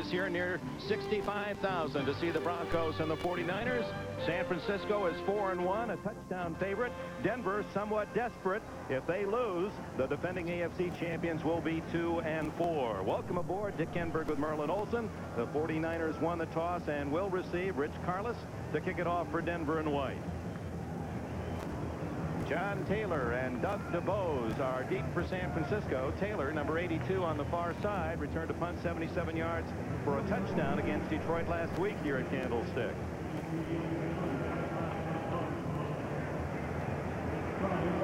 this year near 65,000 to see the Broncos and the 49ers. San Francisco is 4-1, a touchdown favorite. Denver somewhat desperate. If they lose, the defending AFC champions will be 2-4. Welcome aboard, Dick Enberg with Merlin Olsen. The 49ers won the toss and will receive Rich Carlos to kick it off for Denver and White. John Taylor and Doug DeBose are deep for San Francisco. Taylor, number 82 on the far side, returned to punt 77 yards for a touchdown against Detroit last week here at Candlestick.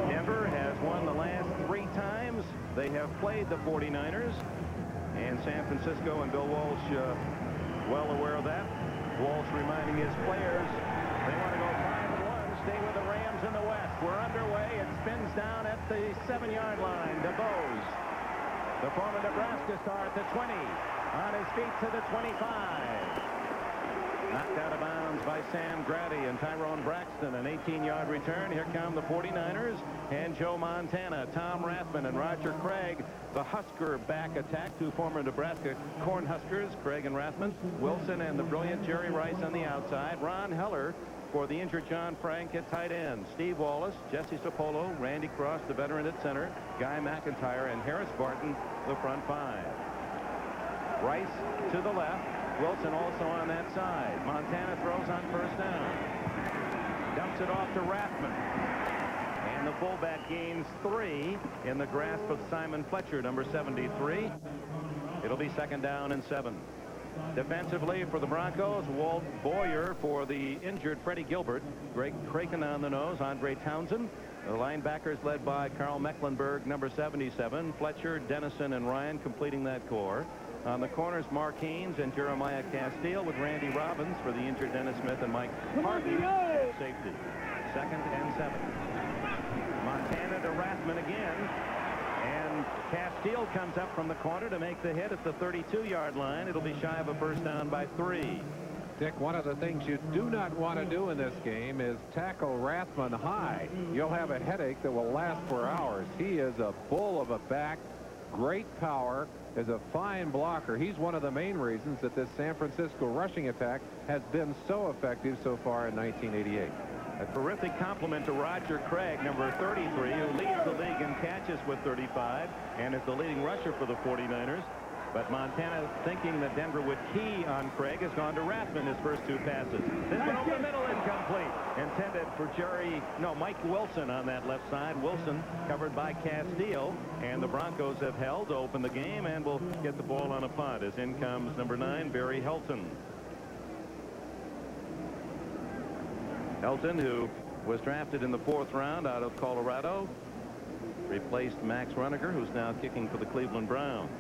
Denver has won the last 3 times they have played the 49ers. And San Francisco and Bill Walsh well aware of that. Walsh reminding his players they want to go 5-1, stay with the Rams in the West. We're underway. It spins down at the 7-yard line. DeBose, the former Nebraska star, at the 20. On his feet to the 25. Knocked out of bounds by Sam Grady and Tyrone Braxton. An 18-yard return. Here come the 49ers and Joe Montana, Tom Rathman, and Roger Craig. The Husker back attack. 2 former Nebraska Cornhuskers, Craig and Rathman. Wilson and the brilliant Jerry Rice on the outside. Ron Heller for the injured John Frank at tight end. Steve Wallace, Jesse Sapolo, Randy Cross, the veteran at center. Guy McIntyre and Harris Barton, the front 5. Rice to the left. Wilson also on that side. Montana throws on first down. Dumps it off to Rathman. And the fullback gains 3 in the grasp of Simon Fletcher, number 73. It'll be 2nd down and 7. Defensively for the Broncos, Walt Boyer for the injured Freddie Gilbert. Greg Kraken on the nose, Andre Townsend. The linebackers led by Carl Mecklenburg, number 77. Fletcher, Dennison, and Ryan completing that core. On the corners, Mark Haynes and Jeremiah Castile with Randy Robbins for the injured Dennis Smith and Mike Harvey at safety. 2nd and 7. Montana to Rathman again. And Castile comes up from the corner to make the hit at the 32-yard line. It'll be shy of a first down by 3. Dick, one of the things you do not want to do in this game is tackle Rathman high. You'll have a headache that will last for hours. He is a bull of a back, great power, is a fine blocker. He's one of the main reasons that this San Francisco rushing attack has been so effective so far in 1988. A terrific compliment to Roger Craig, number 33, who leads the league in catches with 35 and is the leading rusher for the 49ers. But Montana, thinking that Denver would key on Craig, has gone to Rathman his first 2 passes. This one over the middle, incomplete. Intended for Mike Wilson on that left side. Wilson covered by Castile. And the Broncos have held to open the game and will get the ball on a punt as in comes number 9, Barry Helton. Helton, who was drafted in the 4th round out of Colorado, replaced Max Runiger, who's now kicking for the Cleveland Browns.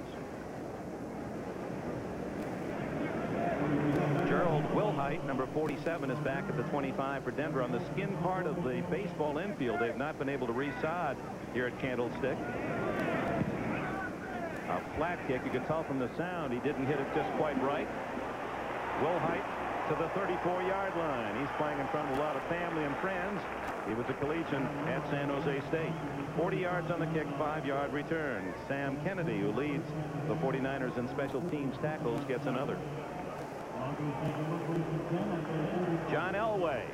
Gerald Wilhite, number 47, is back at the 25 for Denver on the skin part of the baseball infield. They've not been able to resod here at Candlestick. A flat kick. You could tell from the sound he didn't hit it just quite right. Wilhite to the 34-yard line. He's playing in front of a lot of family and friends. He was a collegian at San Jose State. 40 yards on the kick, 5-yard return. Sam Kennedy, who leads the 49ers in special teams tackles, gets another. John Elway.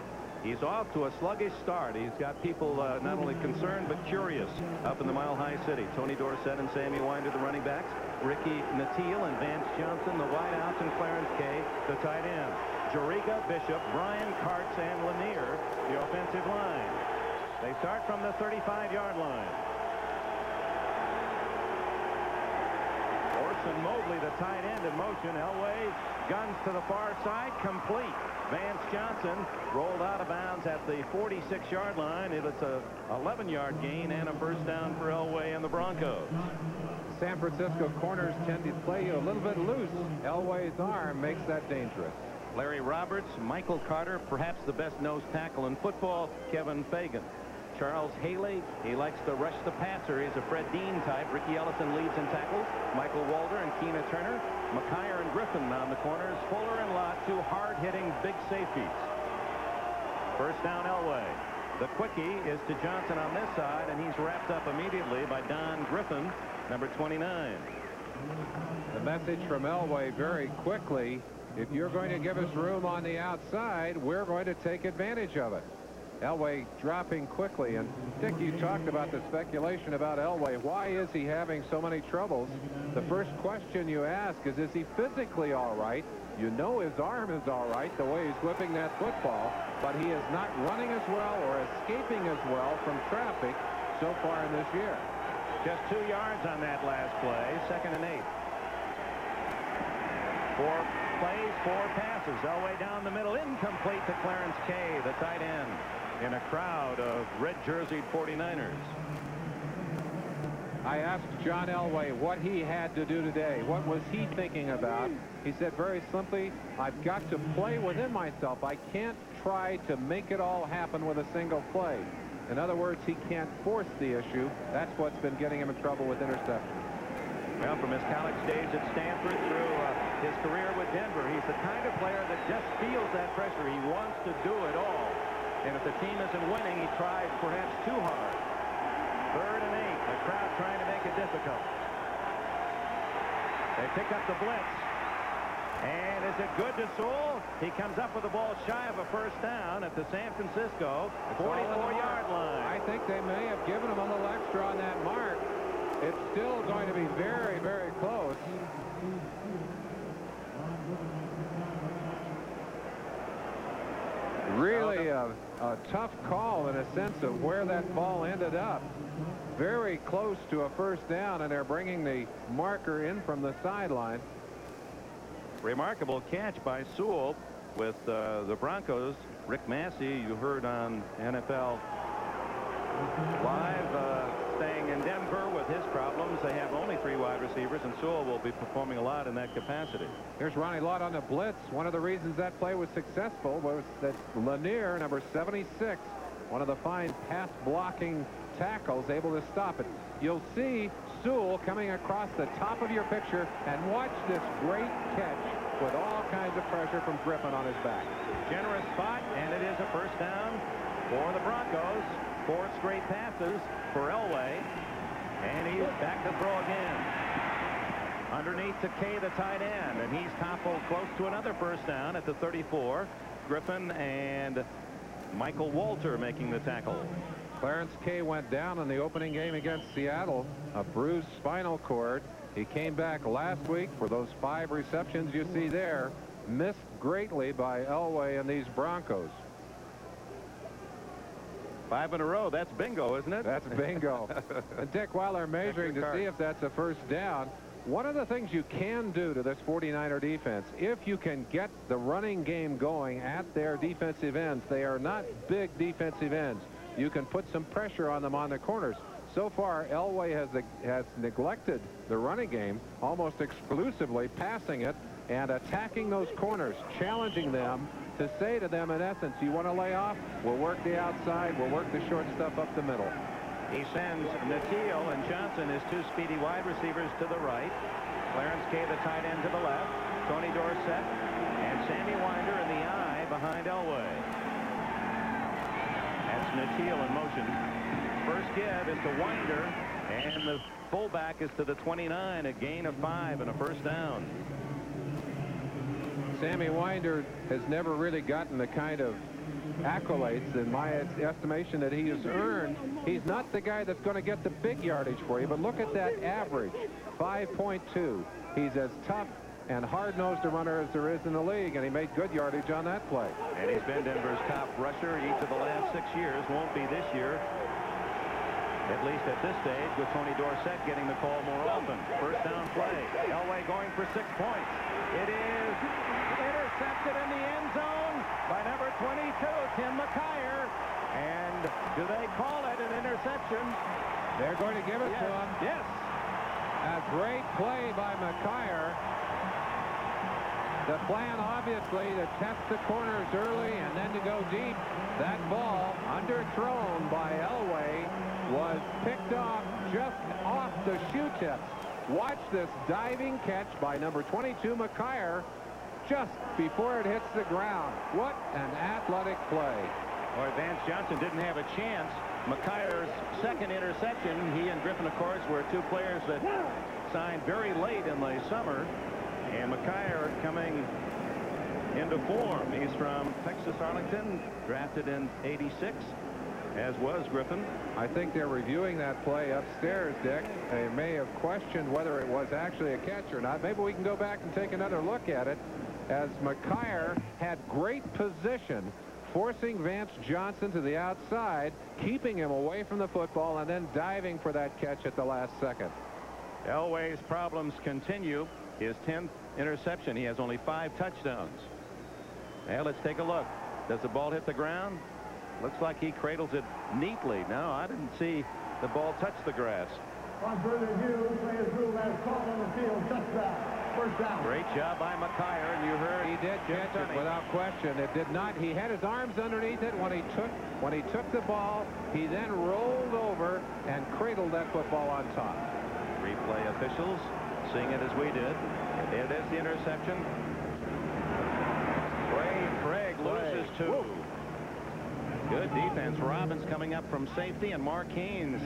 He's off to a sluggish start. He's got people not only concerned but curious up in the Mile High City. Tony Dorsett and Sammy Winder, the running backs. Ricky Natil and Vance Johnson, the wideouts, and Clarence Kay, the tight end. Jariga, Bishop, Brian Karts, and Lanier, the offensive line. They start from the 35-yard line. Orson Mobley, the tight end, in motion. Elway guns to the far side, complete. Vance Johnson rolled out of bounds at the 46-yard line. It's a 11-yard gain and a first down for Elway and the Broncos. San Francisco corners tend to play you a little bit loose. Elway's arm makes that dangerous. Larry Roberts, Michael Carter, perhaps the best nose tackle in football, Kevin Fagan. Charles Haley, he likes to rush the passer. He's a Fred Dean type. Ricky Ellison leads in tackles. Michael Walder and Keena Turner. McKyer and Griffin on the corners. Fuller and Lott, 2 hard-hitting big safeties. First down, Elway. The quickie is to Johnson on this side, and he's wrapped up immediately by Don Griffin, number 29. The message from Elway very quickly: if you're going to give us room on the outside, we're going to take advantage of it. Elway dropping quickly. And Dick, you talked about the speculation about Elway. Why is he having so many troubles? The first question you ask is he physically all right? You know his arm is all right the way he's whipping that football, but he is not running as well or escaping as well from traffic so far in this year. Just 2 yards on that last play. 2nd and 8. 4 plays, 4 passes. Elway down the middle, incomplete to Clarence Kay, the tight end, in a crowd of red-jerseyed 49ers. I asked John Elway what he had to do today. What was he thinking about? He said very simply, I've got to play within myself. I can't try to make it all happen with a single play. In other words, he can't force the issue. That's what's been getting him in trouble with interceptions. Well, from his college days at Stanford through his career with Denver, he's the kind of player that just feels that pressure. He wants to do it all. And if the team isn't winning, he tries perhaps too hard. 3rd and 8. The crowd trying to make it difficult. They pick up the blitz. And is it good to Sewell? He comes up with the ball shy of a first down at the San Francisco 44-yard line. I think they may have given him a little extra on that mark. It's still going to be very, very close. Really a tough call in a sense of where that ball ended up. Very close to a first down, and they're bringing the marker in from the sideline. Remarkable catch by Sewell with the Broncos. Rick Massey, you heard on NFL Live, staying in Denver with his problems. They have only 3 wide receivers, and Sewell will be performing a lot in that capacity. Here's Ronnie Lott on the blitz. One of the reasons that play was successful was that Lanier, number 76, one of the fine pass blocking tackles, able to stop it. You'll see Sewell coming across the top of your picture, and watch this great catch with all kinds of pressure from Griffin on his back. Generous spot, and it is a first down for the Broncos. 4 straight passes for Elway, and he's back to throw again. Underneath to Kay, the tight end, and he's toppled close to another first down at the 34. Griffin and Michael Walter making the tackle. Clarence Kay went down in the opening game against Seattle, a bruised spinal cord. He came back last week for those 5 receptions you see there, missed greatly by Elway and these Broncos. 5 in a row. That's bingo, isn't it? That's bingo. And Dick, while they're measuring to see if that's a first down, one of the things you can do to this 49er defense, if you can get the running game going at their defensive ends, they are not big defensive ends. You can put some pressure on them on the corners. So far, Elway has neglected the running game, almost exclusively passing it and attacking those corners, challenging them to say to them, in essence, you want to lay off? We'll work the outside. We'll work the short stuff up the middle. He sends Nateel and Johnson, his 2 speedy wide receivers, to the right. Clarence Kay, the tight end, to the left. Tony Dorsett and Sammy Winder in the eye behind Elway. That's Nateel in motion. First give is to Winder, and the fullback is to the 29, a gain of 5 and a first down. Sammy Winder has never really gotten the kind of accolades, in my estimation, that he has earned. He's not the guy that's going to get the big yardage for you, but look at that average, 5.2. He's as tough and hard-nosed a runner as there is in the league, and he made good yardage on that play. And he's been Denver's top rusher each of the last 6 years. Won't be this year, at least at this stage, with Tony Dorsett getting the call more often. First down play. Elway going for 6 points. It is intercepted in the end zone by number 22, Tim McKyer. And do they call it an interception? They're going to give it to him. Yes. A great play by McKyer. The plan, obviously, to test the corners early and then to go deep. That ball, underthrown by Elway, was picked off just off the shoe tips. Watch this diving catch by number 22, McKyer, just before it hits the ground. What an athletic play. Well, Vance Johnson didn't have a chance. McKyer's second interception, he and Griffin, of course, were 2 players that signed very late in the summer. And McKyer coming into form. He's from Texas Arlington, drafted in '86, as was Griffin. I think they're reviewing that play upstairs, Dick. They may have questioned whether it was actually a catch or not. Maybe we can go back and take another look at it, as McKyer had great position, forcing Vance Johnson to the outside, keeping him away from the football, and then diving for that catch at the last second. Elway's problems continue. His 10th interception. He has only 5 touchdowns. Now let's take a look. Does the ball hit the ground? Looks like he cradles it neatly. No, I didn't see the ball touch the grass. On further review, players rule as called on the field. Touchdown. First down. Great job by McKyer, and you heard he did catch it without question. It did not. He had his arms underneath it when he took the ball. He then rolled over and cradled that football on top. Replay officials seeing it as we did. It is the interception. Craig loses 2. Whoa. Good defense. Robbins coming up from safety, and Mark Haynes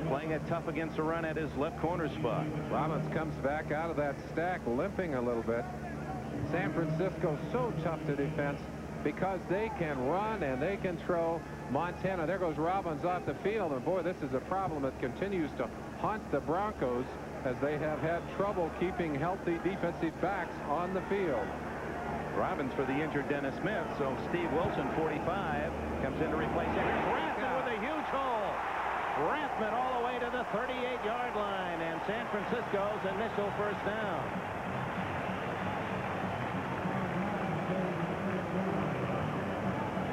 playing it tough against the run at his left corner spot. Robbins comes back out of that stack limping a little bit. San Francisco so tough to defense because they can run and they can throw. Montana, there goes Robbins off the field, and boy, this is a problem that continues to haunt the Broncos, as they have had trouble keeping healthy defensive backs on the field. Robbins for the injured Dennis Smith, so Steve Wilson, 45, comes in to replace him. Here's Rathman with a huge hole. Rathman all the way to the 38-yard line, and San Francisco's initial first down.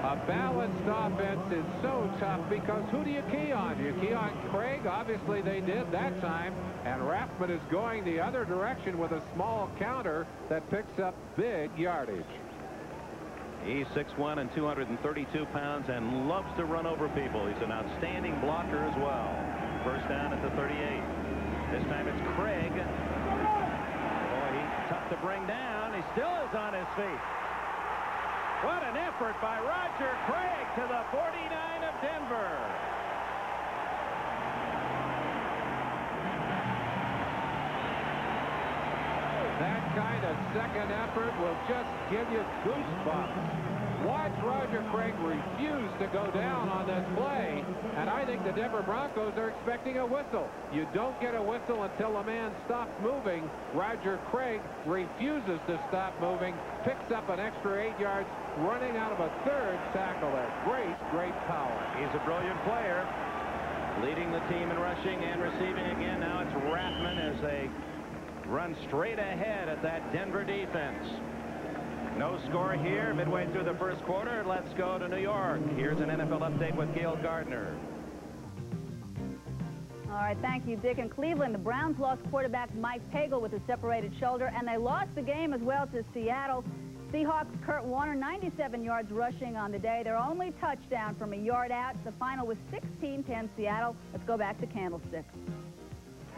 A balanced offense is so tough because who do you key on? You key on Craig? Obviously they did that time. And Rathman is going the other direction with a small counter that picks up big yardage. He's 6'1" and 232 pounds and loves to run over people. He's an outstanding blocker as well. First down at the 38. This time it's Craig. Boy, he's tough to bring down. He still is on his feet. What an effort by Roger Craig to the 49 of Denver. That kind of second effort will just give you goosebumps. Watch Roger Craig refuse to go down on this play, and I think the Denver Broncos are expecting a whistle. You don't get a whistle until a man stops moving. Roger Craig refuses to stop moving, picks up an extra 8 yards, running out of a third tackle there. Great power. He's a brilliant player, leading the team in rushing and receiving again. Now it's Rathman as they run straight ahead at that Denver defense. No score here midway through the first quarter. Let's go to New York. Here's an NFL update with Gail Gardner. All right, thank you, Dick. In Cleveland, the Browns lost quarterback Mike Pagel with a separated shoulder, and they lost the game as well to Seattle. Seahawks' Kurt Warner, 97 yards rushing on the day. Their only touchdown from a yard out. The final was 16-10 Seattle. Let's go back to Candlestick.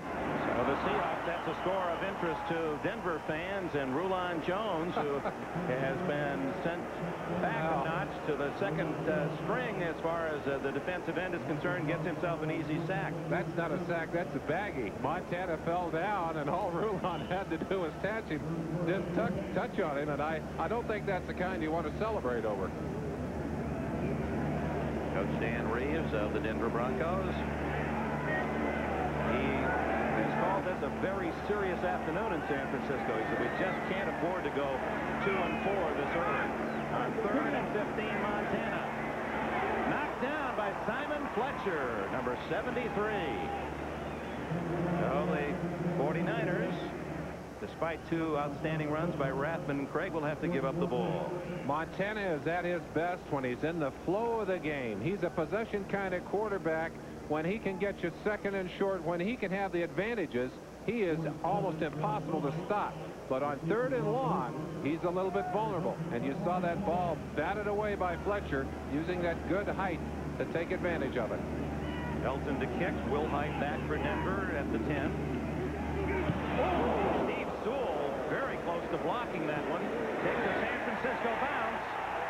So the Seahawks, that's a score of interest to Denver fans, and Rulon Jones, who has been sent back a notch to the second string as far as the defensive end is concerned, gets himself an easy sack. That's not a sack, that's a baggie. Montana fell down, and all Rulon had to do was touch him, didn't touch on him, and I don't think that's the kind you want to celebrate over. Coach Dan Reeves of the Denver Broncos. He has called this a very serious afternoon in San Francisco. He said, we just can't afford to go 2-4 this early. On 3rd and 15, Montana. Knocked down by Simon Fletcher, number 73. So the 49ers, despite 2 outstanding runs by Rathman and Craig, will have to give up the ball. Montana is at his best when he's in the flow of the game. He's a possession kind of quarterback. When he can get you second and short, when he can have the advantages, he is almost impossible to stop. But on 3rd and long, he's a little bit vulnerable. And you saw that ball batted away by Fletcher, using that good height to take advantage of it. Elton to kick. Will Height back for Denver at the 10. Oh, Steve Sewell very close to blocking that one. Takes a San Francisco bounce.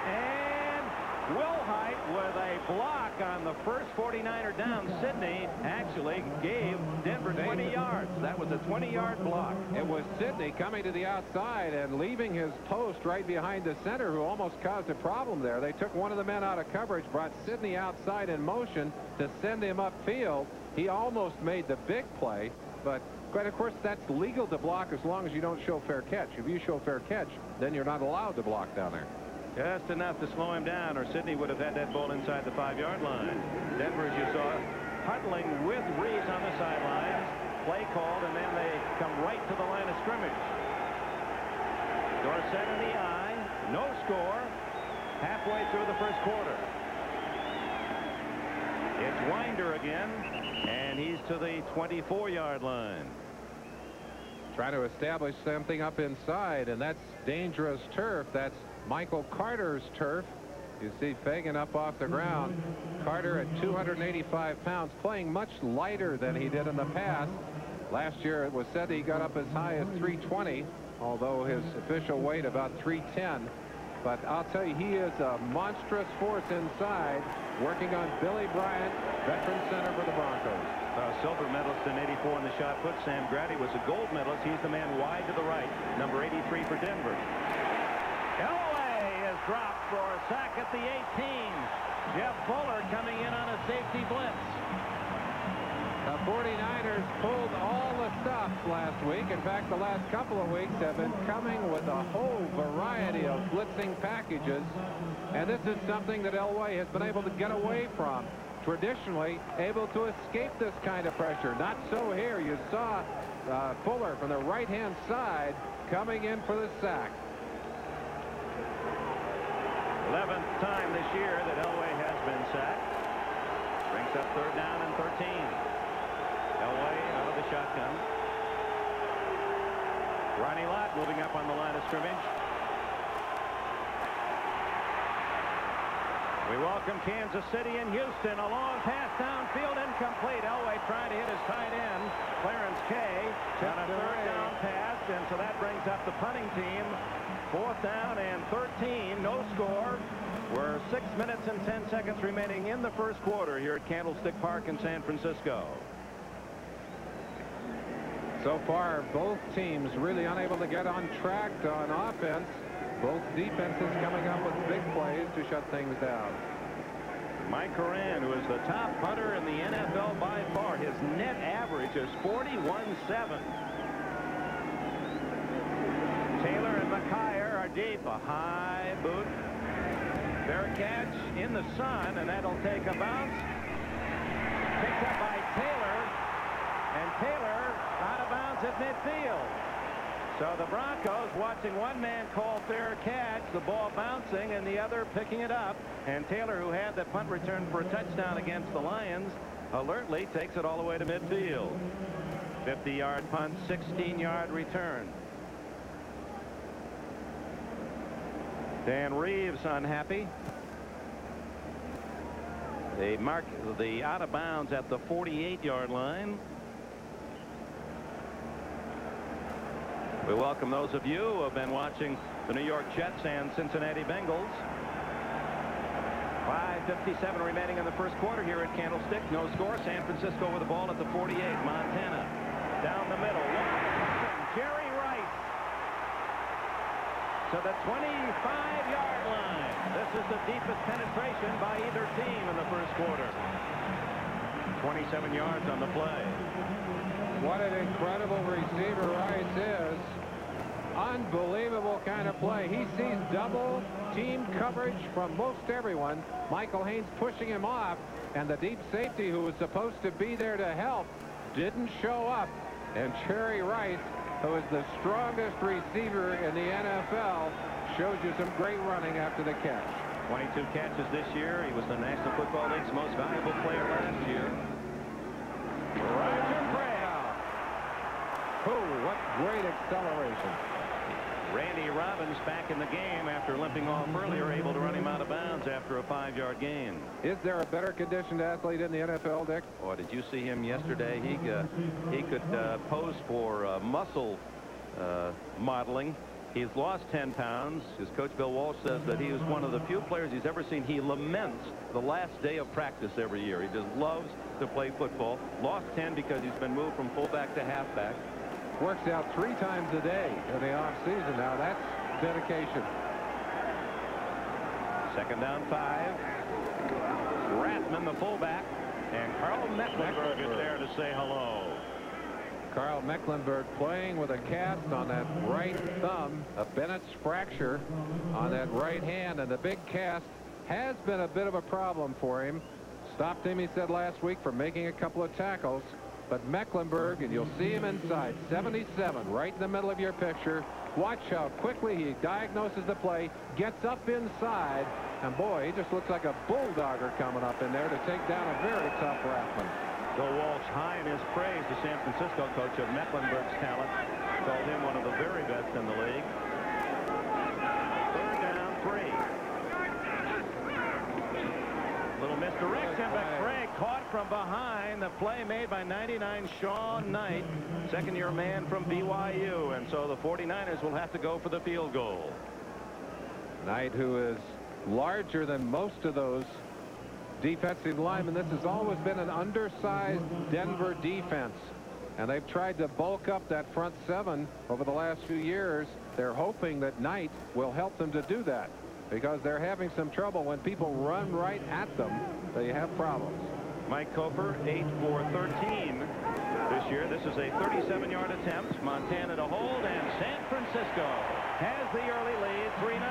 And Wilhite with a block on the first 49er down. Sidney actually gave Denver 20 yards. That was a 20-yard block. It was Sidney coming to the outside and leaving his post right behind the center, who almost caused a problem there. They took one of the men out of coverage, brought Sidney outside in motion to send him upfield. He almost made the big play, but of course that's legal to block as long as you don't show fair catch. If you show fair catch, then you're not allowed to block down there. Just enough to slow him down, or Sidney would have had that ball inside the 5-yard line. Denver, as you saw, huddling with Reeves on the sidelines. Play called, and then they come right to the line of scrimmage. Dorsett in the eye. No score. Halfway through the first quarter. It's Winder again, and he's to the 24-yard line. Trying to establish something up inside, and that's dangerous turf. That's Michael Carter's turf. You see Fagan up off the ground. Carter at 285 pounds, playing much lighter than he did in the past. Last year it was said he got up as high as 320, although his official weight about 310. But I'll tell you, he is a monstrous force inside, working on Billy Bryant, veteran center for the Broncos. Silver medalist in '84 in the shot put. Sam Grady was a gold medalist. He's the man wide to the right, number 83 for Denver. Elway is dropped for a sack at the 18. Jeff Fuller coming in on a safety blitz. The 49ers pulled all the stops last week. In fact, the last couple of weeks have been coming with a whole variety of blitzing packages. And this is something that Elway has been able to get away from. Traditionally able to escape this kind of pressure. Not so here. You saw Fuller from the right-hand side coming in for the sack. 11th time this year that Elway has been sacked. Brings up 3rd down and 13. Elway out of the shotgun. Ronnie Lott moving up on the line of scrimmage. We welcome Kansas City and Houston. A long pass downfield, incomplete. Elway trying to hit his tight end, Clarence Kay, on a 3rd down pass, and so that brings up the punting team. 4th down and 13, no score. We're 6 minutes and 10 seconds remaining in the first quarter here at Candlestick Park in San Francisco. So far, both teams really unable to get on track on offense. Both defenses coming up with big plays to shut things down. Mike Coran, who is the top punter in the NFL by far. His net average is 41-7. Taylor and McKyer are deep. A high boot. Fair catch in the sun, and that'll take a bounce. Picked up by Taylor, and Taylor out of bounds at midfield. So the Broncos watching one man call fair catch, the ball bouncing, and the other picking it up. And Taylor, who had the punt return for a touchdown against the Lions, alertly takes it all the way to midfield. 50-yard punt, 16-yard return. Dan Reeves unhappy. They mark the out of bounds at the 48-yard line. We welcome those of you who have been watching the New York Jets and Cincinnati Bengals. 5:57 remaining in the first quarter here at Candlestick. No score. San Francisco with the ball at the 48. Montana down the middle. Jerry Rice to the 25-yard line. This is the deepest penetration by either team in the first quarter. 27 yards on the play. What an incredible receiver Rice is. Unbelievable kind of play. He sees double team coverage from most everyone. Michael Haynes pushing him off, and the deep safety who was supposed to be there to help didn't show up. And Jerry Rice, who is the strongest receiver in the NFL, shows you some great running after the catch. 22 catches this year. He was the National Football League's most valuable player last year. Roger Craig. Oh, what great acceleration. Randy Robbins back in the game after limping off earlier, able to run him out of bounds after a 5-yard gain. Is there a better conditioned athlete in the NFL, Dick? Boy, did you see him yesterday? He could pose for muscle modeling He's lost 10 pounds. His coach, Bill Walsh, says that he is one of the few players he's ever seen. He laments the last day of practice every year. He just loves to play football. Lost 10 because he's been moved from fullback to halfback. Works out 3 times a day in the off season. Now that's dedication. Second down 5. Rathman, the fullback, and Carl Mecklenburg is there to say hello. Carl Mecklenburg playing with a cast on that right thumb, a Bennett's fracture on that right hand, and the big cast has been a bit of a problem for him. Stopped him, he said last week, from making a couple of tackles. But Mecklenburg, and you'll see him inside, 77, right in the middle of your picture. Watch how quickly he diagnoses the play, gets up inside, and boy, he just looks like a bulldogger coming up in there to take down a very tough Rathman. Bill Walsh, high in his praise, the San Francisco coach, of Mecklenburg's talent. Called him one of the very best in the league. Third down 3. Little misdirection, but Craig caught from behind. The play made by 99 Sean Knight, second-year man from BYU. And so the 49ers will have to go for the field goal. Knight, who is larger than most of those defensive linemen. This has always been an undersized Denver defense, and they've tried to bulk up that front 7 over the last few years. They're hoping that Knight will help them to do that, because they're having some trouble when people run right at them. They have problems. Mike Cofer, 8 for 13 this year. This is a 37-yard attempt. Montana to hold, and San Francisco has the early lead, 3-0.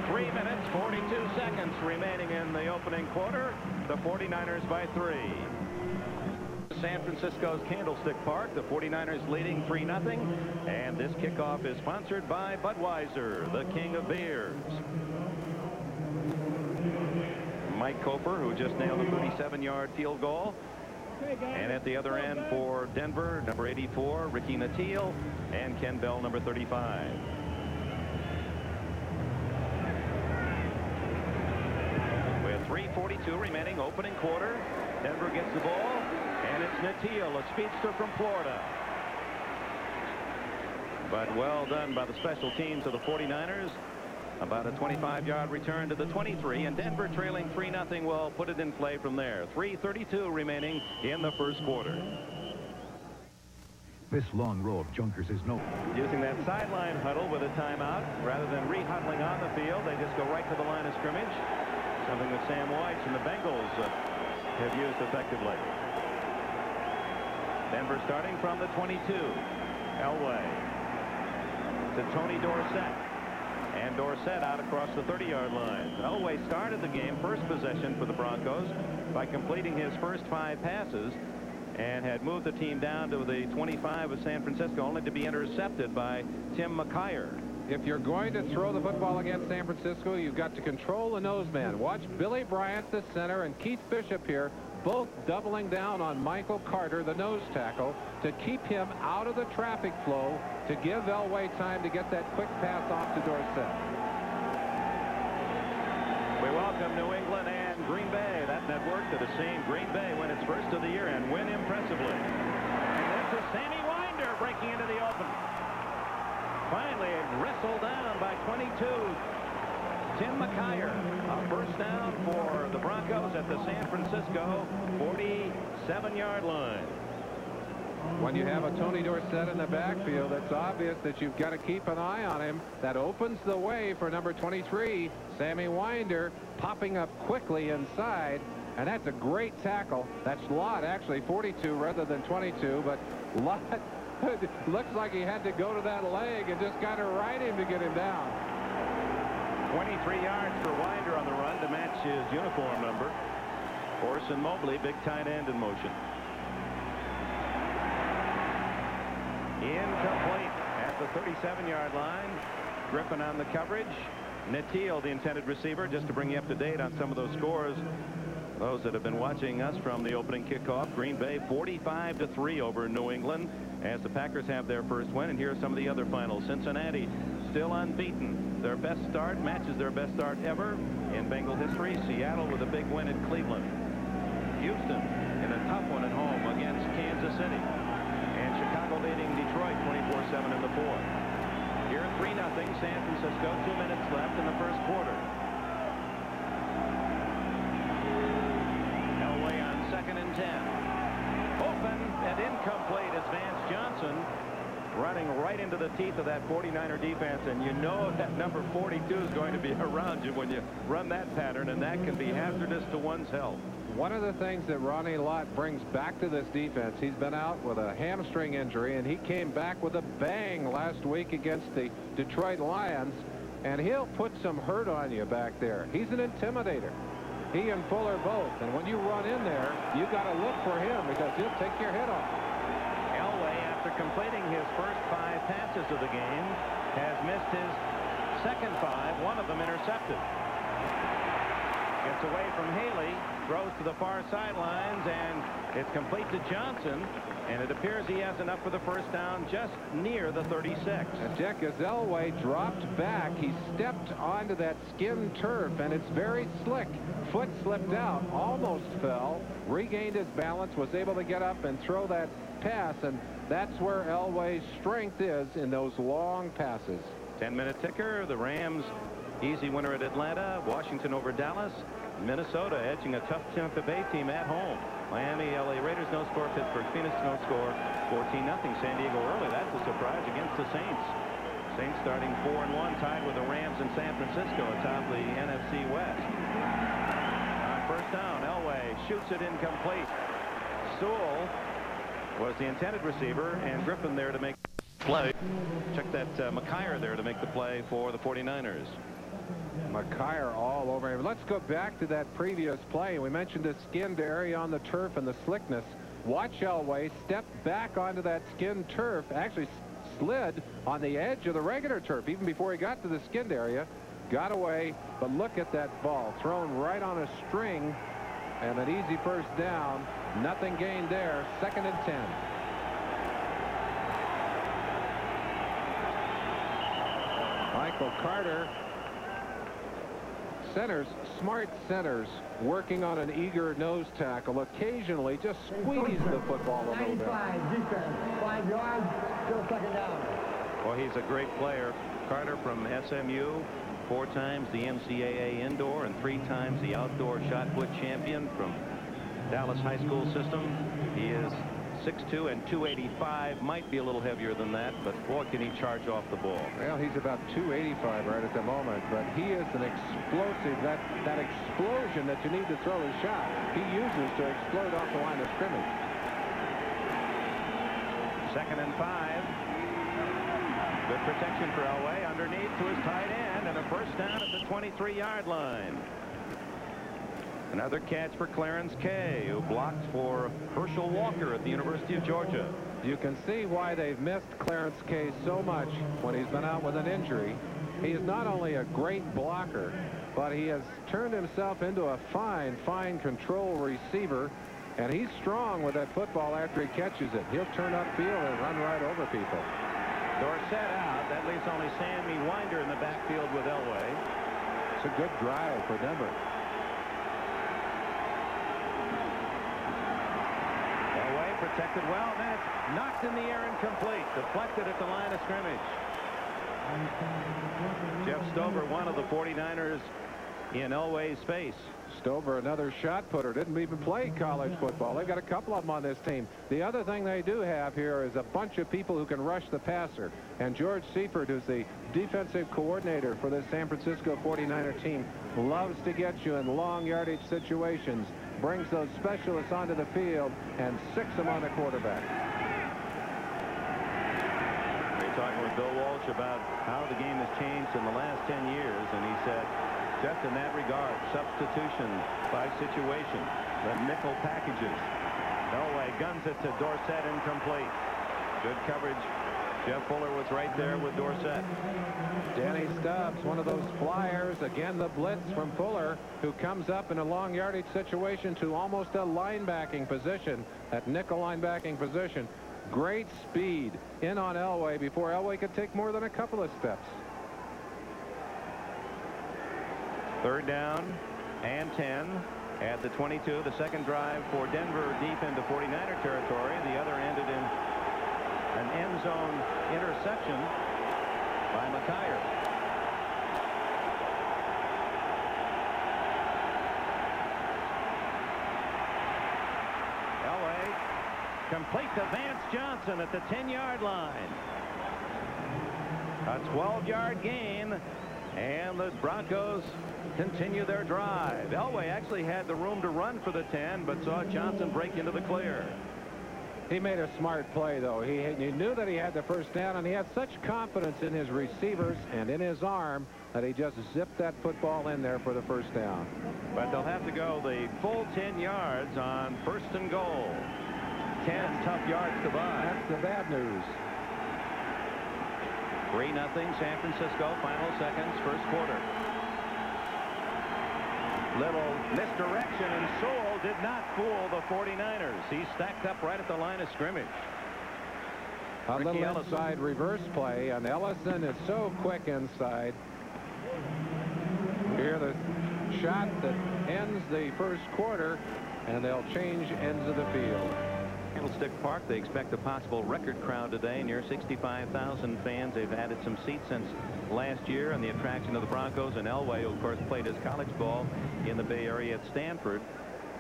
3 minutes, 42 seconds remaining in the opening quarter. The 49ers by 3. San Francisco's Candlestick Park. The 49ers leading 3-0. And this kickoff is sponsored by Budweiser, the king of beers. Mike Cofer, who just nailed a 37-yard field goal. And at the other end for Denver, number 84, Ricky Nattiel, and Ken Bell, number 35. With 3:42 remaining, opening quarter. Denver gets the ball, and it's Nattiel, a speedster from Florida. But well done by the special teams of the 49ers. About a 25-yard return to the 23, and Denver trailing 3-0 will put it in play from there. 3:32 remaining in the first quarter. This long row of junkers is no. Using that sideline huddle with a timeout, rather than re-huddling on the field, they just go right to the line of scrimmage. Something that Sam White and the Bengals have used effectively. Denver starting from the 22. Elway to Tony Dorsett. And Dorsett out across the 30-yard line. Elway started the game, first possession for the Broncos, by completing his first 5 passes, and had moved the team down to the 25 of San Francisco, only to be intercepted by Tim McKyer. If you're going to throw the football against San Francisco, you've got to control the nose man. Watch Billy Bryant, the center, and Keith Bishop here, both doubling down on Michael Carter, the nose tackle, to keep him out of the traffic flow, to give Elway time to get that quick pass off to Dorsett. We welcome New England and Green Bay. That network that has seen Green Bay win its first of the year and win impressively. And then to Sammy Winder breaking into the open. Finally wrestled down by 22. Tim McKyer, a first down for the Broncos at the San Francisco 47-yard line. When you have a Tony Dorsett in the backfield, it's obvious that you've got to keep an eye on him. That opens the way for number 23, Sammy Winder, popping up quickly inside. And that's a great tackle. That's Lott, actually 42 rather than 22, but Lott looks like he had to go to that leg and just kind of ride him to get him down. 23 yards for Winder on the run to match his uniform number. Orson Mobley, big tight end in motion. Incomplete at the 37-yard line. Griffin on the coverage. Nattiel, the intended receiver, just to bring you up to date on some of those scores. Those that have been watching us from the opening kickoff, Green Bay 45-3 over New England as the Packers have their first win. And here are some of the other finals. Cincinnati still unbeaten. Their best start matches their best start ever in Bengal history. Seattle with a big win at Cleveland. Houston in a tough one at home against Kansas City. And Chicago leading Detroit 7 in the fourth. Here 3-0 San Francisco. 2 minutes left in the first quarter. Elway on 2nd and 10. Open and incomplete as Vance Johnson running right into the teeth of that 49er defense, and you know that number 42 is going to be around you when you run that pattern, and that can be hazardous to one's health. One of the things that Ronnie Lott brings back to this defense, he's been out with a hamstring injury, and he came back with a bang last week against the Detroit Lions, and he'll put some hurt on you back there. He's an intimidator. He and Fuller both, and when you run in there, you got to look for him because he'll take your head off. Elway, after completing his first 5 passes of the game, has missed his second 5, one of them intercepted. Gets away from Haley, throws to the far sidelines, and it's complete to Johnson, and it appears he has enough for the first down just near the 36. And Jack, as Elway dropped back, he stepped onto that skin turf, and it's very slick. Foot slipped out, almost fell, regained his balance, was able to get up and throw that pass, and that's where Elway's strength is in those long passes. 10-minute ticker. The Rams easy winner at Atlanta. Washington over Dallas. Minnesota edging a tough Tampa Bay team at home. Miami, LA Raiders no score. Pittsburgh, Phoenix no score. 14-0 San Diego early. That's a surprise against the Saints. Saints starting 4-1, tied with the Rams in San Francisco atop the NFC West. On first down, Elway shoots it incomplete. Sewell was the intended receiver, and Griffin there to make the play. Check that McKyer there to make the play for the 49ers. McKyer all over him. Let's go back to that previous play. We mentioned the skinned area on the turf and the slickness. Watch Elway step back onto that skinned turf, actually slid on the edge of the regular turf even before he got to the skinned area. Got away, but look at that ball thrown right on a string, and an easy first down. Nothing gained there. 2nd and 10. Michael Carter. Centers, smart centers, working on an eager nose tackle, occasionally just squeeze the football a little bit. 95 defense, 5 yards, still 2nd down. Well, he's a great player. Carter from SMU, 4 times the NCAA indoor and 3 times the outdoor shot put champion from Dallas high school system. He is 6'2" and 285, might be a little heavier than that, but boy, can he charge off the ball. Well, he's about 285 right at the moment, but he is an explosive, that explosion that you need to throw his shot, he uses to explode off the line of scrimmage. 2nd and 5. Good protection for Elway underneath to his tight end, and a first down at the 23-yard line. Another catch for Clarence Kay, who blocked for Herschel Walker at the University of Georgia. You can see why they've missed Clarence Kay so much when he's been out with an injury. He is not only a great blocker, but he has turned himself into a fine control receiver, and he's strong with that football after he catches it. He'll turn upfield and run right over people. Dorsett out. That leaves only Sammy Winder in the backfield with Elway. It's a good drive for Denver. Protected well, then it's knocked in the air and complete. Deflected at the line of scrimmage. Jeff Stover, one of the 49ers in Elway's face. Stover, another shot putter, didn't even play college football. They've got a couple of them on this team. The other thing they do have here is a bunch of people who can rush the passer. And George Seifert, who's the defensive coordinator for this San Francisco 49er team, loves to get you in long yardage situations, brings those specialists onto the field, and 6 them on the quarterback. We're talking with Bill Walsh about how the game has changed in the last 10 years, and he said, just in that regard, substitution by situation, the nickel packages. Elway guns it to Dorsett, incomplete. Good coverage. Jeff Fuller was right there with Dorsett. Danny Stubbs, one of those flyers. Again, the blitz from Fuller, who comes up in a long yardage situation to almost a linebacking position, that nickel linebacking position. Great speed in on Elway before Elway could take more than a couple of steps. 3rd down and 10 at the 22. The second drive for Denver deep into 49er territory. The other ended in An end zone interception by McKyer. Elway, complete to Vance Johnson at the 10-yard line. A 12-yard gain, and the Broncos continue their drive. Elway actually had the room to run for the 10, but saw Johnson break into the clear. He made a smart play, though. He knew that he had the first down, and he had such confidence in his receivers and in his arm that he just zipped that football in there for the first down. But they'll have to go the full 10 yards on first and goal. 10 tough yards to buy. That's the bad news. 3-0 San Francisco, final seconds, first quarter. Little misdirection, and Sewell did not fool the 49ers. He stacked up right at the line of scrimmage. A little inside reverse play, and Ellison is so quick inside. Here the shot that ends the first quarter, and they'll change ends of the field. Candlestick Park, they expect a possible record crowd today, near 65,000 fans. They've added some seats since last year, and the attraction of the Broncos. And Elway, who of course played his college ball in the Bay Area at Stanford,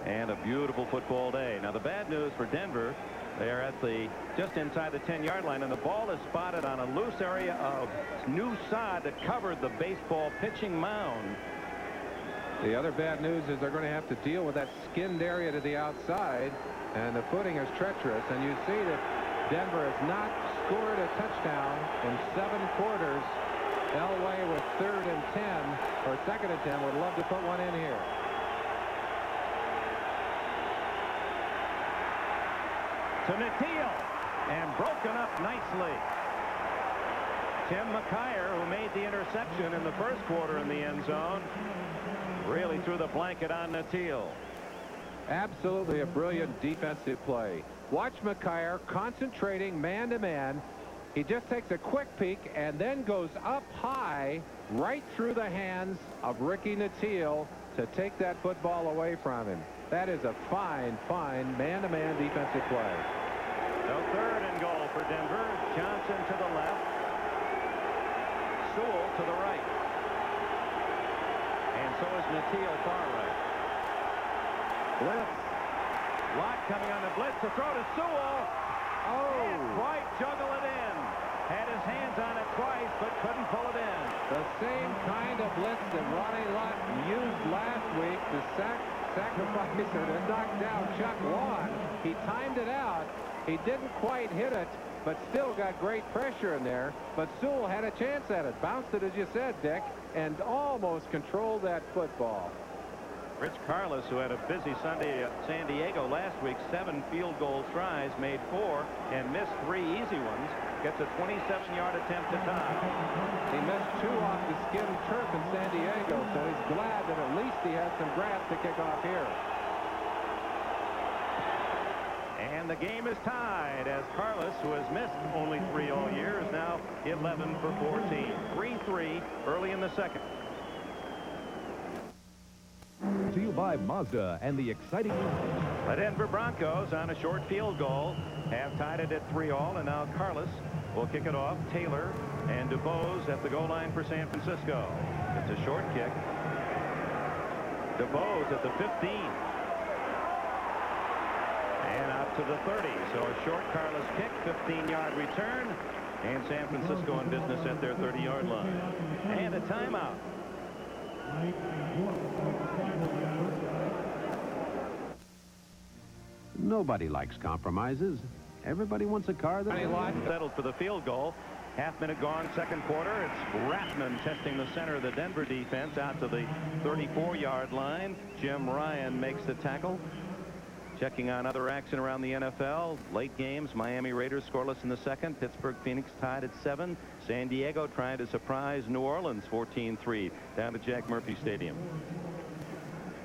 and a beautiful football day. Now the bad news for Denver, they are at the just inside the 10-yard line, and the ball is spotted on a loose area of new sod that covered the baseball pitching mound. The other bad news is they're going to have to deal with that skinned area to the outside, and the footing is treacherous. And you see that Denver has not scored a touchdown in 7 quarters. Elway with 3rd and 10, or 2nd and 10, would love to put one in here. To Natil, and broken up nicely. Tim McKyer, who made the interception in the first quarter in the end zone, really threw the blanket on Natil. Absolutely a brilliant defensive play. Watch McKyer concentrating man-to-man. He just takes a quick peek and then goes up high right through the hands of Ricky Natil to take that football away from him. That is a fine, fine man-to-man defensive play. So 3rd and goal for Denver. Johnson to the left. Sewell to the right. And so is Natil far right. Blitz. Lott coming on the blitz to throw to Sewell. Oh! Can't quite juggle it in. Had his hands on it twice, but couldn't pull it in. The same kind of blitz that Ronnie Lott used last week to sacrifice or to knock down Chuck Long. He timed it out. He didn't quite hit it, but still got great pressure in there. But Sewell had a chance at it. Bounced it, as you said, Dick, and almost controlled that football. Rich Carlos, who had a busy Sunday at San Diego last week, 7 field goal tries, made 4 and missed 3 easy ones, gets a 27-yard attempt to tie. He missed 2 off the skin turf in San Diego, so he's glad that at least he has some grass to kick off here. And the game is tied as Carlos, who has missed only 3 all year, is now 11 for 14. 3-3 early in the second. To you by Mazda and the exciting... The Denver Broncos on a short field goal have tied it at 3-all, and now Carlos will kick it off. Taylor and DuBose at the goal line for San Francisco. It's a short kick. DuBose at the 15. And out to the 30. So a short Carlos kick, 15-yard return, and San Francisco in business at their 30-yard line. And a timeout. Nobody likes compromises. Everybody wants a car that... Settled for the field goal. Half-minute gone, second quarter. It's Rathman testing the center of the Denver defense out to the 34-yard line. Jim Ryan makes the tackle. Checking on other action around the NFL. Late games, Miami Raiders scoreless in the second. Pittsburgh Phoenix tied at 7. San Diego trying to surprise New Orleans 14-3 down at Jack Murphy Stadium.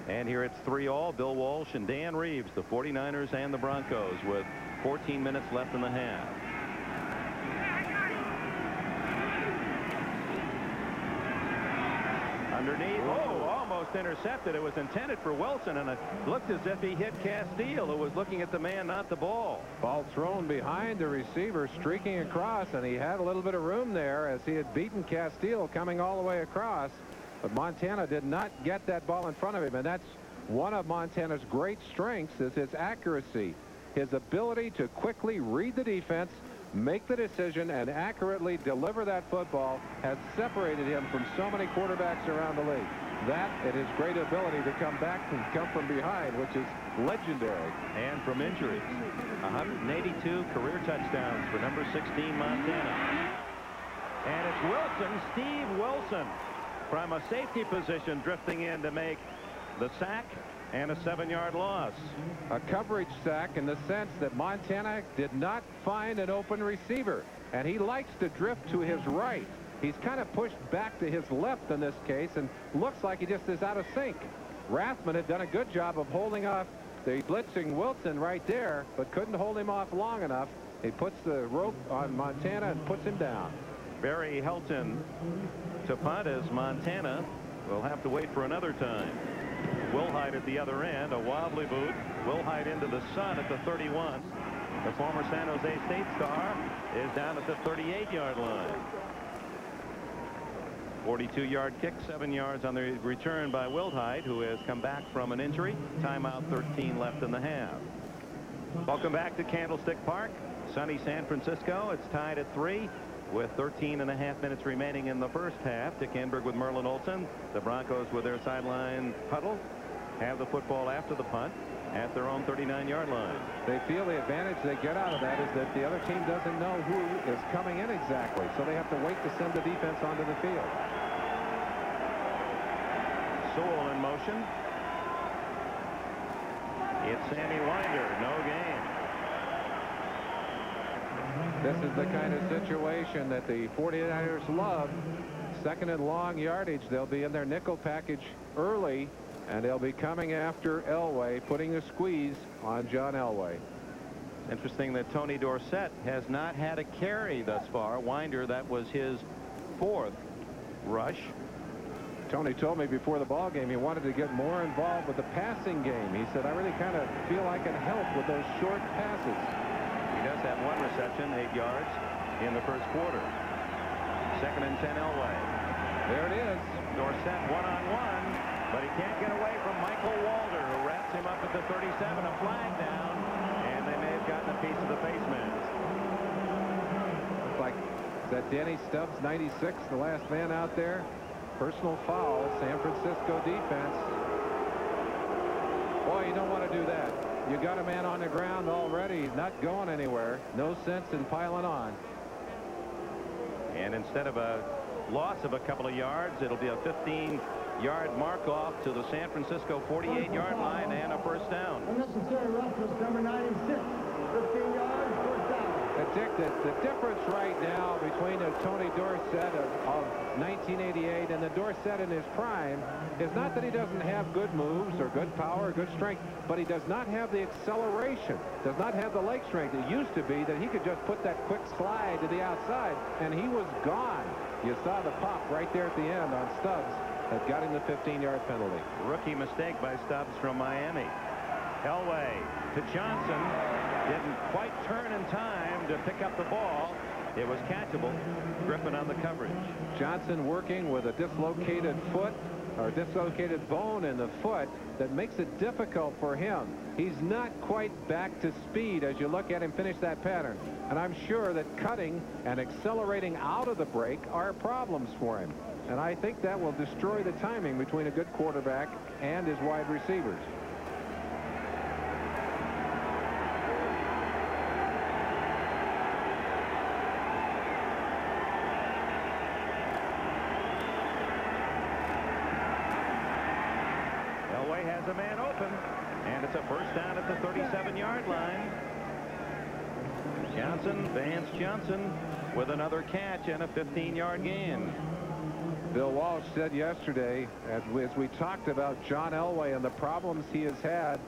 And here it's 3-all. Bill Walsh and Dan Reeves, the 49ers and the Broncos, with 14 minutes left in the half. Underneath, almost almost intercepted. It was intended for Wilson, and it looked as if he hit Castile, who was looking at the man, not the ball. Ball thrown behind the receiver, streaking across, and he had a little bit of room there as he had beaten Castile coming all the way across. But Montana did not get that ball in front of him, and that's one of Montana's great strengths is his accuracy, his ability to quickly read the defense, make the decision, and accurately deliver that football has separated him from so many quarterbacks around the league. That and his great ability to come back and come from behind, which is legendary. And from injuries. 182 career touchdowns for number 16 Montana. And it's Wilson, Steve Wilson, from a safety position drifting in to make the sack and a 7-yard loss. A coverage sack in the sense that Montana did not find an open receiver, and he likes to drift to his right. He's kind of pushed back to his left in this case and looks like he just is out of sync. Rathman had done a good job of holding off the blitzing Wilson right there, but couldn't hold him off long enough. He puts the rope on Montana and puts him down. Barry Helton to punt as Montana will have to wait for another time. Wilhite at the other end, a wobbly boot. Wilhite into the sun at the 31. The former San Jose State star is down at the 38-yard line. 42-yard kick, 7 yards on the return by Wilhite, who has come back from an injury. Timeout, 13 left in the half. Welcome back to Candlestick Park. Sunny San Francisco. It's tied at 3 with 13.5 minutes remaining in the first half. Dick Enberg with Merlin Olsen. The Broncos with their sideline huddle have the football after the punt at their own 39-yard line. They feel the advantage they get out of that is that the other team doesn't know who is coming in exactly, so they have to wait to send the defense onto the field. Sewell in motion. It's Sammy Winder, no gain. This is the kind of situation that the 49ers love. Second and long yardage. They'll be in their nickel package early, and they'll be coming after Elway, putting a squeeze on John Elway. Interesting that Tony Dorsett has not had a carry thus far. Winder, that was his 4th rush. Tony told me before the ball game he wanted to get more involved with the passing game. He said, I really kind of feel I can help with those short passes. He does have 1 reception, 8 yards in the first quarter. 2nd and 10 Elway. There it is. Dorsett one-on-one, but he can't get away from Michael Walder, who wraps him up at the 37. A flag down, and they may have gotten a piece of the face mask. Looks like, is that Danny Stubbs, 96, the last man out there? Personal foul, San Francisco defense. Boy, you don't want to do that. You got a man on the ground already. He's not going anywhere. No sense in piling on. And instead of a loss of a couple of yards, it'll be a 15-yard mark off to the San Francisco 48-yard line and a first down. Unnecessary roughness, number 96. 15 yards, first down. Dick, the difference right now between the Tony Dorsett of 1988 and the Dorsett in his prime is not that he doesn't have good moves or good power or good strength, but he does not have the acceleration, does not have the leg strength. It used to be that he could just put that quick slide to the outside, and he was gone. You saw the pop right there at the end on Stubbs that got him the 15-yard penalty. Rookie mistake by Stubbs from Miami. Elway to Johnson. Didn't quite turn in time to pick up the ball. It was catchable. Griffin on the coverage. Johnson working with a dislocated foot or dislocated bone in the foot that makes it difficult for him. He's not quite back to speed as you look at him finish that pattern. And I'm sure that cutting and accelerating out of the break are problems for him. And I think that will destroy the timing between a good quarterback and his wide receivers. Has a man open, and it's a first down at the 37-yard line. Vance Johnson with another catch and a 15-yard gain. Bill Walsh said yesterday, as we talked about John Elway and the problems he has had,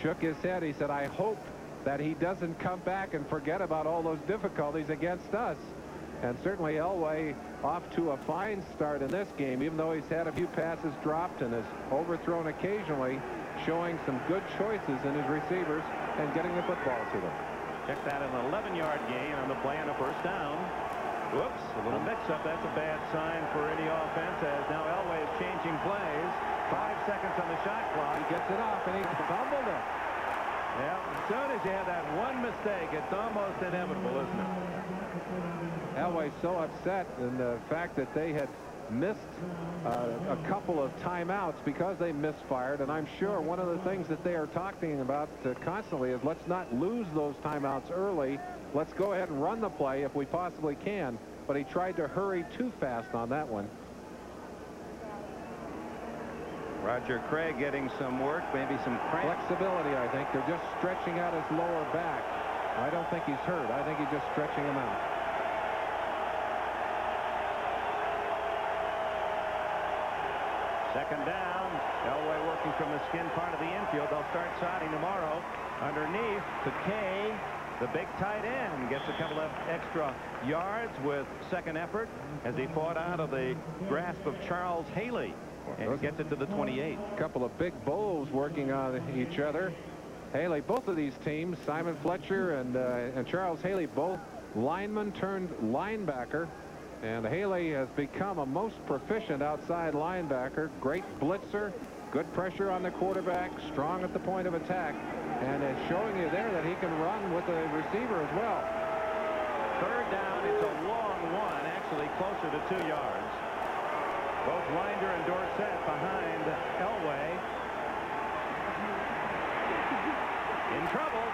shook his head. He said, I hope that he doesn't come back and forget about all those difficulties against us. And certainly Elway off to a fine start in this game, even though he's had a few passes dropped and has overthrown occasionally, showing some good choices in his receivers and getting the football to them. Check that, an 11-yard gain on the play on a first down. Whoops, a little mix-up. That's a bad sign for any offense, as now Elway is changing plays. 5 seconds on the shot clock. He gets it off, and he fumbled it. Yeah, as soon as you have that one mistake, it's almost inevitable, isn't it? Elway's so upset in the fact that they had missed a couple of timeouts because they misfired, and I'm sure one of the things that they are talking about constantly is let's not lose those timeouts early. Let's go ahead and run the play if we possibly can, but he tried to hurry too fast on that one. Roger Craig getting some work, maybe some cramp. Flexibility, I think. They're just stretching out his lower back. I don't think he's hurt. I think he's just stretching him out. Second down. Elway working from the skin part of the infield. They'll start siding tomorrow. Underneath to Kay, the big tight end, gets a couple of extra yards with second effort as he fought out of the grasp of Charles Haley and gets it to the 28. A couple of big bulls working on each other. Haley, both of these teams, Simon Fletcher and Charles Haley, both lineman turned linebacker. And Haley has become a most proficient outside linebacker. Great blitzer, good pressure on the quarterback, strong at the point of attack, and is showing you there that he can run with the receiver as well. Third down, it's a long one, actually closer to 2 yards. Both Winder and Dorsett behind Elway. In trouble.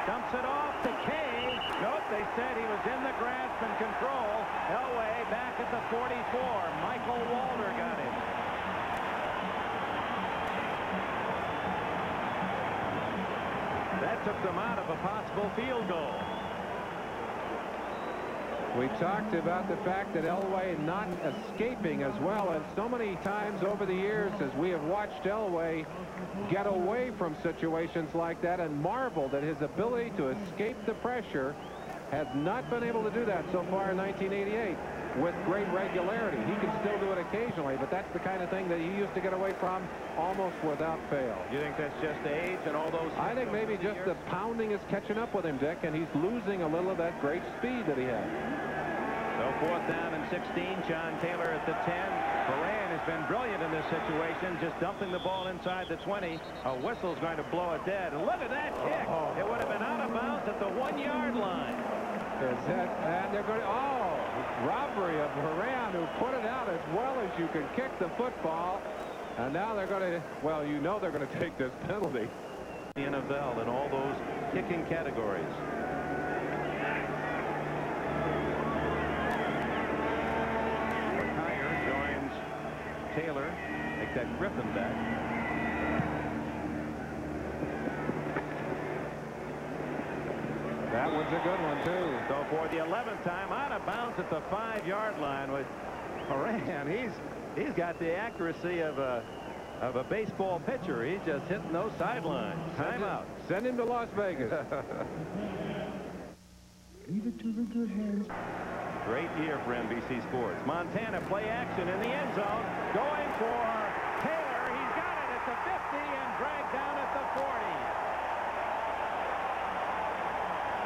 Dumps it off to Kay. Nope, they said he was in the grasp and control. Elway back at the 44. Michael Walter got him. That took them out of a possible field goal. We talked about the fact that Elway not escaping as well, and so many times over the years as we have watched Elway get away from situations like that and marveled at his ability to escape the pressure, has not been able to do that so far in 1988 with great regularity. He can still do it occasionally, but that's the kind of thing that he used to get away from almost without fail. You think that's just age and all those? I think maybe just the pounding is catching up with him, Dick, and he's losing a little of that great speed that he had. So fourth down and 16. John Taylor at the 10. Moran has been brilliant in this situation, just dumping the ball inside the 20. A whistle's going to blow it dead. And look at that kick. It would have been out of bounds at the 1-yard line. And they're going to, robbery of Moran, who put it out as well as you can kick the football. And now they're going to, well, you know they're going to take this penalty. The NFL in all those kicking categories. Taylor, make that Griffin back. That one's a good one, too. So for the 11th time, out of bounds at the 5-yard line with Moran. He's got the accuracy of a baseball pitcher. He's just hitting those sidelines. Timeout. Send him to Las Vegas. Leave it to the good hands. Great year for NBC Sports. Montana play action in the end zone. Going for Taylor. He's got it at the 50 and dragged down at the 40.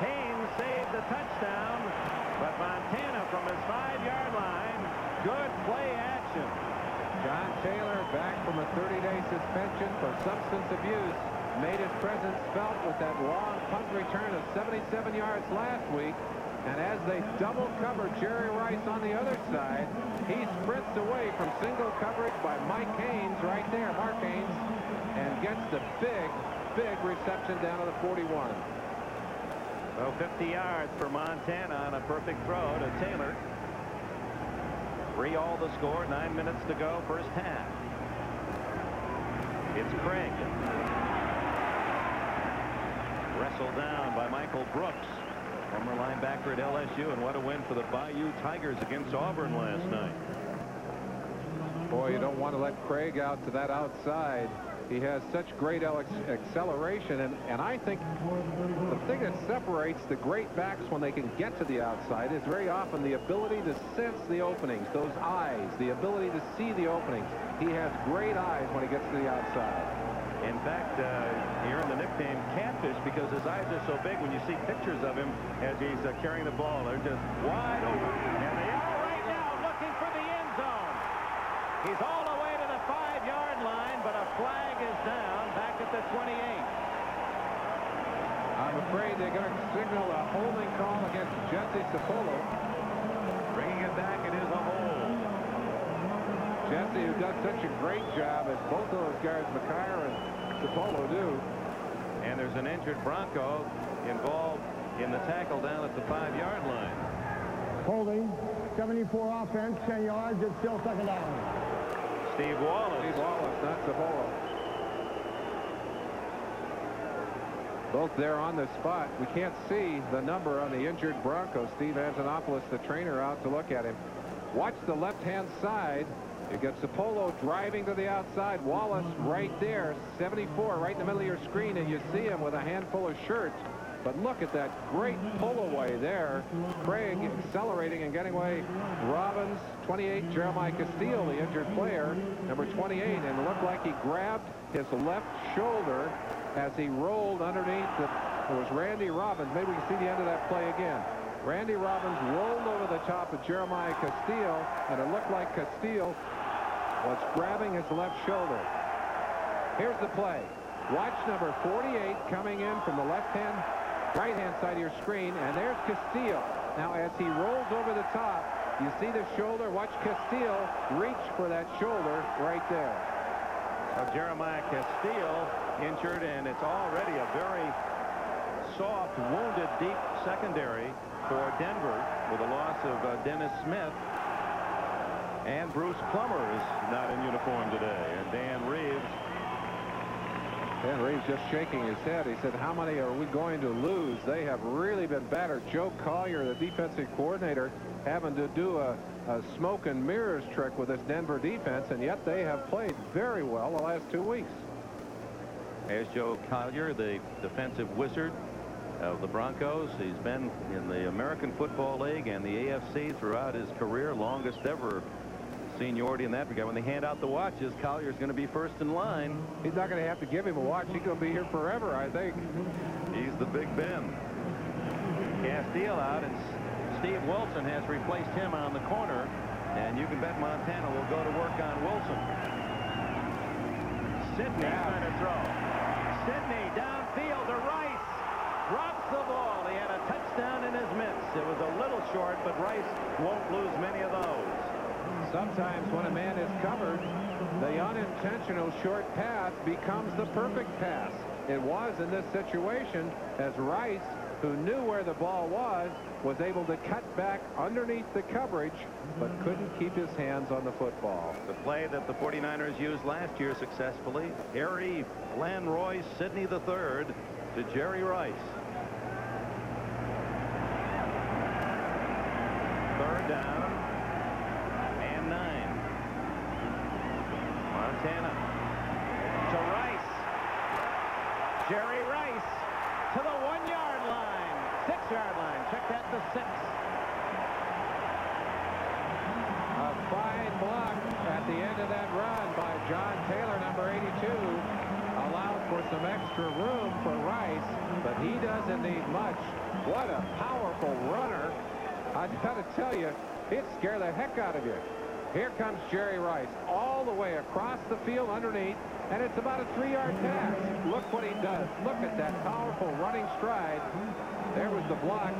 Haynes saved the touchdown, but Montana from his 5-yard line. Good play action. John Taylor, back from a 30-day suspension for substance abuse, made his presence felt with that long punt return of 77 yards last week. And as they double cover Jerry Rice on the other side, he sprints away from single coverage by Mike Haynes right there, Mark Haynes, and gets the big reception down to the 41. So 50 yards for Montana on a perfect throw to Taylor. 3-all the score, 9 minutes to go, first half. It's Craig. Wrestled down by Michael Brooks, former linebacker at LSU, and what a win for the Bayou Tigers against Auburn last night. Boy, you don't want to let Craig out to that outside. He has such great acceleration, and I think the thing that separates the great backs when they can get to the outside is very often the ability to sense the openings, those eyes, the ability to see the openings. He has great eyes when he gets to the outside. In fact, he earned the nickname Catfish because his eyes are so big. When you see pictures of him as he's carrying the ball, they're just wide open. And they are right now looking for the end zone. He's all the way to the 5-yard line, but a flag is down back at the 28. I'm afraid they're going to signal a holding call against Jesse Sapolo. Bringing it back, it is a hold. Jesse, who does such a great job, as both of those guards, McKyer and Sapolo, do. And there's an injured Bronco involved in the tackle down at the 5-yard line. Holding, 74 offense, 10 yards. It's still second down. Steve Wallace. Steve Wallace, not Sapolo. Both there on the spot. We can't see the number on the injured Bronco. Steve Antonopoulos, the trainer, out to look at him. Watch the left-hand side. You get Sapolo driving to the outside. Wallace right there, 74, right in the middle of your screen, and you see him with a handful of shirts. But look at that great pull away there. Craig accelerating and getting away. Robbins, 28, Jeremiah Castile, the injured player, number 28, and it looked like he grabbed his left shoulder as he rolled underneath. It was Randy Robbins. Maybe we can see the end of that play again. Randy Robbins rolled over the top of Jeremiah Castile, and it looked like Castile was grabbing his left shoulder. Here's the play. Watch number 48 coming in from the right-hand side of your screen, and there's Castile. Now, as he rolls over the top, you see the shoulder. Watch Castile reach for that shoulder right there. So Jeremiah Castile injured, and it's already a very soft, wounded, deep secondary for Denver with the loss of Dennis Smith. And Bruce Plummer is not in uniform today. And Dan Reeves just shaking his head. He said, how many are we going to lose? They have really been battered. Joe Collier, the defensive coordinator, having to do a smoke and mirrors trick with this Denver defense, and yet they have played very well the last 2 weeks. There's Joe Collier, the defensive wizard of the Broncos. He's been in the American Football League and the AFC throughout his career, longest ever seniority in that regard. When they hand out the watches, Collier's going to be first in line. He's not going to have to give him a watch. He's going to be here forever, I think. He's the Big Ben. Castile out, and Steve Wilson has replaced him on the corner, and you can bet Montana will go to work on Wilson. Sidney trying to throw. Sidney downfield to Rice. Drops the ball. He had a touchdown in his midst. It was a little short, but Rice won't lose many of those. Sometimes when a man is covered, the unintentional short pass becomes the perfect pass. It was in this situation, as Rice, who knew where the ball was able to cut back underneath the coverage, but couldn't keep his hands on the football. The play that the 49ers used last year successfully. Harry Glenroy Sidney III to Jerry Rice. Third down and 9. Montana to Rice. Jerry Rice to the 1-yard line. 6-yard line. Check that to 6. A fine block at the end of that run by John Taylor, number 82. Allowed for some extra room for Rice, but he doesn't need much. What a powerful runner. I've got to tell you, it scared the heck out of you. Here comes Jerry Rice all the way across the field underneath, and it's about a 3-yard pass. Look what he does. Look at that powerful running stride. There was the block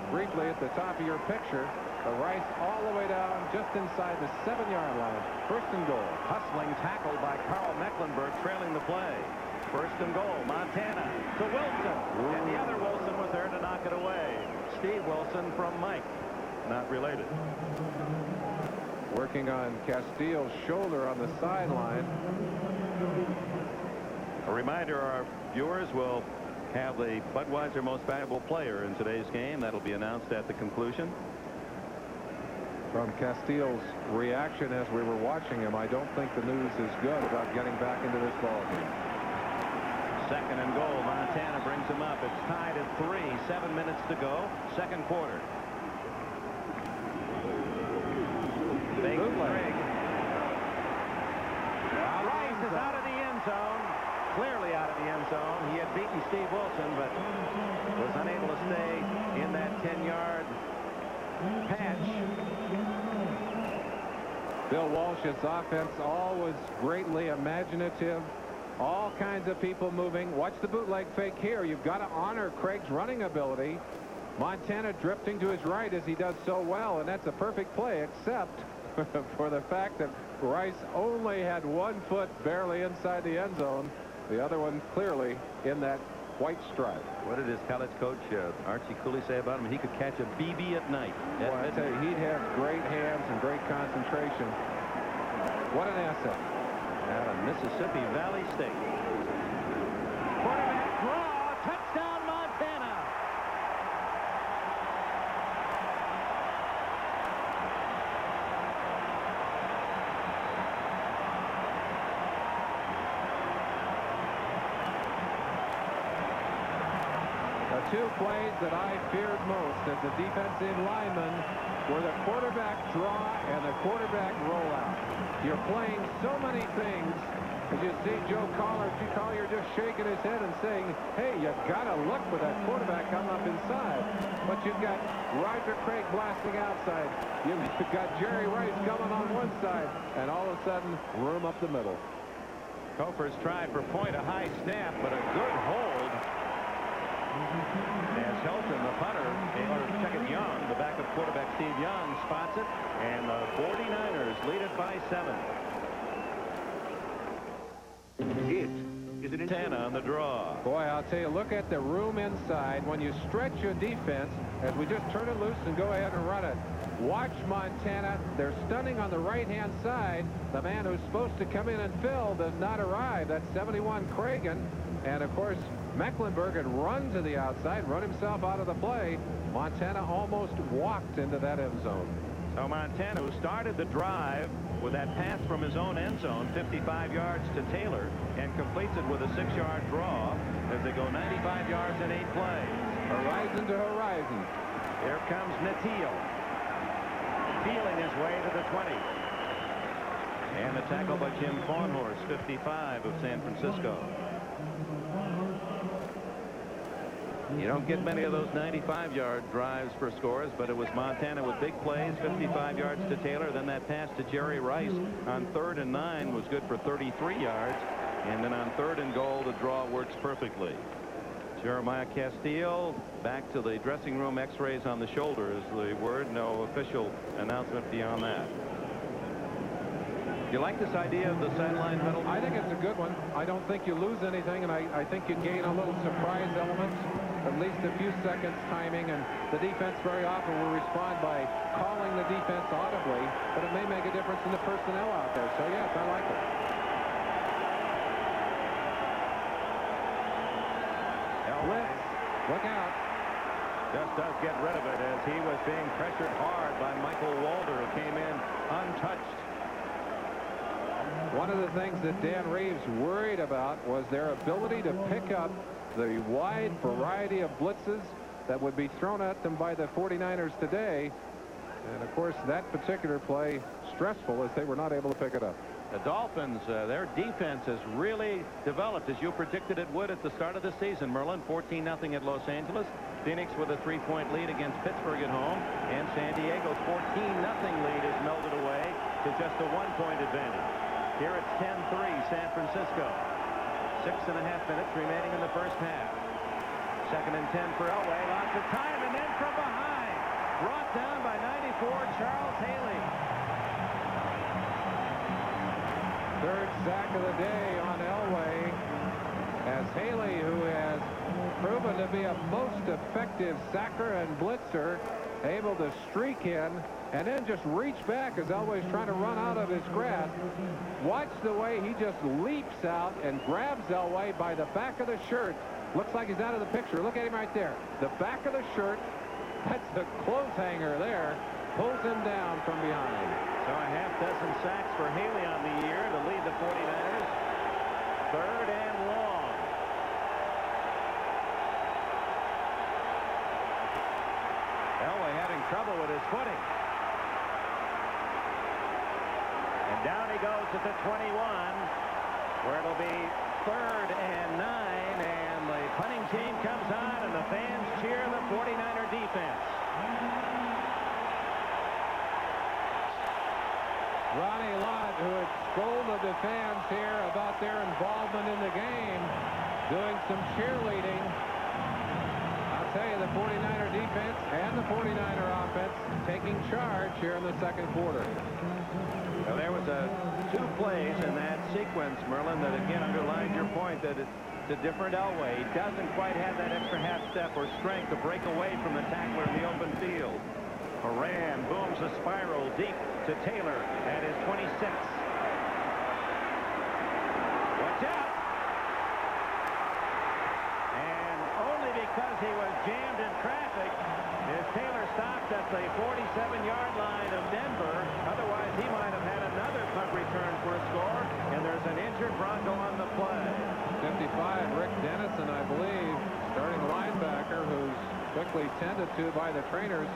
briefly at the top of your picture. The Rice all the way down just inside the 7-yard line. First and goal. Hustling tackle by Carl Mecklenburg trailing the play. First and goal. Montana to Wilson. And the other Wilson was there to knock it away. Steve Wilson from Mike. Not related. Working on Castile's shoulder on the sideline. A reminder, our viewers will have the Budweiser Most Valuable Player in today's game. That'll be announced at the conclusion. From Castile's reaction as we were watching him, I don't think the news is good about getting back into this ball game. 2nd and goal. Montana brings him up. It's tied at 3. 7 minutes to go. 2nd quarter. Big Craig. Rice is out of the end zone. Clearly out of the end zone. He had beaten Steve Wilson, but was unable to stay in that 10-yard patch. Bill Walsh's offense always greatly imaginative. All kinds of people moving. Watch the bootleg fake here. You've got to honor Craig's running ability. Montana drifting to his right as he does so well, and that's a perfect play, except for the fact that Rice only had 1 foot barely inside the end zone. The other one clearly in that white stripe. What did his college coach, Archie Cooley, say about him? He could catch a BB at night. Well, I tell you, he'd have great hands and great concentration. What an asset. Out of Mississippi Valley State. Quarterback draw. Touchdown, Montana. The 2 plays that I feared most as a defensive lineman were the quarterback draw and the quarterback rollout. You're playing so many things. As you see Joe Collier just shaking his head and saying, hey, you got to look for that quarterback coming up inside. But you've got Roger Craig blasting outside. You've got Jerry Rice coming on one side. And all of a sudden, room up the middle. Koffers tried for point, a high snap, but a good hold. As Hilton, the punter, or second Young, the backup quarterback Steve Young spots it, and the 49ers lead it by 7. It is an 10 on the draw. Boy, I'll tell you, look at the room inside. When you stretch your defense, as we just turn it loose and go ahead and run it. Watch Montana. They're stunning on the right-hand side. The man who's supposed to come in and fill does not arrive. That's 71 Cragen. And, of course, Mecklenburg had run to the outside, run himself out of the play. Montana almost walked into that end zone. So Montana, who started the drive with that pass from his own end zone, 55 yards to Taylor, and completes it with a 6-yard draw as they go 95 yards in 8 plays. Horizon to horizon. Here comes Natil, feeling his way to the 20. And the tackle by Jim Fawnhorse, 55 of San Francisco. You don't get many of those 95-yard drives for scores, but it was Montana with big plays, 55 yards to Taylor. Then that pass to Jerry Rice on 3rd and 9 was good for 33 yards. And then on 3rd and goal, the draw works perfectly. Jeremiah Castile back to the dressing room. X-rays on the shoulder is the word. No official announcement beyond that. You like this idea of the sideline huddle? I think it's a good one. I don't think you lose anything, and I think you gain a little surprise element, at least a few seconds timing, and the defense very often will respond by calling the defense audibly, but it may make a difference in the personnel out there. So, yes, I like it. Blitz. Look out. Just does get rid of it as he was being pressured hard by Michael Walder, who came in untouched. One of the things that Dan Reeves worried about was their ability to pick up the wide variety of blitzes that would be thrown at them by the 49ers today. And, of course, that particular play stressful as they were not able to pick it up. The Dolphins, their defense has really developed, as you predicted it would at the start of the season. Merlin, 14-0 at Los Angeles. Phoenix with a 3-point lead against Pittsburgh at home. And San Diego's 14-0 lead is melted away to just a 1-point advantage. Here it's 10-3 San Francisco. 6.5 minutes remaining in the first half. 2nd and 10 for Elway. Lots of time, and then from behind. Brought down by 94 Charles Haley. 3rd sack of the day on Elway, as Haley, who has proven to be a most effective sacker and blitzer, able to streak in and then just reach back as Elway's trying to run out of his grasp. Watch the way he just leaps out and grabs Elway by the back of the shirt. Looks like he's out of the picture. Look at him right there. The back of the shirt. That's the clothes hanger there. pulls him down from behind. So a half dozen sacks for Haley on the year to lead the 49ers. 3rd and long. Elway having trouble with his footing. And down he goes at the 21, where it'll be 3rd and 9, and the punting team comes on, and the fans cheer the 49er defense. Ronnie Lott, who had scolded the fans here about their involvement in the game, doing some cheerleading. I'll tell you, the 49er defense and the 49er offense taking charge here in the second quarter. Well, there was 2 plays in that sequence, Merlin, that again underlined your point that it's a different Elway. He doesn't quite have that extra half step or strength to break away from the tackler in the open field. Moran booms a spiral deep to Taylor at his 26. Watch out! And only because he was jammed in traffic is Taylor stopped at the 47-yard line of Denver. Otherwise, he might have had another punt return for a score. And there's an injured Bronco on the play. 55, Rick Dennison, I believe, starting linebacker, who's quickly tended to by the trainers.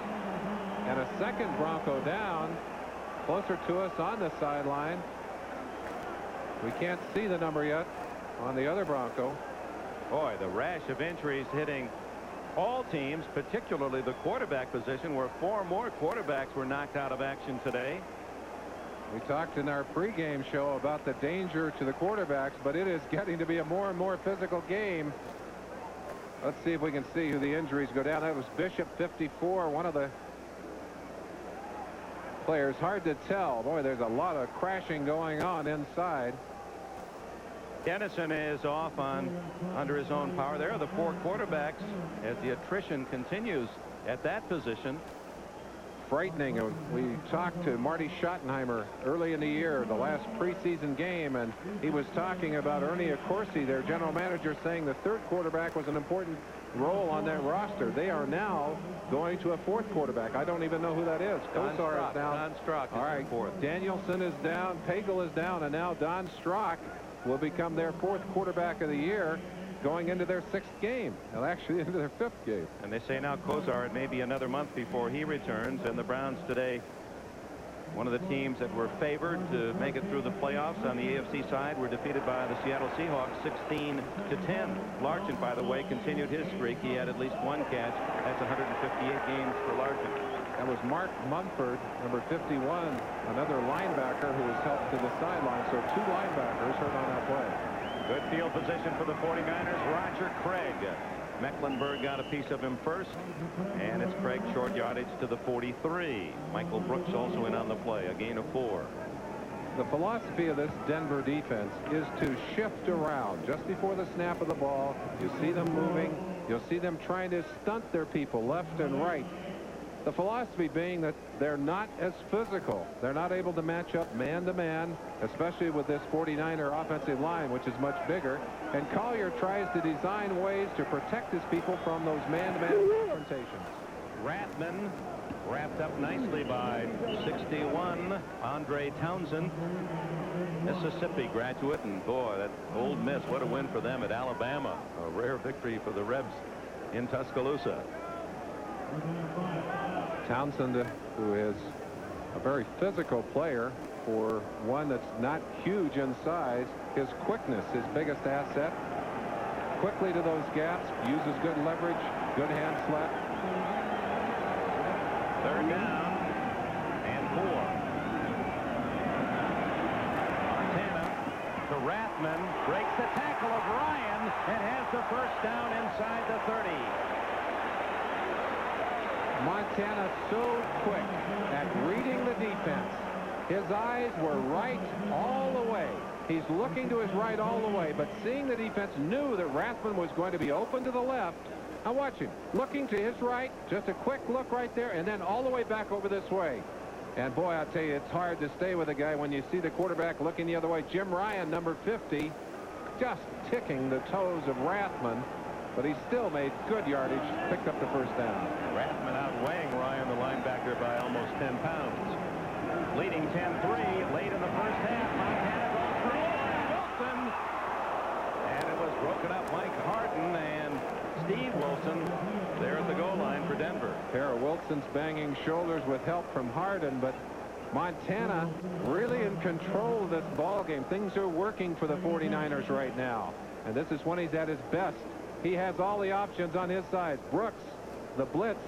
And a second Bronco down, closer to us on the sideline. We can't see the number yet on the other Bronco. Boy, the rash of injuries hitting all teams, particularly the quarterback position, where 4 more quarterbacks were knocked out of action today. We talked in our pregame show about the danger to the quarterbacks, but it is getting to be a more and more physical game. Let's see if we can see who the injuries go down. That was Bishop, 54, one of the players. Hard to tell. Boy, there's a lot of crashing going on inside. Dennison is off on under his own power. There are the 4 quarterbacks as the attrition continues at that position. Frightening. We talked to Marty Schottenheimer early in the year, the last preseason game, and he was talking about Ernie Accorsi, their general manager, saying the 3rd quarterback was an important role on that roster. They are now going to a 4th quarterback. I don't even know who that is. Kosar is down. Don Strock is all right. 4th. Danielson is down. Pagel is down, and now Don Strock will become their 4th quarterback of the year, going into their 6th game, and actually into their 5th game. And they say now Kosar, it may be another month before he returns. And the Browns today, one of the teams that were favored to make it through the playoffs on the AFC side, were defeated by the Seattle Seahawks 16-10. Larkin, by the way, continued his streak. He had at least 1 catch. That's 158 games for Larkin. That was Mark Mumford, number 51, another linebacker who was helped to the sideline. So 2 linebackers hurt on that play. Good field position for the 49ers. Roger Craig. Mecklenburg got a piece of him first, and it's Craig short yardage to the 43. Michael Brooks also in on the play, a gain of 4. The philosophy of this Denver defense is to shift around just before the snap of the ball. You see them moving. You'll see them trying to stunt their people left and right. The philosophy being that they're not as physical. They're not able to match up man-to-man, especially with this 49er offensive line, which is much bigger. And Collier tries to design ways to protect his people from those man-to-man confrontations. Rathman wrapped up nicely by 61, Andre Townsend, Mississippi graduate. And boy, that Ole Miss, what a win for them at Alabama. A rare victory for the Rebs in Tuscaloosa. Townsend, who is a very physical player for one that's not huge in size. His quickness, his biggest asset. Quickly to those gaps, uses good leverage, good hand slap. 3rd down and 4. Montana to Rathman, breaks the tackle of Ryan and has the 1st down inside the 30. Montana so quick at reading the defense. His eyes were right all the way. He's looking to his right all the way, but seeing the defense, knew that Rathman was going to be open to the left. Now watch him. Looking to his right, just a quick look right there, and then all the way back over this way. And boy, I'll tell you, it's hard to stay with a guy when you see the quarterback looking the other way. Jim Ryan, number 50, just ticking the toes of Rathman. But he still made good yardage, picked up the 1st down. Rathman outweighing Ryan, the linebacker, by almost 10 pounds. Leading 10-3 late in the first half. Montana goes through. Wilson. And it was broken up. Mike Harden and Steve Wilson there at the goal line for Denver. Pair of Wilson's banging shoulders with help from Harden, but Montana really in control of this ball game. Things are working for the 49ers right now, and this is when he's at his best. He has all the options on his side. Brooks, the blitz,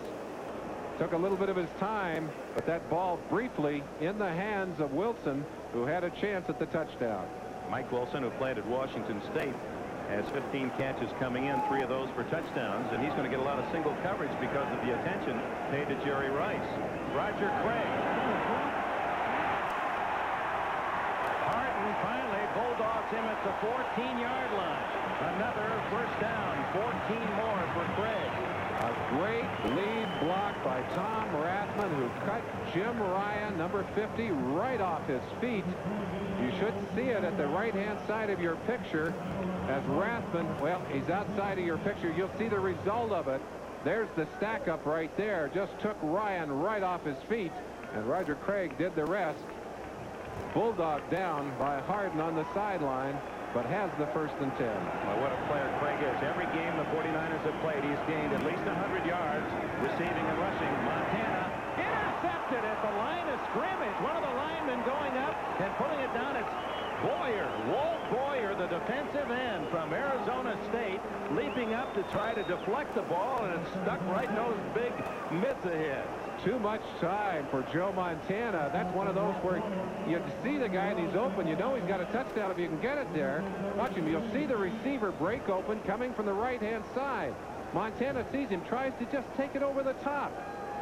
took a little bit of his time, but that ball briefly in the hands of Wilson, who had a chance at the touchdown. Mike Wilson, who played at Washington State, has 15 catches coming in, 3 of those for touchdowns, and he's going to get a lot of single coverage because of the attention paid to Jerry Rice. Roger Craig. Harden finally bulldogs him at the 14-yard line. Another first down, 14 more for Craig. A great lead block by Tom Rathman, who cut Jim Ryan, number 50, right off his feet. You should see it at the right-hand side of your picture as Rathman, well, he's outside of your picture. You'll see the result of it. There's the stack up right there. Just took Ryan right off his feet, and Roger Craig did the rest. Bulldog down by Harden on the sideline, but has the 1st and 10. Well, what a player Craig is. Every game the 49ers have played, he's gained at least 100 yards receiving and rushing. Montana intercepted at the line of scrimmage. One of the linemen going up and putting it down. It's Boyer, Walt Boyer, the defensive end from Arizona State, leaping up to try to deflect the ball, and it stuck right in those big mitts ahead. Too much time for Joe Montana. That's one of those where you see the guy and he's open. You know he's got a touchdown if you can get it there. Watch him. You'll see the receiver break open coming from the right-hand side. Montana sees him, tries to just take it over the top.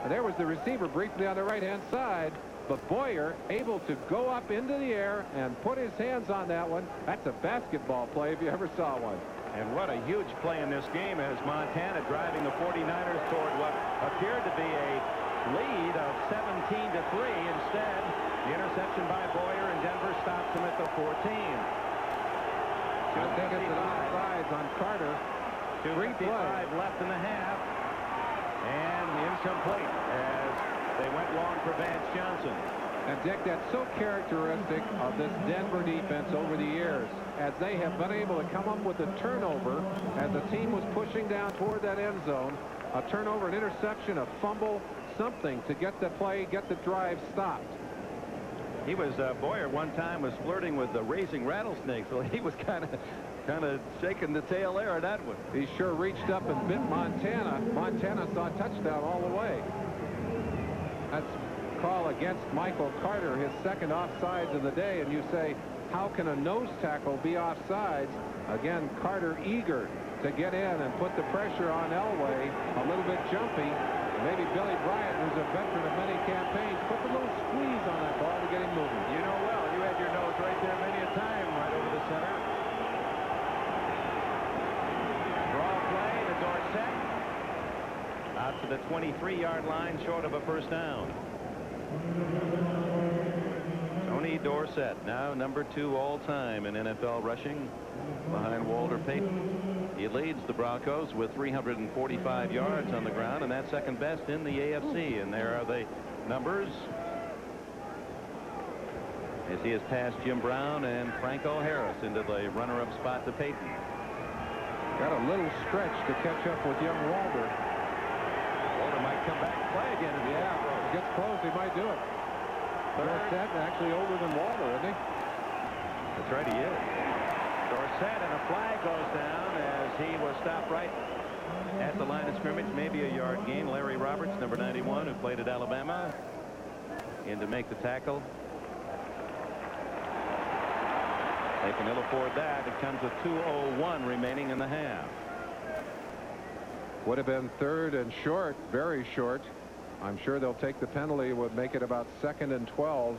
And there was the receiver briefly on the right-hand side. But Boyer able to go up into the air and put his hands on that one. That's a basketball play if you ever saw one. And what a huge play in this game as Montana driving the 49ers toward what appeared to be a lead of 17-3. Instead, the interception by Boyer, and Denver stops him at the 14. I think it's an offsides on Carter. 2:55 left in the half, and incomplete as they went long for Vance Johnson. And Dick, that's so characteristic of this Denver defense over the years, as they have been able to come up with a turnover as the team was pushing down toward that end zone. A turnover, an interception, a fumble, something to get the play, get the drive stopped. He was Boyer one time was flirting with the raising rattlesnakes, so he was kind of shaking the tail there of that one. He sure reached up and bit Montana. Montana saw a touchdown all the way. That's a call against Michael Carter, his 2nd offsides of the day, and you say, how can a nose tackle be offsides? Again, Carter eager to get in and put the pressure on Elway, a little bit jumpy. Maybe Billy Bryant, who's a veteran of many campaigns, put a little squeeze on that ball to get him moving. You know well, you had your nose right there many a time, right over the center. Draw play to Dorsett. Out to the 23-yard line, short of a first down. Tony Dorsett, now number 2 all-time in NFL rushing, behind Walter Payton. He leads the Broncos with 345 yards on the ground, and that's 2nd best in the AFC. And there are the numbers as he has passed Jim Brown and Franco Harris into the runner-up spot to Payton. Got a little stretch to catch up with young Walter. Walter might come back and play again. Yeah, if he gets close, he might do it. Dorsett actually older than Walter, isn't he? That's right, he is. Dorsett, and a flag goes down as he was stopped right at the line of scrimmage. Maybe a yard gain. Larry Roberts, number 91, who played at Alabama, in to make the tackle. They can ill afford that. It comes with 2:01 remaining in the half. Would have been 3rd and short, very short. I'm sure they'll take the penalty, would make it about 2nd and 12,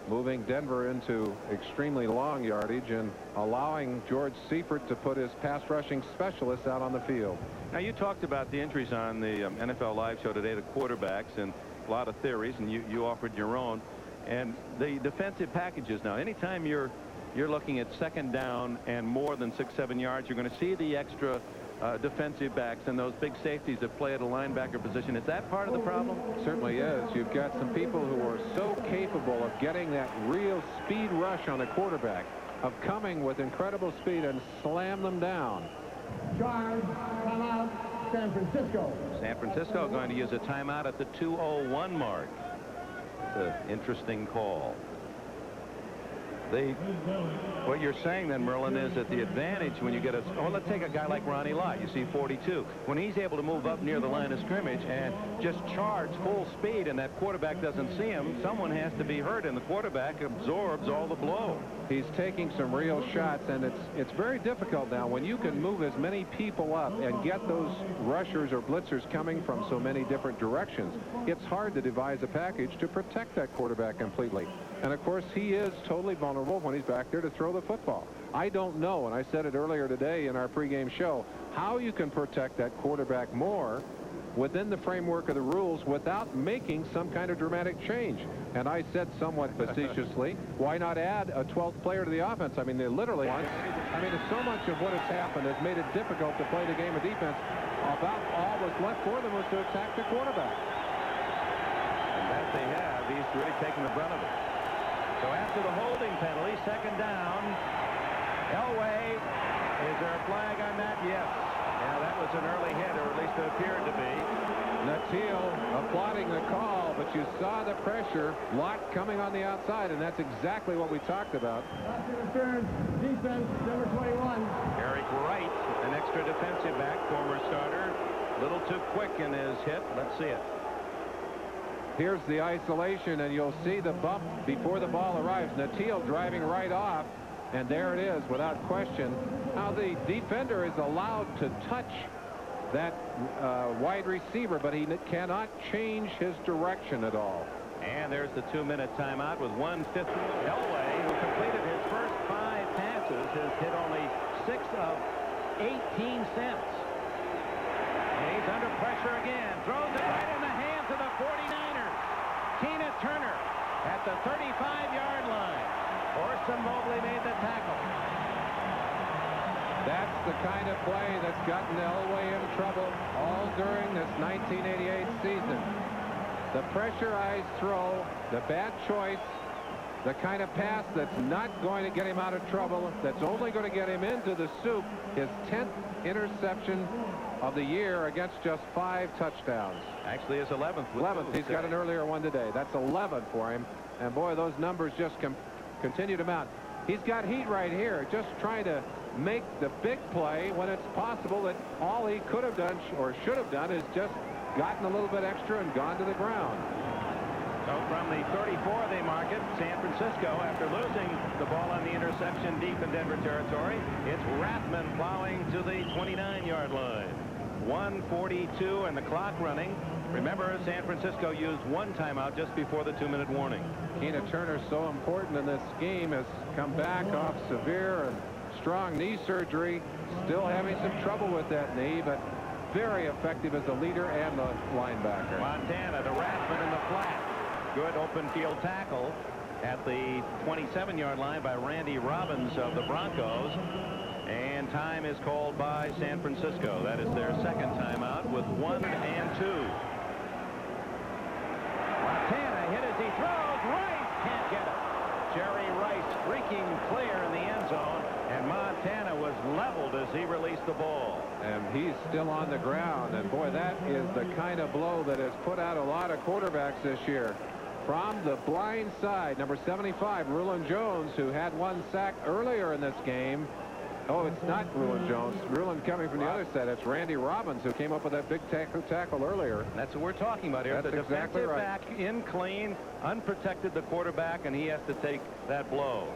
moving Denver into extremely long yardage and allowing George Seifert to put his pass rushing specialist out on the field. Now, you talked about the injuries on the NFL Live show today to quarterbacks and a lot of theories, and you offered your own. And the defensive packages now, anytime you're looking at 2nd down and more than 6-7 yards, you're going to see the extra defensive backs and those big safeties that play at a linebacker position. Is that part of the problem? Certainly is. You've got some people who are so capable of getting that real speed rush on a quarterback, of coming with incredible speed and slam them down. Charge, timeout, San Francisco. San Francisco going to use a timeout at the 2:01 mark. It's an interesting call. What you're saying then, Merlin, is that the advantage when you get let's take a guy like Ronnie Lott. You see 42. When he's able to move up near the line of scrimmage and just charge full speed and that quarterback doesn't see him, someone has to be hurt, and the quarterback absorbs all the blow. He's taking some real shots, and it's very difficult now when you can move as many people up and get those rushers or blitzers coming from so many different directions. It's hard to devise a package to protect that quarterback completely. And of course, he is totally vulnerable when he's back there to throw the football. I don't know, and I said it earlier today in our pregame show, how you can protect that quarterback more within the framework of the rules without making some kind of dramatic change. And I said somewhat facetiously, why not add a 12th player to the offense? I mean, they literally so much of what has happened has made it difficult to play the game of defense. About all that's left for them was to attack the quarterback. And that they have. He's really taking the brunt of it. So after the holding penalty, second down, Elway, is there a flag on that? Yes. Yeah, that was an early hit, or at least it appeared to be. Natil applauding the call, but you saw the pressure. Lott coming on the outside, and that's exactly what we talked about. Return, defense, number 21. Eric Wright, an extra defensive back, former starter. A little too quick in his hit. Let's see it. Here's the isolation, and you'll see the bump before the ball arrives. Natil driving right off, and there it is without question. Now the defender is allowed to touch that wide receiver, but he cannot change his direction at all. And there's the 2-minute timeout with 1:50. Elway, who completed his first 5 passes, has hit only 6 of 18 cents. And he's under pressure again. Throws it right in the hands of the 49ers. Tina Turner at the 35-yard line. Orson Mobley made the tackle. That's the kind of play that's gotten Elway in trouble all during this 1988 season. The pressurized throw, the bad choice, the kind of pass that's not going to get him out of trouble, that's only going to get him into the soup. His 10th interception of the year against just 5 touchdowns. Actually, his 11th. 11th. He's got an earlier one today. That's 11 for him. And boy, those numbers just continue to mount. He's got heat right here, just trying to make the big play when it's possible that all he could have done or should have done is just gotten a little bit extra and gone to the ground. So from the 34, they mark it. San Francisco, after losing the ball on the interception deep in Denver territory, it's Rathman plowing to the 29-yard line. 1:42 and the clock running. Remember, San Francisco used 1 timeout just before the 2-minute warning. Tina Turner, so important in this game, has come back off severe and strong knee surgery. Still having some trouble with that knee, but very effective as a leader and the linebacker. Montana to Rathman in the flat. Good open field tackle at the 27-yard line by Randy Robbins of the Broncos. And time is called by San Francisco. That is their second timeout with 1 and 2. Montana hit as he throws. Rice can't get it. Jerry Rice streaking clear in the end zone, and Montana was leveled as he released the ball. And he's still on the ground, and boy, that is the kind of blow that has put out a lot of quarterbacks this year. From the blind side, number 75, Rulon Jones, who had 1 sack earlier in this game. Oh, it's not Rulon Jones. Rulon coming from the other side. It's Randy Robbins, who came up with that big tackle earlier. That's what we're talking about here. That's the exactly defensive right. back in clean, unprotected the quarterback, and he has to take that blow.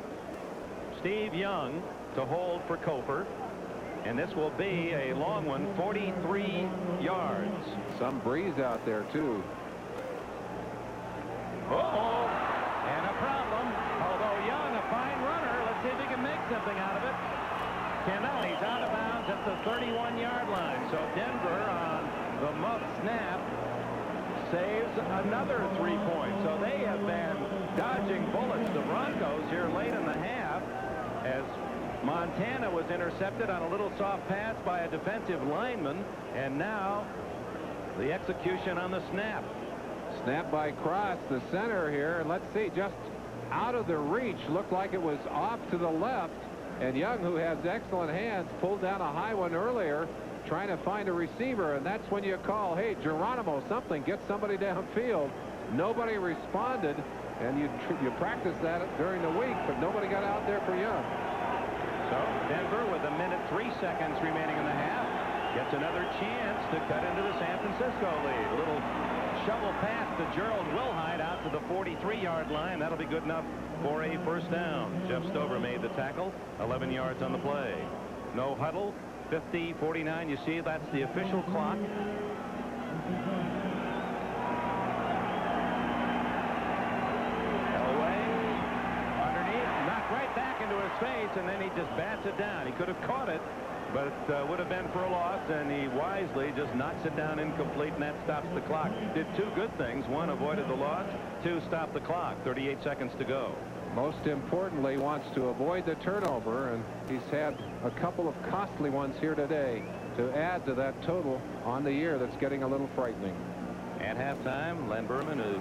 Steve Young to hold for Koper. And this will be a long one, 43 yards. Some breeze out there, too. Uh-oh. And a problem. Although Young, a fine runner. Let's see if he can make something out of it. Cannot. He's out of bounds at the 31-yard line. So Denver on the muff snap saves another 3 points. So they have been dodging bullets. The Broncos here late in the half, as Montana was intercepted on a little soft pass by a defensive lineman, and now the execution on the snap. Snap by Cross, the center here, and let's see, just out of the reach, looked like it was off to the left, and Young, who has excellent hands, pulled down a high one earlier trying to find a receiver, and that's when you call, hey, Geronimo, something, get somebody downfield. Nobody responded, and you practice that during the week, but nobody got out there for Young. So Denver, with 1 minute 3 seconds remaining in the half, gets another chance to cut into the San Francisco lead. A little shovel pass to Gerald Wilhite out to the 43-yard line. That'll be good enough for a first down. Jeff Stover made the tackle, 11 yards on the play. No huddle, 50-49. You see, that's the official clock. Right back into his face, and then he just bats it down. He could have caught it, but it would have been for a loss, and he wisely just knocks it down incomplete, and that stops the clock. Did two good things. One, avoided the loss. Two, stopped the clock. 38 seconds to go. Most importantly, wants to avoid the turnover, and he's had a couple of costly ones here today to add to that total on the year that's getting a little frightening. At halftime, Len Berman,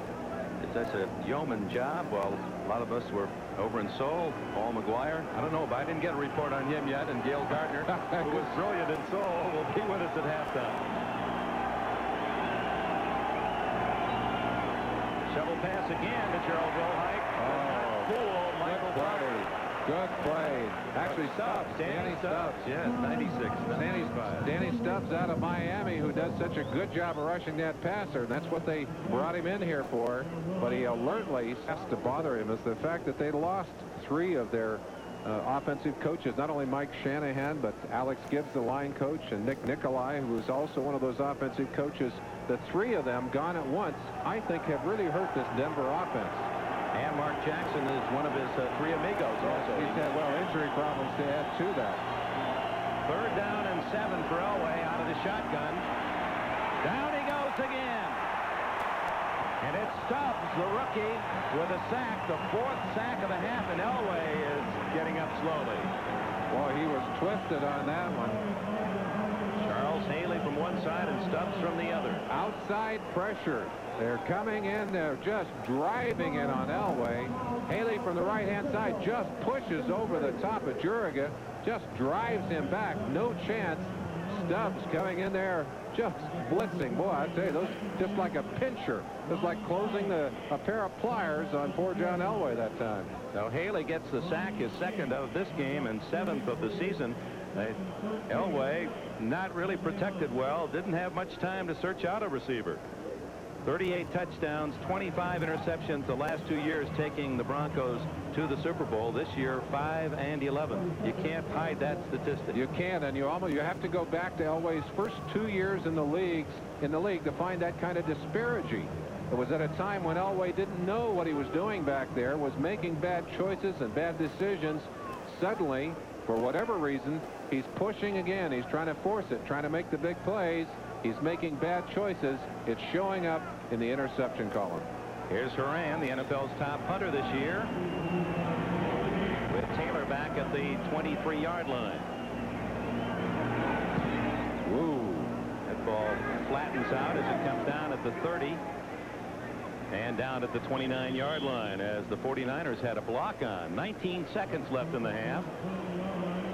that's a yeoman job, while a lot of us were over in Seoul. Paul McGuire, I don't know, but I didn't get a report on him yet, and Gail Gardner, who was brilliant in Seoul, will be with us at halftime. Shovel pass again to Gerald Wilhite. Fool Michael Bradley. Good play. Actually, Stubbs. Danny Stubbs. Yes, 96. Danny Stubbs out of Miami, who does such a good job of rushing that passer. And that's what they brought him in here for. But he alertly has to bother him is the fact that they lost 3 of their offensive coaches. Not only Mike Shanahan, but Alex Gibbs, the line coach, and Nick Nicolai, who is also one of those offensive coaches. The 3 of them gone at once, I think, have really hurt this Denver offense. And Mark Jackson is one of his 3 amigos also. He's had, well, injury problems to add to that. 3rd down and 7 for Elway out of the shotgun. Down he goes again. And it's Stubbs, the rookie, with a sack, the 4th sack of the half, and Elway is getting up slowly. Boy, he was twisted on that one. Charles Haley from one side and Stubbs from the other. Outside pressure. They're coming in. They're just driving in on Elway. Haley from the right-hand side just pushes over the top of Juriga. Just drives him back. No chance. Stubbs coming in there just blitzing. Boy, I tell you, those just like a pincher. It was like closing a pair of pliers on poor John Elway that time. So Haley gets the sack, his 2nd of this game and 7th of the season. Elway not really protected well. Didn't have much time to search out a receiver. 38 touchdowns, 25 interceptions the last 2 years, taking the Broncos to the Super Bowl. This year, 5 and 11. You can't hide that statistic. You can't, and you have to go back to Elway's first 2 years in the league to find that kind of disparity. It was at a time when Elway didn't know what he was doing back there, was making bad choices and bad decisions. Suddenly, for whatever reason, he's pushing again. He's trying to force it, trying to make the big plays. He's making bad choices. It's showing up in the interception column. Here's Horan, the NFL's top punter this year, with Taylor back at the 23-yard line. Woo. That ball flattens out as it comes down at the 30 and down at the 29-yard line as the 49ers had a block on. 19 seconds left in the half.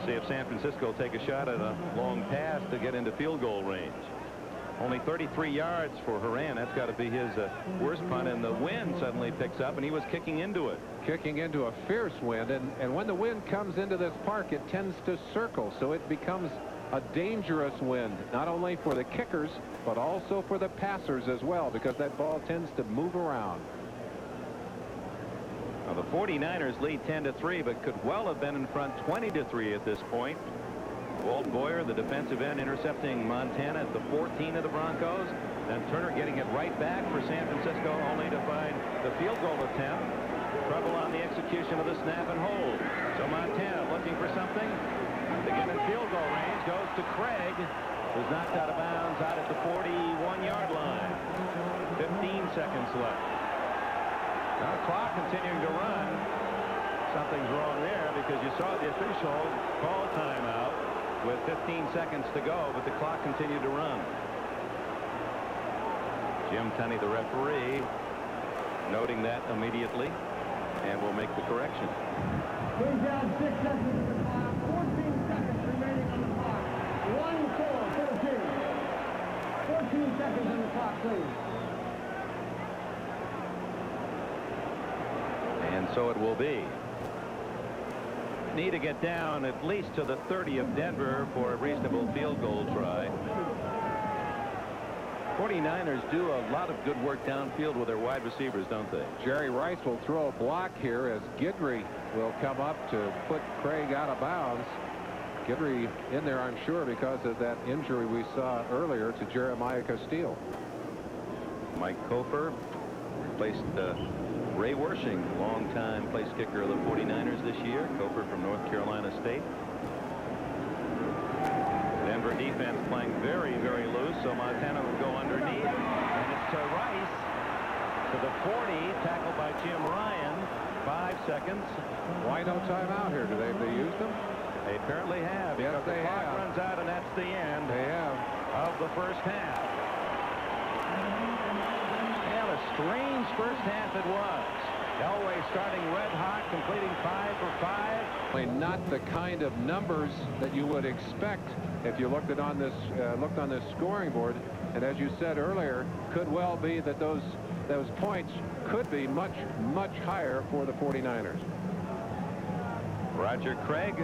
See if San Francisco will take a shot at a long pass to get into field goal range. Only 33 yards for Horan. That's got to be his worst punt, and the wind suddenly picks up, and he was kicking into it. Kicking into a fierce wind, and when the wind comes into this park, it tends to circle, so it becomes a dangerous wind, not only for the kickers, but also for the passers as well, because that ball tends to move around. Now, the 49ers lead 10-3, but could well have been in front 20-3 at this point. Walt Boyer, the defensive end, intercepting Montana at the 14 of the Broncos. Then Turner getting it right back for San Francisco, only to find the field goal attempt. Trouble on the execution of the snap and hold. So Montana looking for something to get in field goal range. Goes to Craig, who's knocked out of bounds out at the 41-yard line. 15 seconds left. Now, clock continuing to run. something's wrong there, because you saw the official call timeout with 15 seconds to go, but the clock continued to run. Jim Tunney, the referee, noting that immediately, and will make the correction. Brings down 6 seconds on the clock, 14 seconds remaining on the clock. 1-4-14. 14 seconds on the clock, please. And so it will be. Need to get down at least to the 30 of Denver for a reasonable field goal try. 49ers do a lot of good work downfield with their wide receivers, don't they? Jerry Rice will throw a block here as Guidry will come up to put Craig out of bounds. Guidry in there, I'm sure, because of that injury we saw earlier to Jeremiah Castile. Mike Kofer placed Ray Wershing, longtime place kicker of the 49ers this year. Kofer from North Carolina State. Denver defense playing very, very loose, so Montana will go underneath. And it's to Rice to the 40, tackled by Jim Ryan. 5 seconds. Why no timeout here? Do they use them? They apparently have. Yes, because they the clock have. runs out, and that's the end They have. of the first half. And a strange first half it was. Elway starting red hot, completing 5 for 5. Not the kind of numbers that you would expect if you looked on this scoring board. And as you said earlier, could well be that those points could be much, much higher for the 49ers. Roger Craig,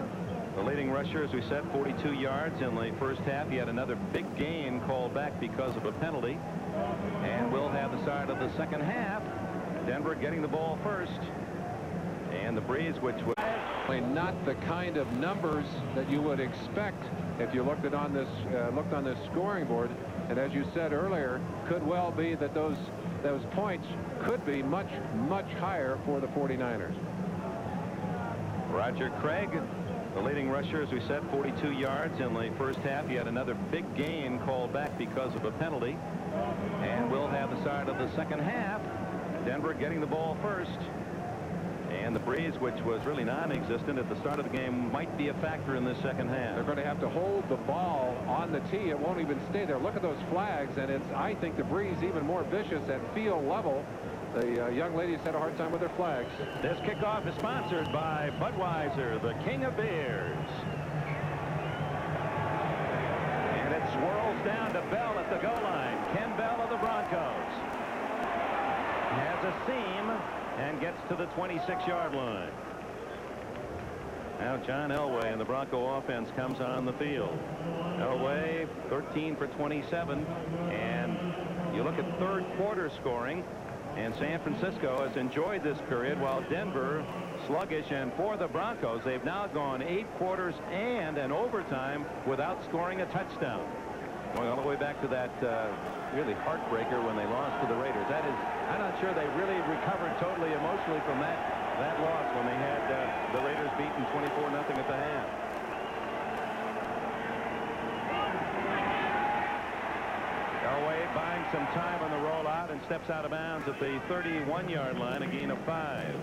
the leading rusher, as we said, 42 yards in the first half. He had another big gain called back because of a penalty. And we'll have the start of the second half. Denver getting the ball first. And the breeze, which was not the kind of numbers that you would expect if you looked on this scoring board. And as you said earlier, could well be that those points could be much, much higher for the 49ers. Roger Craig, the leading rusher, as we said, 42 yards in the first half. He had another big gain called back because of a penalty. And we'll have the start of the second half. Denver getting the ball first. And the breeze, which was really non-existent at the start of the game, might be a factor in this second half. They're going to have to hold the ball on the tee. It won't even stay there. Look at those flags, and I think the breeze even more vicious at field level. The young ladies had a hard time with their flags. This kickoff is sponsored by Budweiser, the king of beers. And it swirls down to Bell at the goal line. Ken Bell of the Broncos has a seam and gets to the 26-yard line. Now John Elway and the Bronco offense comes on the field. Elway 13 for 27, and you look at third quarter scoring, and San Francisco has enjoyed this period while Denver sluggish. And for the Broncos, they've now gone 8 quarters and an overtime without scoring a touchdown. Going all the way back to that really heartbreaker when they lost to the Raiders. That is, I'm not sure they really recovered totally emotionally from that loss when they had the Raiders beaten 24-0 at the half. Elway buying some time on the rollout and steps out of bounds at the 31-yard line, a gain of 5.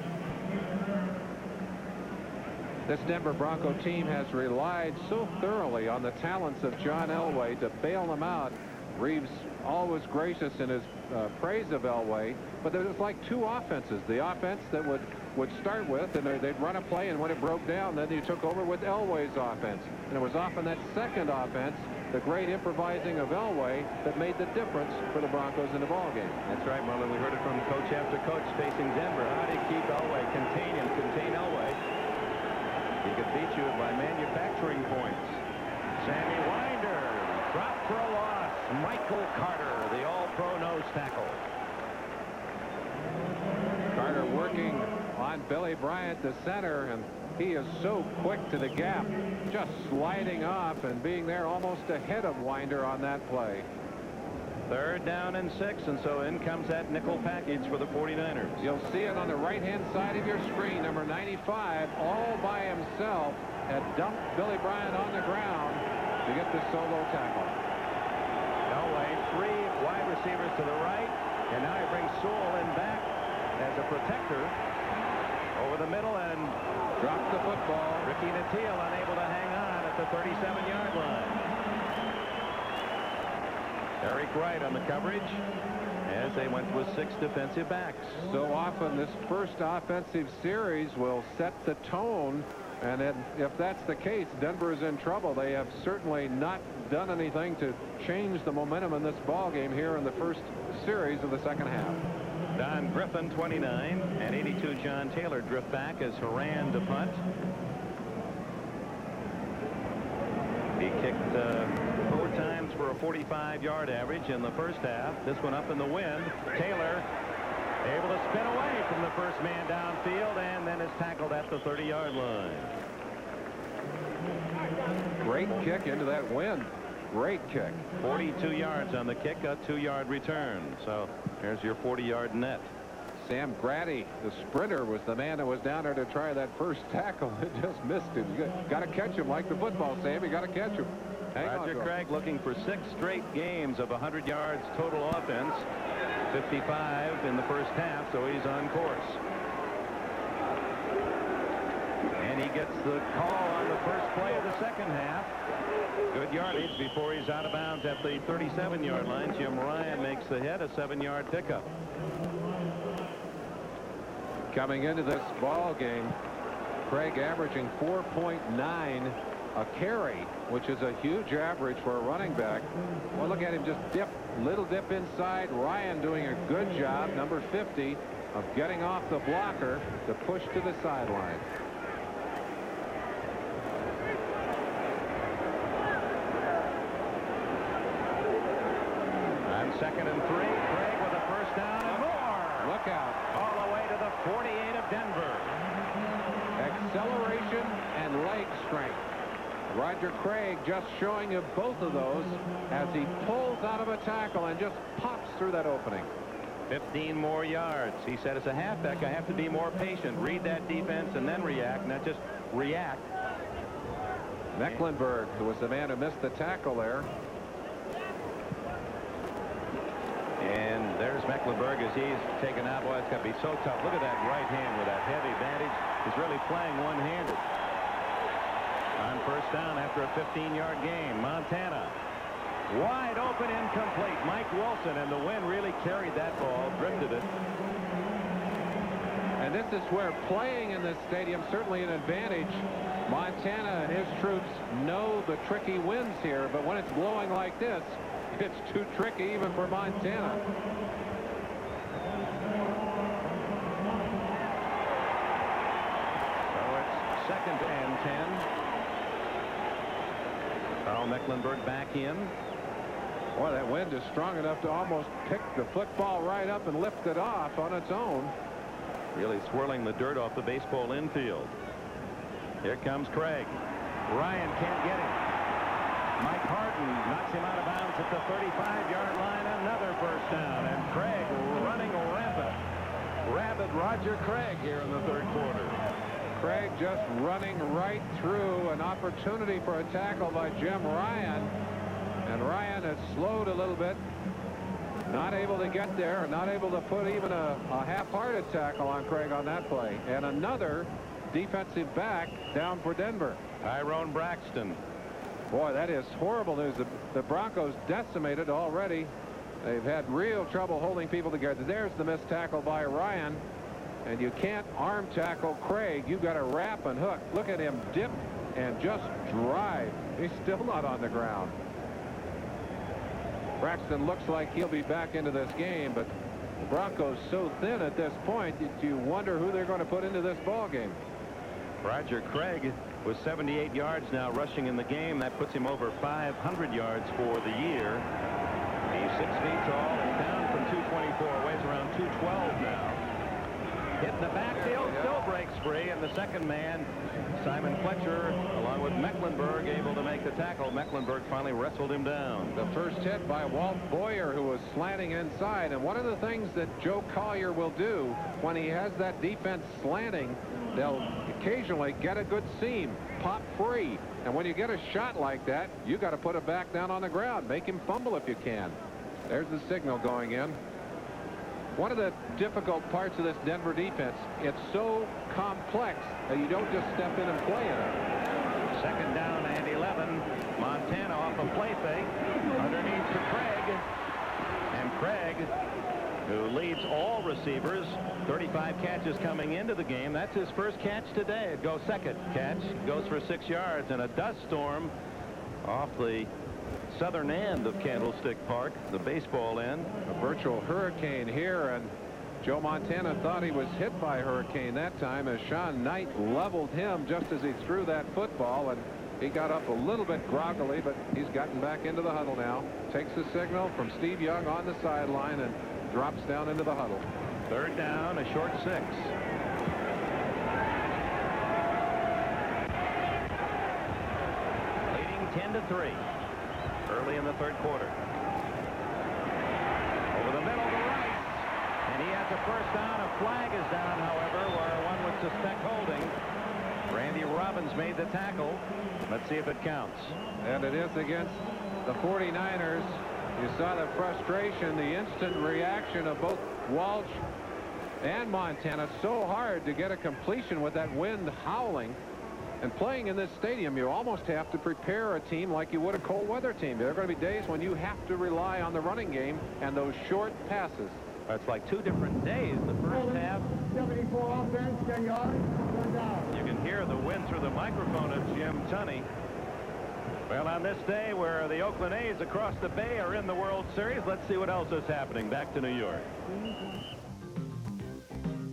This Denver Bronco team has relied so thoroughly on the talents of John Elway to bail them out. Reeves always gracious in his praise of Elway, but there was like two offenses. The offense that would start with, and they'd run a play, and when it broke down, then you took over with Elway's offense. And it was often that second offense, the great improvising of Elway, that made the difference for the Broncos in the ballgame. That's right, Merlin. We heard it from coach after coach facing Denver. How do you keep Elway, contain Elway? He could beat you by manufacturing points. Sammy Winder dropped for a loss. Michael Carter, the all-pro nose tackle. Carter working on Billy Bryant, the center, and he is so quick to the gap, just sliding off and being there almost ahead of Winder on that play. 3rd down and 6, and so in comes that nickel package for the 49ers. You'll see it on the right-hand side of your screen. Number 95, all by himself, had dumped Billy Bryant on the ground to get the solo tackle. Elway, 3 wide receivers to the right, and now he brings Sewell in back as a protector Over the middle and Dropped the football. Ricky Nattiel unable to hang on at the 37-yard line. Eric Wright on the coverage as they went with 6 defensive backs. So often this first offensive series will set the tone, and then if that's the case, Denver is in trouble. They have certainly not done anything to change the momentum in this ball game here in the first series of the second half. Don Griffin, 29, and 82 John Taylor drift back as Horan to punt. He kicked 4 times for a 45-yard average in the first half. This one up in the wind. Taylor able to spin away from the first man downfield and then is tackled at the 30-yard line. Great kick into that wind. Great kick. 42 yards on the kick, a 2-yard return. So here's your 40-yard net. Sam Grady, the sprinter, was the man that was down there to try that first tackle. It just missed him. You got to catch him like the football, Sam. You got to catch him. Roger Craig looking for 6 straight games of 100 yards total offense. 55 in the first half, so he's on course. And he gets the call on the first play of the second half. Good yardage before he's out of bounds at the 37-yard line. Jim Ryan makes the hit, a 7-yard pickup. Coming into this ball game, Craig averaging 4.9 a carry, which is a huge average for a running back. Well, look at him just little dip inside. Ryan doing a good job, number 50, of getting off the blocker to push to the sideline. On 2nd and 3, Craig with a first down and more. Look out. All the way to the 48 of Denver. Acceleration and leg strength. Roger Craig just showing you both of those as he pulls out of a tackle and just pops through that opening. 15 more yards. He said, as a halfback, I have to be more patient, read that defense, and then react, not just react. Mecklenburg, who was the man who missed the tackle there. And there's Mecklenburg as he's taken out. Boy, it's got to be so tough. Look at that right hand with that heavy bandage. He's really playing one-handed. On first down after a 15-yard gain, Montana. Wide open, incomplete. Mike Wilson, and the wind really carried that ball, drifted it. And this is where playing in this stadium certainly an advantage. Montana and his troops know the tricky winds here, but when it's blowing like this, it's too tricky even for Montana. So it's 2nd and 10. Carl Mecklenburg back in. Boy, that wind is strong enough to almost pick the football right up and lift it off on its own. Really swirling the dirt off the baseball infield. Here comes Craig. Ryan can't get him. Mike Harden knocks him out of bounds at the 35-yard line. Another first down. And Craig running rampant. Rabid Roger Craig here in the third quarter. Craig just running right through an opportunity for a tackle by Jim Ryan. And Ryan has slowed a little bit. Not able to get there. Not able to put even a half-hearted tackle on Craig on that play. And another defensive back down for Denver. Tyrone Braxton. Boy, that is horrible news. The Broncos decimated already. They've had real trouble holding people together. There's the missed tackle by Ryan. And you can't arm tackle Craig. You've got to wrap and hook. Look at him dip and just drive. He's still not on the ground. Braxton looks like he'll be back into this game, but the Broncos so thin at this point that you wonder who they're going to put into this ball game. Roger Craig with 78 yards now rushing in the game. That puts him over 500 yards for the year. He's 6 feet tall and down from 224, weighs around 212 now. Hit in the backfield, still breaks free, and the second man, Simon Fletcher, along with Mecklenburg, able to make the tackle. Mecklenburg finally wrestled him down. The first hit by Walt Boyer, who was slanting inside. And one of the things that Joe Collier will do when he has that defense slanting, they'll occasionally get a good seam, pop free. And when you get a shot like that, you got to put it back down on the ground. Make him fumble if you can. There's the signal going in. One of the difficult parts of this Denver defense, it's so complex that you don't just step in and play in it. Second down and 11. Montana off a play fake. Underneath to Craig. And Craig, who leads all receivers, 35 catches coming into the game. That's his first catch today. It goes second catch, goes for 6 yards, and a dust storm off the southern end of Candlestick Park, the baseball end. A virtual hurricane here, and Joe Montana thought he was hit by a hurricane that time as Sean Knight leveled him just as he threw that football, and he got up a little bit groggily, but he's gotten back into the huddle now. Takes the signal from Steve Young on the sideline and drops down into the huddle. Third down, a short 6. Leading 10-3 early in the third quarter. Over the middle to Rice, and he has a first down. A flag is down, however, where one would suspect holding. Randy Robbins made the tackle. Let's see if it counts. And it is against the 49ers. You saw the frustration, the instant reaction of both Walsh and Montana. So hard to get a completion with that wind howling. And playing in this stadium, you almost have to prepare a team like you would a cold weather team. There are going to be days when you have to rely on the running game and those short passes. That's like 2 different days. The first half, 74 offense, 10 yards, third down. you can hear the wind through the microphone of Jim Tunney. Well, on this day where the Oakland A's across the bay are in the World Series, let's see what else is happening. Back to New York.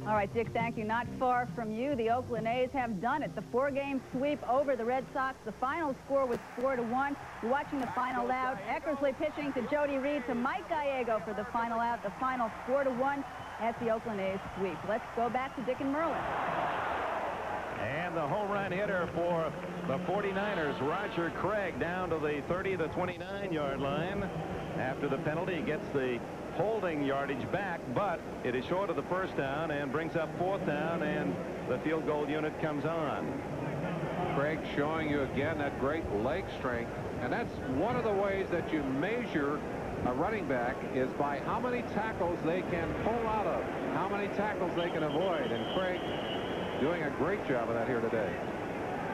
All right, Dick, thank you. Not far from you, the Oakland A's have done it. The 4-game sweep over the Red Sox. The final score was 4-1. You're watching the final out. Eckersley pitching to Jody Reed to Mike Gallego for the final out. The final 4-1 as the Oakland A's sweep. Let's go back to Dick and Merlin. And the home run hitter for the 49ers, Roger Craig, down to the 30 to 29-yard line. After the penalty, he gets the holding yardage back, but it is short of the first down and brings up 4th down, and the field goal unit comes on. Craig showing you again that great leg strength, and that's one of the ways that you measure a running back is by how many tackles they can pull out of, how many tackles they can avoid, and Craig doing a great job of that here today.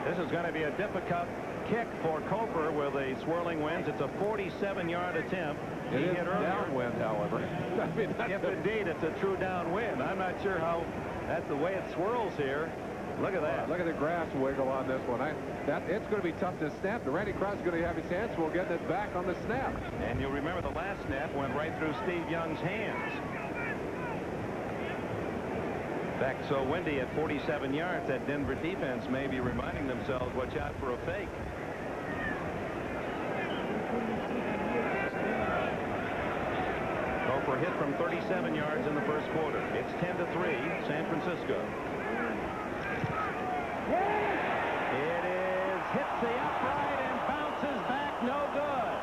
This is going to be a difficult kick for Cofer with the swirling winds. It's a 47-yard attempt. It is downwind, however. I mean, if indeed it's a true downwind. I'm not sure how that's the way it swirls here. Look at that. Look at the grass wiggle on this one. It's going to be tough to snap. The Randy Cross is going to have his hands full getting it back on the snap. And you'll remember the last snap went right through Steve Young's hands. In fact, so windy at 47 yards, that Denver defense may be reminding themselves, watch out for a fake. Cofer hit from 37 yards in the first quarter. It's 10-3, San Francisco. It is hits the upright and bounces back, no good.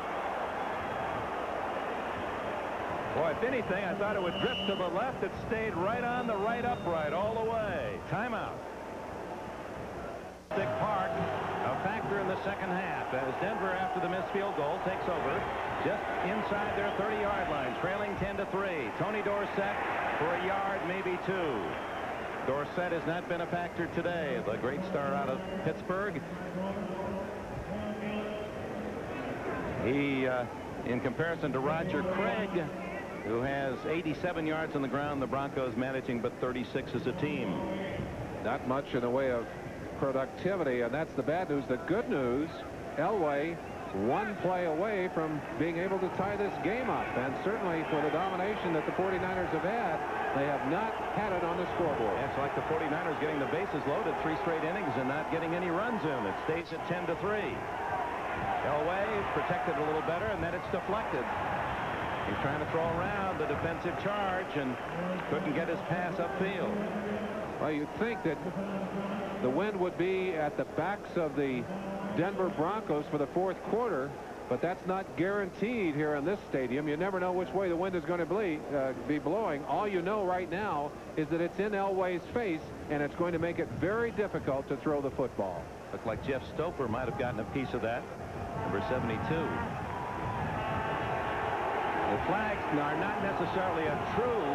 Boy, if anything, I thought it would drift to the left. It stayed right on the right upright all the way. Timeout. Stick Park, a factor in the second half as Denver, after the missed field goal, takes over just inside their 30-yard line, trailing 10-3. Tony Dorsett for a yard, maybe 2. Dorsett has not been a factor today. The great star out of Pittsburgh. He, in comparison to Roger Craig, who has 87 yards on the ground, the Broncos managing but 36 as a team. Not much in the way of productivity, and that's the bad news. The good news, Elway, one play away from being able to tie this game up, and certainly for the domination that the 49ers have had, they have not had it on the scoreboard. It's like the 49ers getting the bases loaded 3 straight innings and not getting any runs in. It stays at 10-3. Elway protected a little better, and then it's deflected. He's trying to throw around the defensive charge and couldn't get his pass upfield. Well, you'd think that the wind would be at the backs of the Denver Broncos for the fourth quarter, but that's not guaranteed here in this stadium. You never know which way the wind is going to be blowing. All you know right now is that it's in Elway's face, and it's going to make it very difficult to throw the football. Looked like Jeff Stoper might have gotten a piece of that. Number 72. The flags are not necessarily a true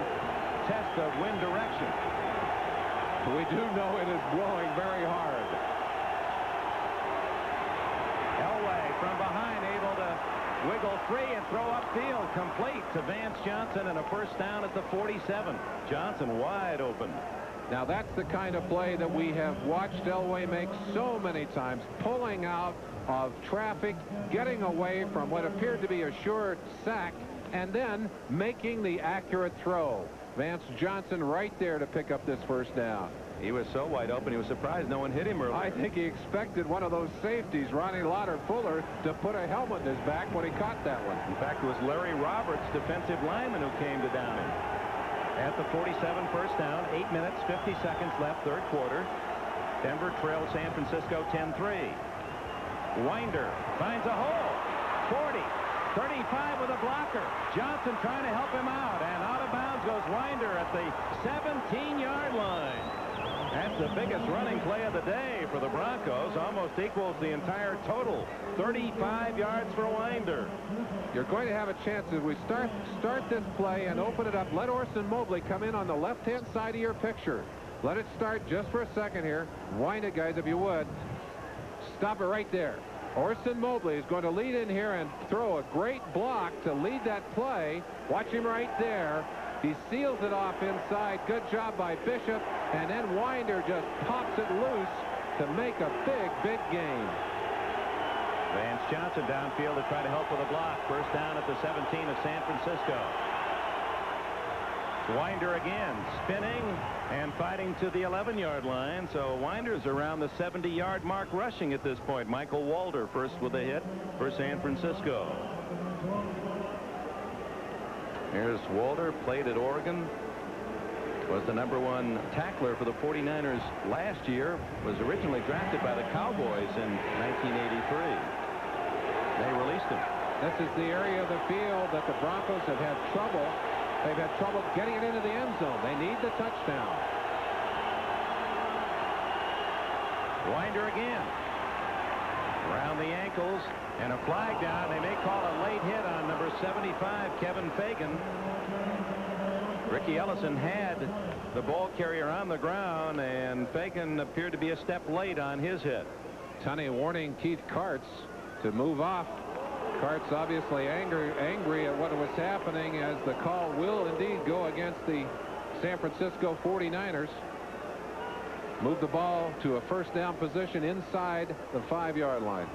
test of wind direction. We do know it is blowing very hard. Elway from behind, able to wiggle free and throw upfield, complete to Vance Johnson, and a first down at the 47. Johnson wide open. Now that's the kind of play that we have watched Elway make so many times, pulling out of traffic, getting away from what appeared to be a sure sack, and then making the accurate throw. Vance Johnson right there to pick up this first down. He was so wide open, he was surprised no one hit him early. I think he expected one of those safeties, Ronnie Lauder-Fuller, to put a helmet in his back when he caught that one. In fact, it was Larry Roberts, defensive lineman, who came to down him. At the 47, first down, 8 minutes, 50 seconds left, third quarter. Denver trails San Francisco 10-3. Winder finds a hole. 40, 35 with a blocker. Johnson trying to help him out, and out of bounds goes Winder at the 17-yard line. That's the biggest running play of the day for the Broncos. Almost equals the entire total. 35 yards for Winder. You're going to have a chance as we start this play and open it up. Let Orson Mobley come in on the left-hand side of your picture. Let it start just for a second here. Wind it, guys, if you would. Stop it right there. Orson Mobley is going to lead in here and throw a great block to lead that play. Watch him right there. He seals it off inside. Good job by Bishop. And then Winder just pops it loose to make a big gain. Vance Johnson downfield to try to help with a block. First down at the 17 of San Francisco. Winder again, spinning and fighting to the 11-yard line. So Winder's around the 70-yard mark rushing at this point. Michael Walder first with a hit for San Francisco. Here's Walder, played at Oregon. Was the #1 tackler for the 49ers last year. Was originally drafted by the Cowboys in 1983. They released him. This is the area of the field that the Broncos have had trouble. They've had trouble getting it into the end zone. They need the touchdown. Winder again. Around the ankles and a flag down. They may call a late hit on number 75, Kevin Fagan. Ricky Ellison had the ball carrier on the ground, and Fagan appeared to be a step late on his hit. Tunney warning Keith Karts to move off. Karts obviously angry at what was happening, as the call will indeed go against the San Francisco 49ers. Move the ball to a first down position inside the 5-yard line.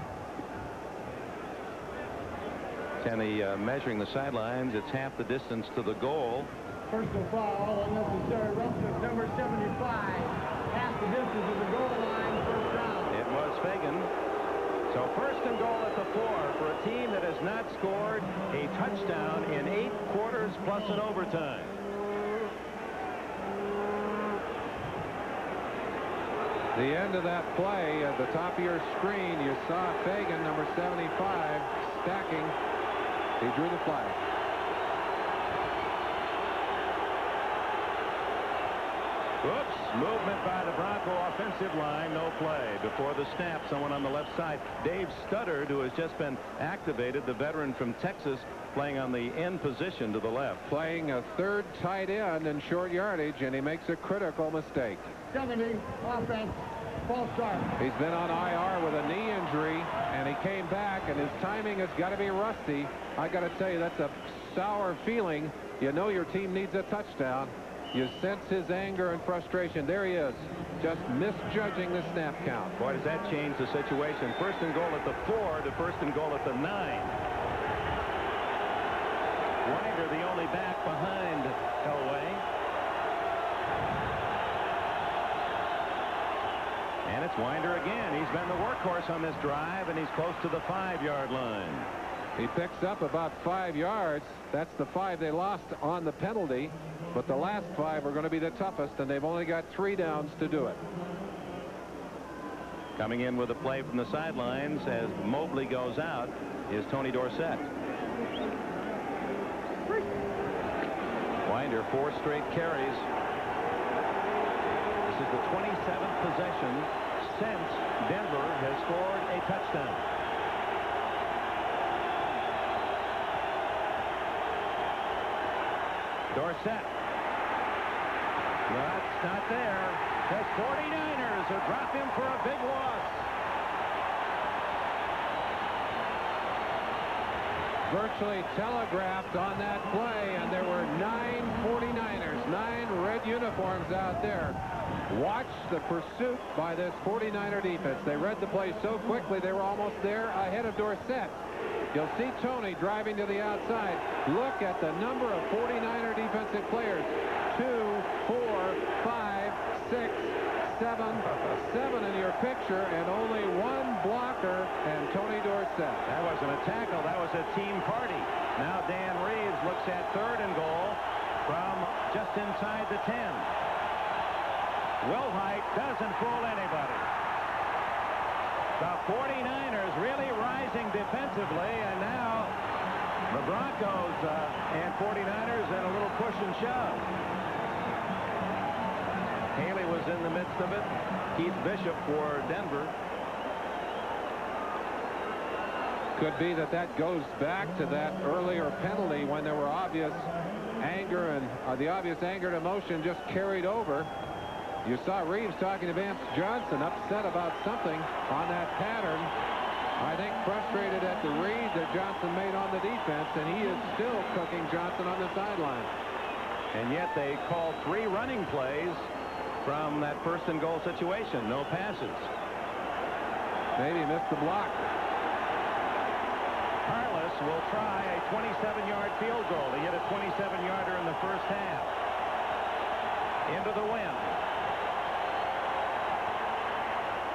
Tunney measuring the sidelines. It's half the distance to the goal. Personal foul, unnecessary roughness, number 75. Half the distance of the goal line, first down. It was Fagan. So first and goal at the 4 for a team that has not scored a touchdown in 8 quarters plus an overtime. The end of that play, at the top of your screen, you saw Fagan, number 75, stacking. He drew the flag. Whoops, movement by the Bronco offensive line, no play. Before the snap, someone on the left side, Dave Studdard, who has just been activated, the veteran from Texas, playing on the end position to the left. Playing a third tight end in short yardage, and he makes a critical mistake. 70, offense, false start. He's been on IR with a knee injury, and he came back, and his timing has got to be rusty. I got to tell you, that's a sour feeling. You know your team needs a touchdown. You sense his anger and frustration. There he is, just misjudging the snap count. Boy, does that change the situation. First and goal at the 4 to first and goal at the 9. Winder, the only back behind Elway. And it's Winder again. He's been the workhorse on this drive, and he's close to the 5-yard line. He picks up about 5 yards. That's the 5 they lost on the penalty. But the last 5 are going to be the toughest, and they've only got 3 downs to do it. Coming in with a play from the sidelines as Mobley goes out is Tony Dorsett. Winder, 4 straight carries. This is the 27th possession since Denver has scored a touchdown. Dorsett That's not there. The 49ers will drop him for a big loss. Virtually telegraphed on that play, and there were 9 49ers, 9 red uniforms out there. Watch the pursuit by this 49er defense. They read the play so quickly they were almost there ahead of Dorsett. You'll see Tony driving to the outside. Look at the number of 49er defensive players. 2, 4, 5, 6, 7 in your picture, and only 1 blocker, and Tony Dorsett. That wasn't a tackle. That was a team party. Now Dan Reeves looks at 3rd and goal from just inside the 10. Wilhite doesn't fool anybody. The 49ers really rising defensively, and now the Broncos and 49ers in a little push and shove. Haley was in the midst of it. Keith Bishop for Denver. Could be that goes back to that earlier penalty when there were obvious anger, and the obvious anger and emotion just carried over. You saw Reeves talking to Vance Johnson, upset about something on that pattern. I think frustrated at the read that Johnson made on the defense, and he is still cooking Johnson on the sideline. And yet they called 3 running plays from that 1st and goal situation. No passes. Maybe missed the block. Carlos will try a 27-yard field goal. He hit a 27-yarder in the first half. Into the wind.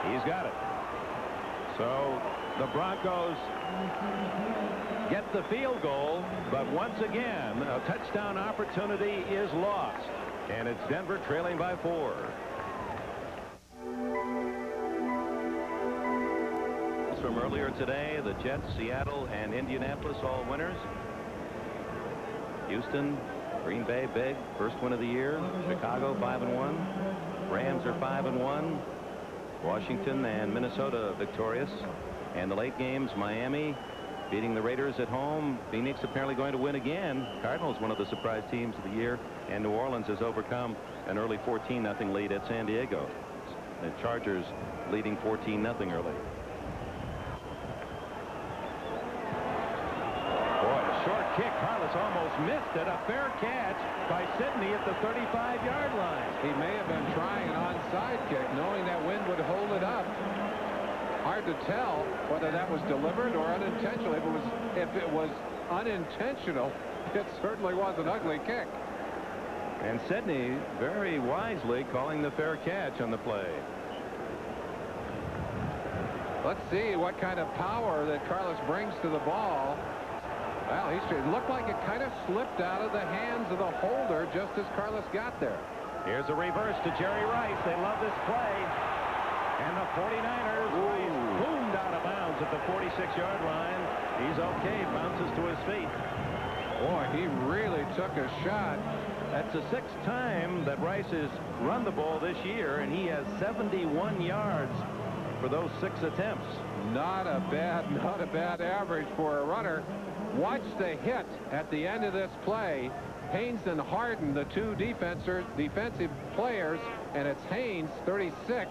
He's got it. So the Broncos get the field goal, but once again, a touchdown opportunity is lost. And it's Denver trailing by 4. From earlier today, the Jets, Seattle, and Indianapolis all winners. Houston, Green Bay, big first win of the year. Chicago 5-1. Rams are 5-1. Washington and Minnesota victorious. And the late games, Miami beating the Raiders at home. Phoenix apparently going to win again. Cardinals one of the surprise teams of the year. And New Orleans has overcome an early 14-0 lead at San Diego. The Chargers leading 14-0 early. Boy, a short kick. Carlos almost missed it. A fair catch by Sidney at the 35-yard line. He may have been trying an onside kick, knowing that wind would hold it up. Hard to tell whether that was deliberate or unintentional. If it was unintentional, it certainly was an ugly kick. And Sidney very wisely calling the fair catch on the play. Let's see what kind of power that Carlos brings to the ball. Well, it looked like it kind of slipped out of the hands of the holder just as Carlos got there. Here's a reverse to Jerry Rice. They love this play. And the 49ers boomed out of bounds at the 46-yard line. He's okay. Bounces to his feet. Boy, he really took a shot. That's the 6th time that Rice has run the ball this year, and he has 71 yards for those 6 attempts. Not a bad average for a runner. Watch the hit at the end of this play. Haynes and Harden, the 2 defensive players, and it's Haynes, 36,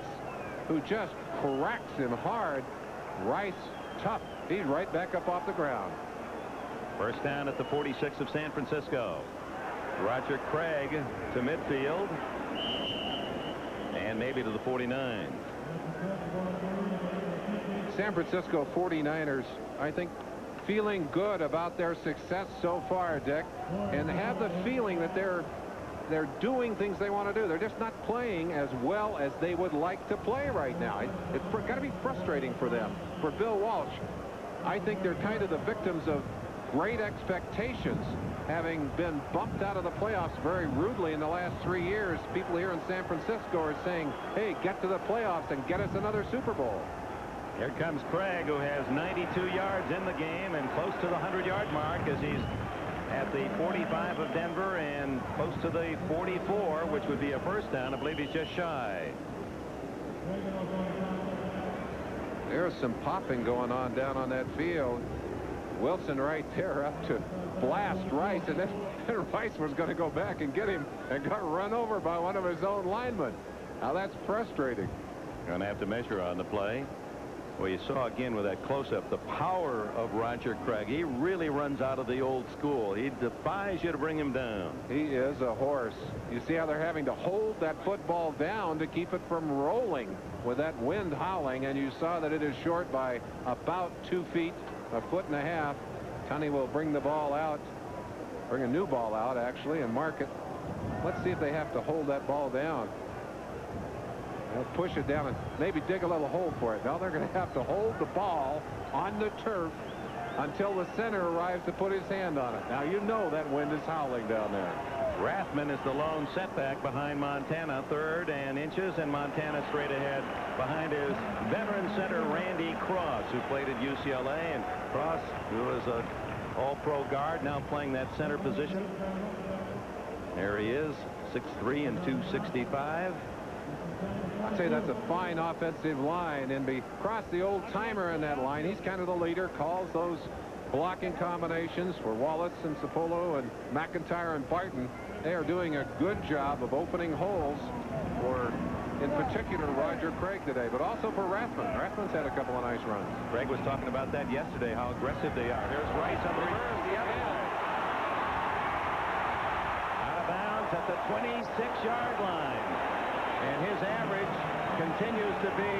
who just cracks him hard. Rice, tough. He's right back up off the ground. First down at the 46 of San Francisco. Roger Craig to midfield. And maybe to the 49. San Francisco 49ers, I think, feeling good about their success so far, Dick, and have the feeling that they're doing things they want to do. They're just not playing as well as they would like to play right now. It's got to be frustrating for them. For Bill Walsh, I think they're kind of the victims of great expectations, having been bumped out of the playoffs very rudely in the last 3 years. People here in San Francisco are saying, hey, get to the playoffs and get us another Super Bowl. Here comes Craig, who has 92 yards in the game and close to the 100-yard mark as he's at the 45 of Denver and close to the 44, which would be a first down. I believe he's just shy. There's some popping going on down on that field. Wilson right there up to blast Rice, and then Rice was going to go back and get him and got run over by one of his own linemen. Now that's frustrating. Going to have to measure on the play. Well, you saw again with that close-up the power of Roger Craig. He really runs out of the old school. He defies you to bring him down. He is a horse. You see how they're having to hold that football down to keep it from rolling with that wind howling, and you saw that it is short by about 2 feet, 1.5 feet. Tunney will bring the ball out, bring a new ball out actually, and mark it. Let's see if they have to hold that ball down. They'll push it down and maybe dig a little hole for it. Now they're going to have to hold the ball on the turf until the center arrives to put his hand on it. Now you know that wind is howling down there. Rathman is the lone setback behind Montana. 3rd and inches, and Montana straight ahead behind his veteran center Randy Cross, who played at UCLA. And Cross, who was a all-pro guard, now playing that center position. There he is, 6'3" and 265. I'd say that's a fine offensive line, and across the old-timer in that line, he's kind of the leader, calls those blocking combinations for Wallace and Sapolo and McIntyre and Barton. They are doing a good job of opening holes for, in particular, Roger Craig today, but also for Rathman. Rathman's had a couple of nice runs. Craig was talking about that yesterday, how aggressive they are. There's Rice on the reverse. Out of bounds at the 26-yard line. And his average continues to be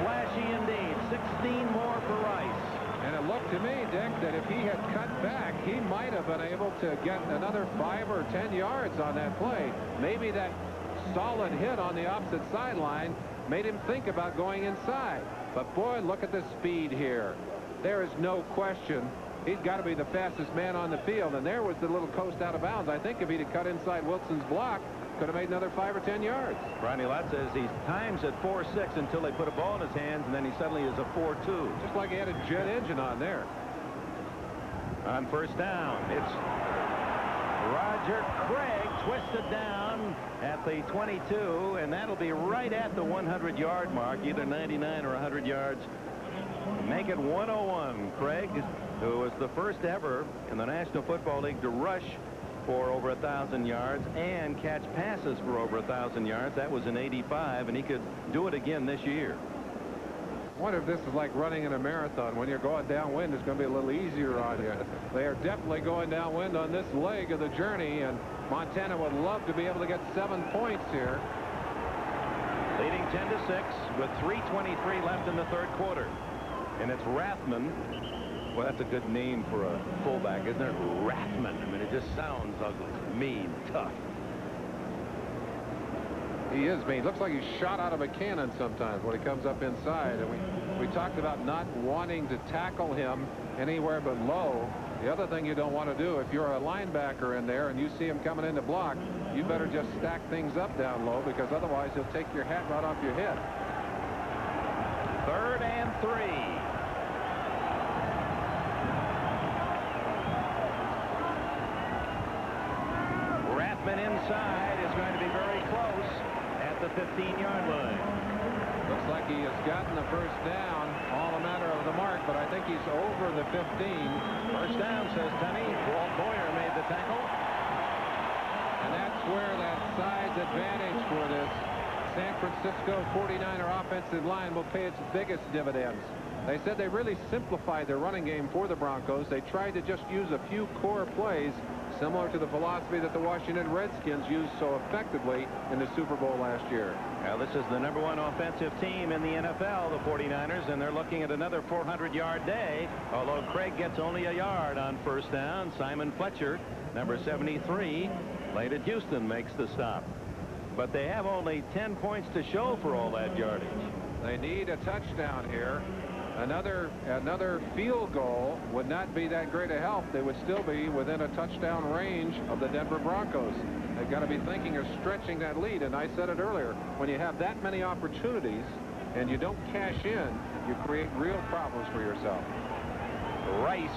flashy indeed. 16 more for Rice. And it looked to me, Dick, that if he had cut back, he might have been able to get another 5 or 10 yards on that play. Maybe that solid hit on the opposite sideline made him think about going inside. But boy, look at the speed here. There is no question he's got to be the fastest man on the field. And there was the little coast out of bounds. I think if he'd have cut inside Wilson's block, could have made another 5 or 10 yards. Ronnie Lott says he times at 4.6 until they put a ball in his hands, and then he suddenly is a 4.2. Just like he had a jet engine on there. On 1st down, it's Roger Craig twisted down at the 22, and that'll be right at the 100-yard mark, either 99 or 100 yards. Make it 101. Craig, who was the first ever in the National Football League to rush for over 1,000 yards and catch passes for over 1,000 yards. That was in '85, and he could do it again this year. I wonder if this is like running in a marathon. When you're going downwind, it's going to be a little easier on you. They are definitely going downwind on this leg of the journey, and Montana would love to be able to get 7 points here. Leading 10-6 with 3:23 left in the 3rd quarter. And it's Rathman. Well, that's a good name for a fullback, isn't it? Rathman. I mean, it just sounds ugly, mean, tough. He is mean. Looks like he's shot out of a cannon sometimes when he comes up inside. And we talked about not wanting to tackle him anywhere but low. The other thing you don't want to do, if you're a linebacker in there and you see him coming in to block, you better just stack things up down low, because otherwise he'll take your hat right off your head. 3rd and 3. Inside is going to be very close at the 15-yard line. Looks like he has gotten the 1st down, all a matter of the mark, but I think he's over the 15. 1st down, says Tunney. Walt Boyer made the tackle. And that's where that size advantage for this San Francisco 49er offensive line will pay its biggest dividends. They said they really simplified their running game for the Broncos. They tried to just use a few core plays, similar to the philosophy that the Washington Redskins used so effectively in the Super Bowl last year. Now, this is the #1 offensive team in the NFL, the 49ers, and they're looking at another 400-yard day, although Craig gets only a yard on 1st down. Simon Fletcher, number 73, played at Houston, makes the stop. But they have only 10 points to show for all that yardage. They need a touchdown here. Another field goal would not be that great a help. They would still be within a touchdown range of the Denver Broncos. They've got to be thinking of stretching that lead. And I said it earlier, when you have that many opportunities and you don't cash in, you create real problems for yourself. Rice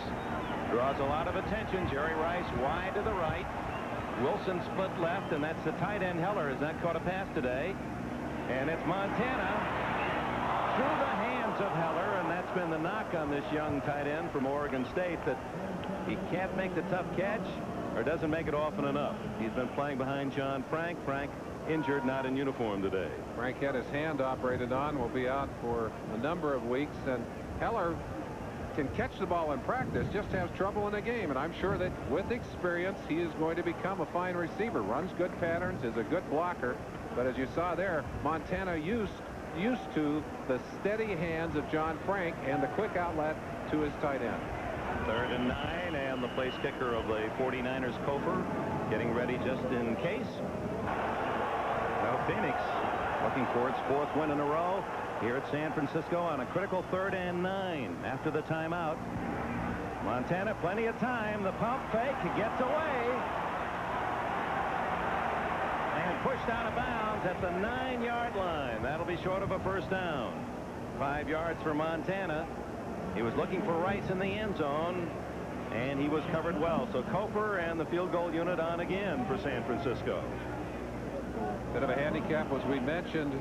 draws a lot of attention. Jerry Rice wide to the right. Wilson split left, and that's the tight end Heller has not caught a pass today. And it's Montana through the hands of Heller, and that's been the knock on this young tight end from Oregon State, that he can't make the tough catch or doesn't make it often enough. He's been playing behind John Frank. Frank injured, not in uniform today. Frank had his hand operated on, will be out for a number of weeks, and Heller can catch the ball in practice, just has trouble in a game, and I'm sure that with experience he is going to become a fine receiver. Runs good patterns, is a good blocker, but as you saw there, Montana used to the steady hands of John Frank and the quick outlet to his tight end. 3rd and 9, and the place kicker of the 49ers, Kofer, getting ready just in case. Now Phoenix looking for its 4th win in a row here at San Francisco on a critical 3rd and 9 after the timeout. Montana, plenty of time. The pump fake, gets away and pushed out of bounds at the 9-yard line. That'll be short of a first down. 5 yards for Montana. He was looking for Rice in the end zone, and he was covered well. So Koper and the field goal unit on again for San Francisco. Bit of a handicap, as we mentioned,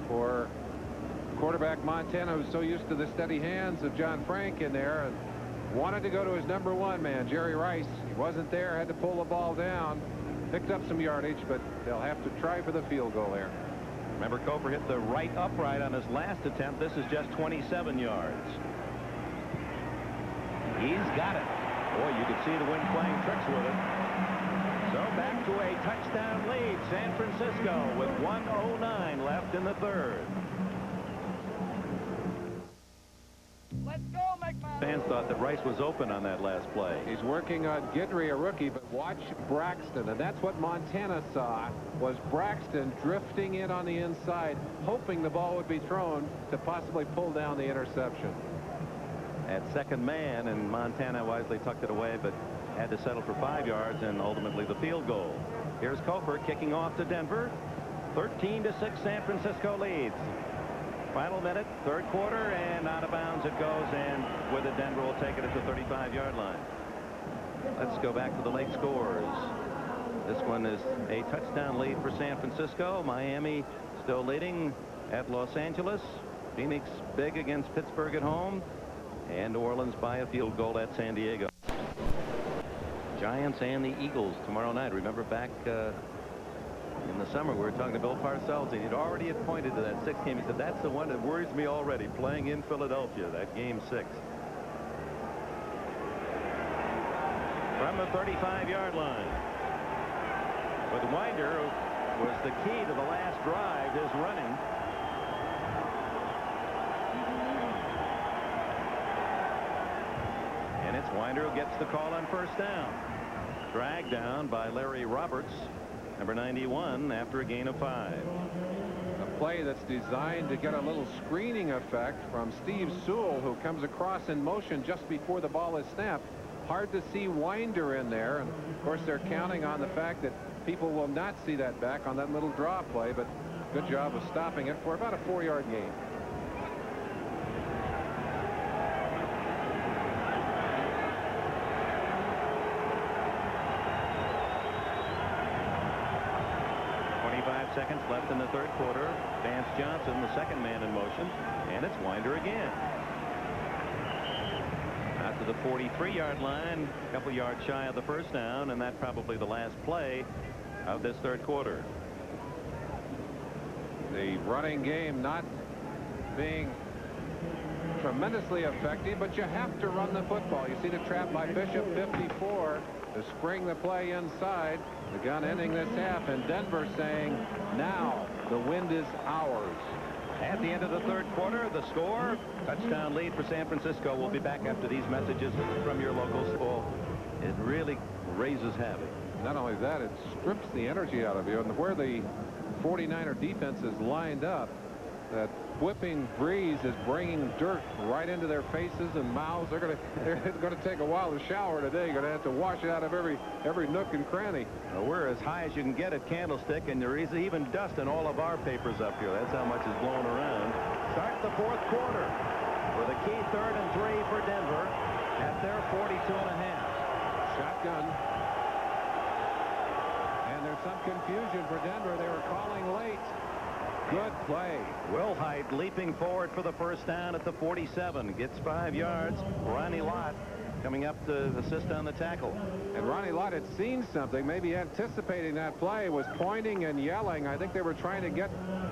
for quarterback Montana, who's so used to the steady hands of John Frank in there, and wanted to go to his number 1 man, Jerry Rice. He wasn't there, had to pull the ball down, picked up some yardage, but they'll have to try for the field goal there. Remember, Koper hit the right upright on his last attempt. This is just 27 yards. He's got it. Boy, you could see the wind playing tricks with it. So back to a touchdown lead, San Francisco, with 1:09 left in the 3rd. Let's go, McMahon. Fans thought that Rice was open on that last play. He's working on Guidry, a rookie, but watch Braxton, and that's what Montana saw, was Braxton drifting in on the inside, hoping the ball would be thrown to possibly pull down the interception. At second man, and Montana wisely tucked it away, but had to settle for 5 yards and ultimately the field goal. Here's Koper kicking off to Denver. 13-6 San Francisco leads. Final minute, 3rd quarter, and out of bounds it goes, and with it Denver will take it at the 35-yard line. Let's go back to the late scores. This one is a touchdown lead for San Francisco. Miami still leading at Los Angeles. Phoenix big against Pittsburgh at home, and New Orleans by a field goal at San Diego. Giants and the Eagles tomorrow night. Remember back in the summer we were talking to Bill Parcells, and he'd already pointed to that 6th game. He said, that's the one that worries me already, playing in Philadelphia, that game 6. From the 35-yard line. But Winder was the key to the last drive, his running. And it's Winder who gets the call on first down. Dragged down by Larry Roberts, number 91, after a gain of 5. A play that's designed to get a little screening effect from Steve Sewell, who comes across in motion just before the ball is snapped. Hard to see Winder in there, and of course they're counting on the fact that people will not see that back on that little draw play, but good job of stopping it for about a 4-yard gain. Seconds left in the 3rd quarter. Vance Johnson, the second man in motion, and it's Winder again. Out to the 43-yard line, a couple yards shy of the first down, and that's probably the last play of this 3rd quarter. The running game not being tremendously effective, but you have to run the football. You see the trap by Bishop, 54, to spring the play inside. The gun ending this half, and Denver saying, now the wind is ours. At the end of the 3rd quarter, the score, touchdown lead for San Francisco. We'll be back after these messages from your local school. It really raises havoc. Not only that, it strips the energy out of you, and where the 49er defense is lined up, that whipping breeze is bringing dirt right into their faces and mouths. They're going to take a while to shower today. Going to have to wash it out of every nook and cranny. Well, we're as high as you can get at Candlestick, and there is even dust in all of our papers up here. That's how much is blown around. Start the 4th quarter with a key 3rd and 3 for Denver at their 42.5. Shotgun. And there's some confusion for Denver. They were calling late. good play. Wilhite leaping forward for the first down at the 47. Gets 5 yards. Ronnie Lott coming up to assist on the tackle. And Ronnie Lott had seen something, maybe anticipating that play, was pointing and yelling. I think they were trying to get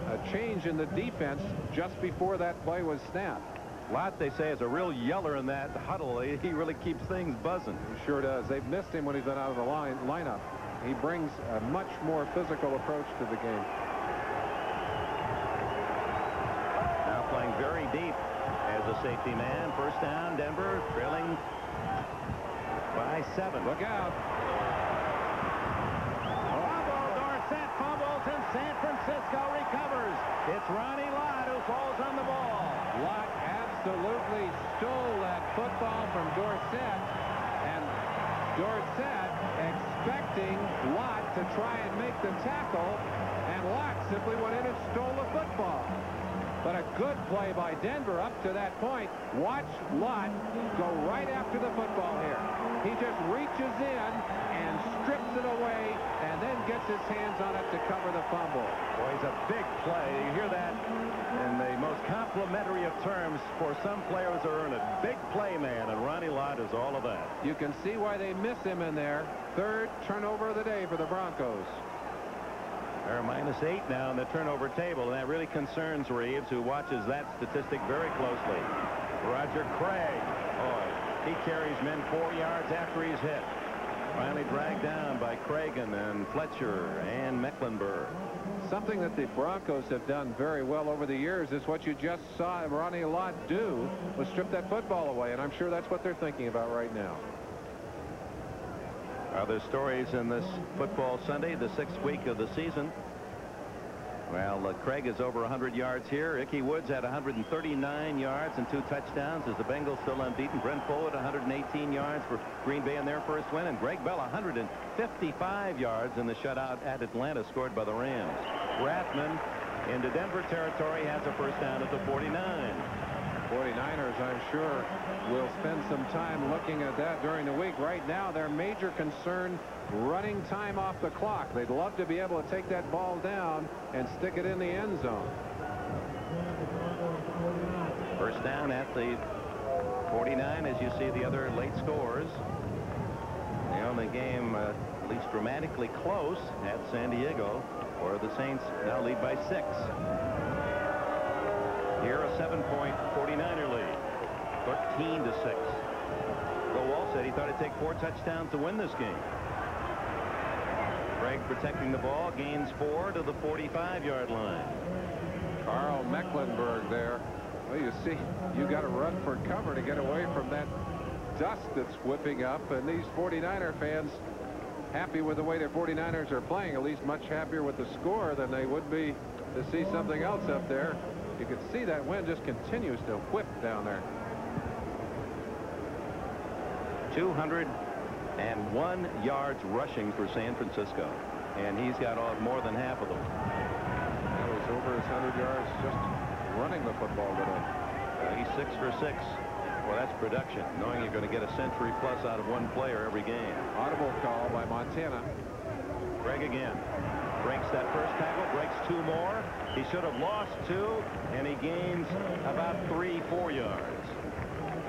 a change in the defense just before that play was snapped. Lott, they say, is a real yeller in that huddle. He really keeps things buzzing. He sure does. They've missed him when he's been out of the lineup. He brings a much more physical approach to the game. Now playing very deep as a safety man. First down, Denver trailing by 7. Look out. Fumble, Dorsett fumbles, and San Francisco recovers. It's Ronnie Lott who falls on the ball. Lott absolutely stole that football from Dorsett, and Dorsett expecting Lott to try and make the tackle, and Lott simply went in and stole the football. But a good play by Denver up to that point. Watch Lott go right after the football here. He just reaches in and strips it away and then gets his hands on it to cover the fumble. Boy, he's a big play. You hear that in the most complimentary of terms. For some players to earn a big play man, and Ronnie Lott is all of that. You can see why they miss him in there. 3rd turnover of the day for the Broncos. They're -8 now in the turnover table, and that really concerns Reeves, who watches that statistic very closely. Roger Craig. Boy, he carries men 4 yards after he's hit. Finally dragged down by Cragen and Fletcher and Mecklenburg. Something that the Broncos have done very well over the years is what you just saw Ronnie Lott do, was strip that football away, and I'm sure that's what they're thinking about right now. Other stories in this football Sunday, the 6th week of the season. Well, Craig is over 100 yards here. Ickey Woods had 139 yards and 2 touchdowns as the Bengals still unbeaten. Brent Fullwood 118 yards for Green Bay in their first win, and Greg Bell 155 yards in the shutout at Atlanta scored by the Rams. Rathman into Denver territory has a first down at the 49. 49ers, I'm sure, will spend some time looking at that during the week. Right now, their major concern, running time off the clock. They'd love to be able to take that ball down and stick it in the end zone. First down at the 49 as you see the other late scores. The only game at least dramatically close at San Diego, where the Saints now lead by 6. Here a 7-point 49er lead, 13-6. Bill Walsh said he thought it'd take 4 touchdowns to win this game. Craig protecting the ball, gains 4 to the 45-yard line. Carl Mecklenburg there. Well, you see, you got to run for cover to get away from that dust that's whipping up, and these 49er fans happy with the way the 49ers are playing, at least much happier with the score than they would be to see something else up there. You can see that wind just continues to whip down there. 201 yards rushing for San Francisco, and he's got more than half of them. That was over his 100 yards just running the football today. He's 6 for 6. Well, that's production, knowing you're going to get a century plus out of one player every game. Audible call by Montana. Craig again. Breaks that first tackle, breaks 2 more. He should have lost 2, and he gains about 3-4 yards.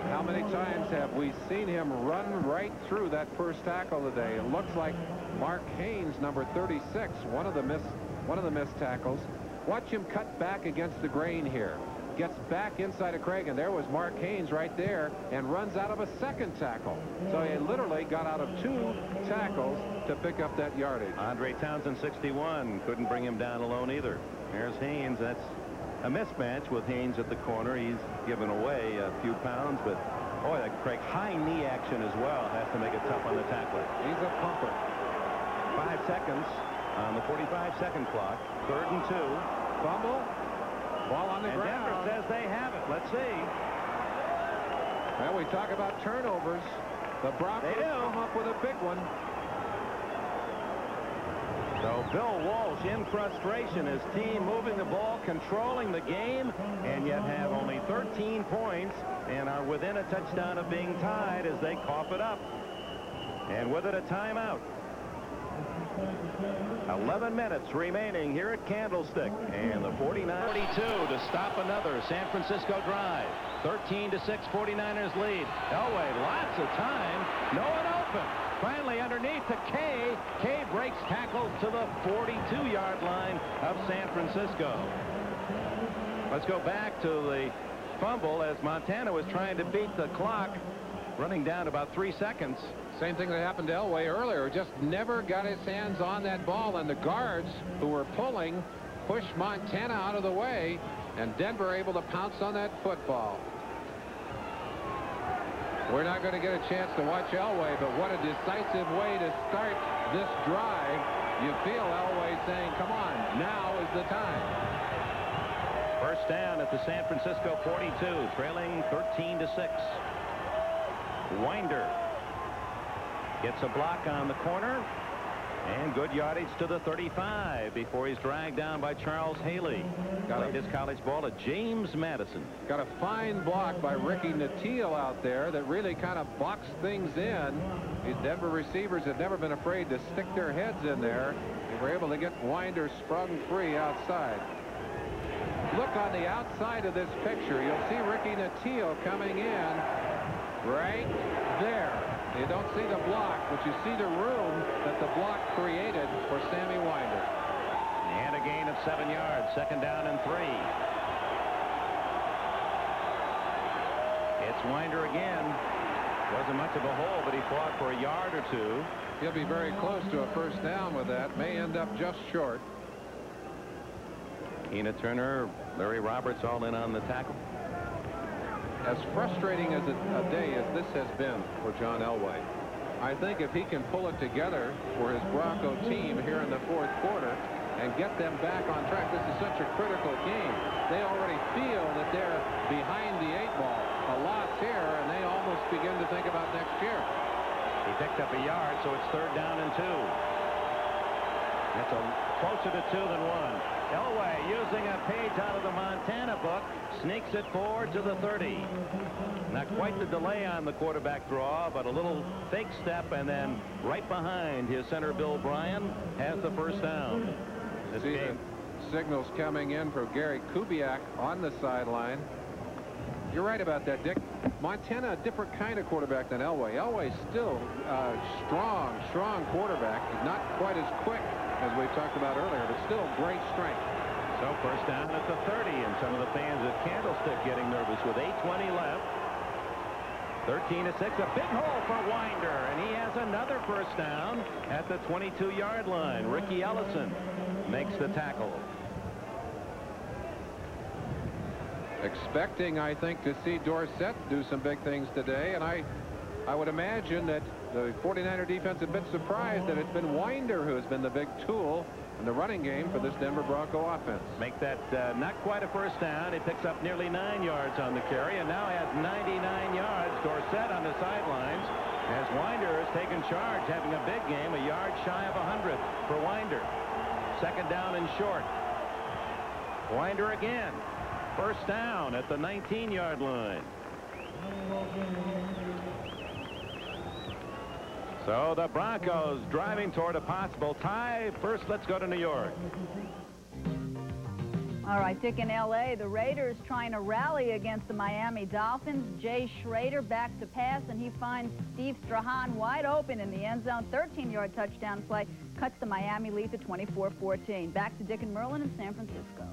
How many times have we seen him run right through that first tackle today? It looks like Mark Haynes, number 36, one of the missed tackles. Watch him cut back against the grain here. Gets back inside of Craig, and there was Mark Haynes right there, and runs out of a second tackle. So he literally got out of 2 tackles to pick up that yardage. Andre Townsend, 61, couldn't bring him down alone either. There's Haynes. That's a mismatch with Haynes at the corner. He's given away a few pounds, but boy, that Craig high knee action as well has to make it tough on the tackler. He's a pumper. 5 seconds on the 45-second clock. 3rd and 2. Fumble. Ball on the And ground. Denver says they have it. Let's see. Well, we talk about turnovers. The Broncos come up with a big one. So Bill Walsh in frustration, his team moving the ball, controlling the game, and yet have only 13 points and are within a touchdown of being tied as they cough it up. And with it, a timeout. 11 minutes remaining here at Candlestick, and the 49-42 to stop another San Francisco drive. 13-6 49ers lead. Elway, lots of time, no one open. Finally underneath to Kay. Kay breaks tackles to the 42-yard line of San Francisco. Let's go back to the fumble as Montana was trying to beat the clock, running down about 3 seconds. Same thing that happened to Elway earlier. Just never got his hands on that ball, and the guards who were pulling pushed Montana out of the way, and Denver able to pounce on that football. We're not going to get a chance to watch Elway, but what a decisive way to start this drive. You feel Elway saying, come on, now is the time. First down at the San Francisco 42, trailing 13-6. Winder gets a block on the corner, and good yardage to the 35 before he's dragged down by Charles Haley. Played his college ball at James Madison. Got a fine block by Ricky Nattiel out there that really kind of boxed things in. These Denver receivers have never been afraid to stick their heads in there. They were able to get Winder sprung free outside. Look on the outside of this picture. You'll see Ricky Nattiel coming in right there. You don't see the block, but you see the room that the block created for Sammy Winder. And a gain of 7 yards. Second down and 3. It's Winder again. Wasn't much of a hole, but he fought for a yard or two. He'll be very close to a first down with that. May end up just short. Tina Turner, Larry Roberts all in on the tackle. As frustrating as a day as this has been for John Elway, I think if he can pull it together for his Bronco team here in the fourth quarter and get them back on track, this is such a critical game. They already feel that they're behind the 8 ball. A loss here, and they almost begin to think about next year. He picked up a yard, so it's third down and 2. That's closer to 2 than 1. Elway using a page out of the Montana book, sneaks it forward to the 30. Not quite the delay on the quarterback draw, but a little fake step, and then right behind his center Bill Bryan has the first down. This game. Signals coming in for Gary Kubiak on the sideline. You're right about that, Dick. Montana, a different kind of quarterback than Elway. Elway's still strong quarterback. He's not quite as quick as we talked about earlier, but still great strength. So first down at the 30, and some of the fans at Candlestick getting nervous with 8:20 left. 13-6, a big hole for Winder, and he has another first down at the 22-yard line. Ricky Ellison makes the tackle. Expecting, I think, to see Dorsett do some big things today, and I would imagine that the 49er defense a bit surprised that it's been Winder who has been the big tool in the running game for this Denver Bronco offense. Make that not quite a first down. He picks up nearly 9 yards on the carry and now has 99 yards. Dorsett on the sidelines as Winder has taken charge, having a big game, a yard shy of 100 for Winder. Second down and short. Winder again. First down at the 19-yard line. So the Broncos driving toward a possible tie. First, let's go to New York. All right, Dick, in L.A., the Raiders trying to rally against the Miami Dolphins. Jay Schrader back to pass, and he finds Steve Strahan wide open in the end zone. 13-yard touchdown play cuts the Miami lead to 24-14. Back to Dick and Merlin in San Francisco.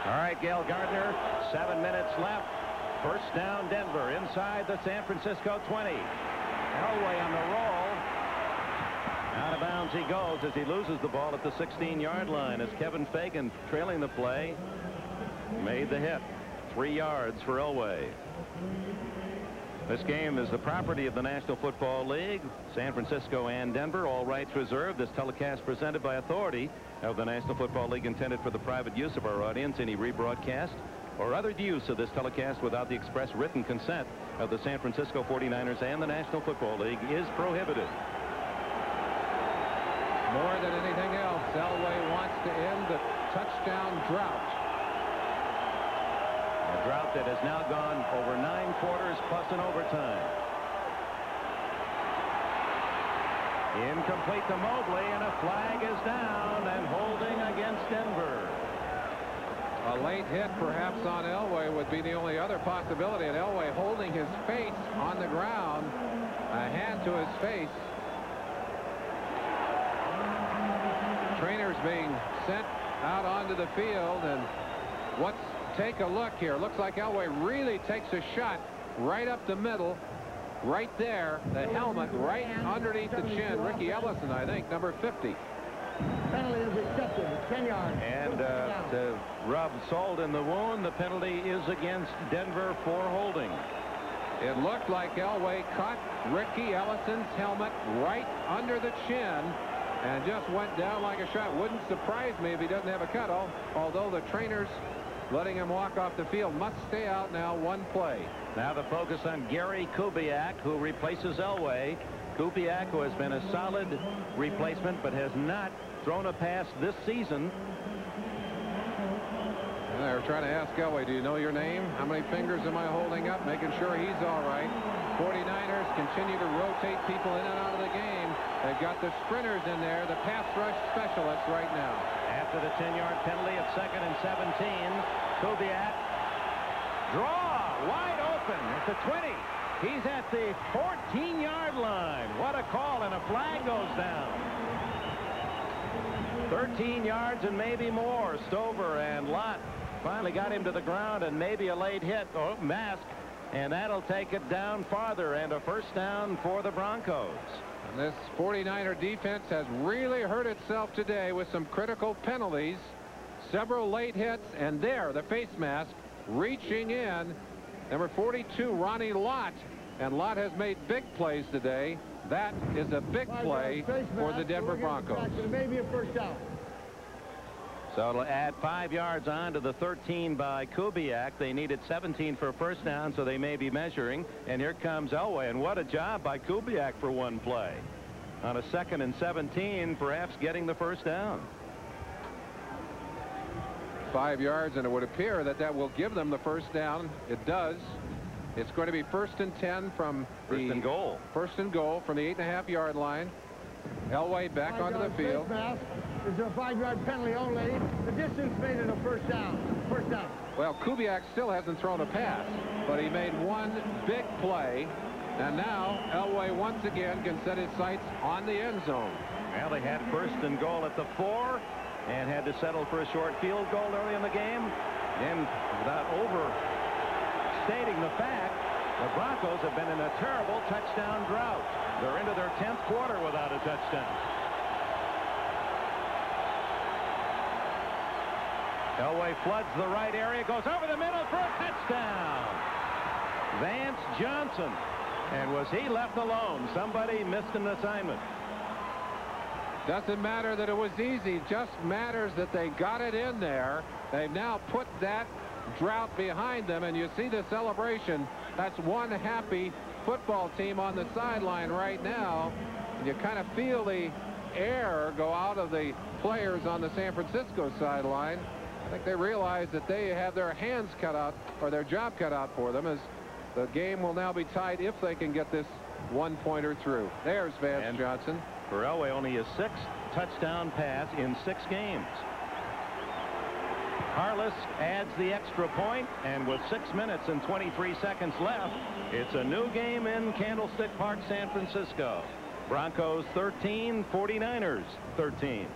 All right, Gail Gardner, 7 minutes left. First down, Denver, inside the San Francisco 20. Elway on the roll. Out of bounds he goes as he loses the ball at the 16-yard line as Kevin Fagan, trailing the play, made the hit. 3 yards for Elway. This game is the property of the National Football League. San Francisco and Denver, all rights reserved. This telecast presented by authority of the National Football League, intended for the private use of our audience. Any rebroadcast or other use of this telecast without the express written consent of the San Francisco 49ers and the National Football League is prohibited. More than anything else, Elway wants to end the touchdown drought. A drought that has now gone over 9 quarters plus an overtime. Incomplete to Mobley, and a flag is down and holding against Enberg. A late hit perhaps on Elway would be the only other possibility, and Elway holding his face on the ground, a hand to his face. Trainers being sent out onto the field, and take a look here. Looks like Elway really takes a shot right up the middle, right there, the helmet right underneath the chin. Ricky Ellison, I think, number 50. Penalty is accepted. 10 yards. And to rub salt in the wound, the penalty is against Denver for holding. It looked like Elway caught Ricky Ellison's helmet right under the chin and just went down like a shot. Wouldn't surprise me if he doesn't have a cut, although the trainers letting him walk off the field. Must stay out now, one play. Now the focus on Gary Kubiak, who replaces Elway. Kubiak, who has been a solid replacement but has not thrown a pass this season. They're trying to ask Elway, do you know your name? How many fingers am I holding up? Making sure he's all right. 49ers continue to rotate people in and out of the game. They've got the sprinters in there, the pass rush specialists right now. After the 10-yard penalty at 2nd and 17, Kubiak draw wide open at the 20. He's at the 14-yard line. What a call, and a flag goes down. 13 yards and maybe more. Stover and Lott finally got him to the ground, and maybe a late hit. Oh, Mask, and that'll take it down farther, and a first down for the Broncos. And this 49er defense has really hurt itself today with some critical penalties, several late hits, and there, the face mask reaching in. Number 42, Ronnie Lott, and Lott has made big plays today. That is a big play for the Denver Broncos. Maybe a first down. So it'll add 5 yards on to the 13 by Kubiak. They needed 17 for a first down, so they may be measuring. And here comes Elway, and what a job by Kubiak for one play. On a 2nd and 17, perhaps getting the first down. 5 yards, and it would appear that will give them the first down. It does. It's going to be 1st and 10 from First and goal. 1st and goal from the 8.5-yard line. Elway back onto the field. There's a 5-yard penalty only. The distance made it a first down. First down. Well, Kubiak still hasn't thrown a pass, but he made one big play, and now Elway once again can set his sights on the end zone. Well, they had 1st and goal at the 4 and had to settle for a short field goal early in the game. And without overstating the fact, the Broncos have been in a terrible touchdown drought. They're into their 10th quarter without a touchdown. Elway floods the right area, goes over the middle for a touchdown. Vance Johnson. And was he left alone? Somebody missed an assignment. Doesn't matter that it was easy, just matters that they got it in there. They've now put that drought behind them, and you see the celebration. That's one happy football team on the sideline right now. And you kind of feel the air go out of the players on the San Francisco sideline. I think they realize that they have their hands cut out, or their job cut out for them, as the game will now be tied if they can get this one-pointer through. There's Vance Johnson. For Elway, only his 6th touchdown pass in 6 games. Harless adds the extra point, and with 6 minutes and 23 seconds left, it's a new game in Candlestick Park, San Francisco. Broncos 13, 49ers 13.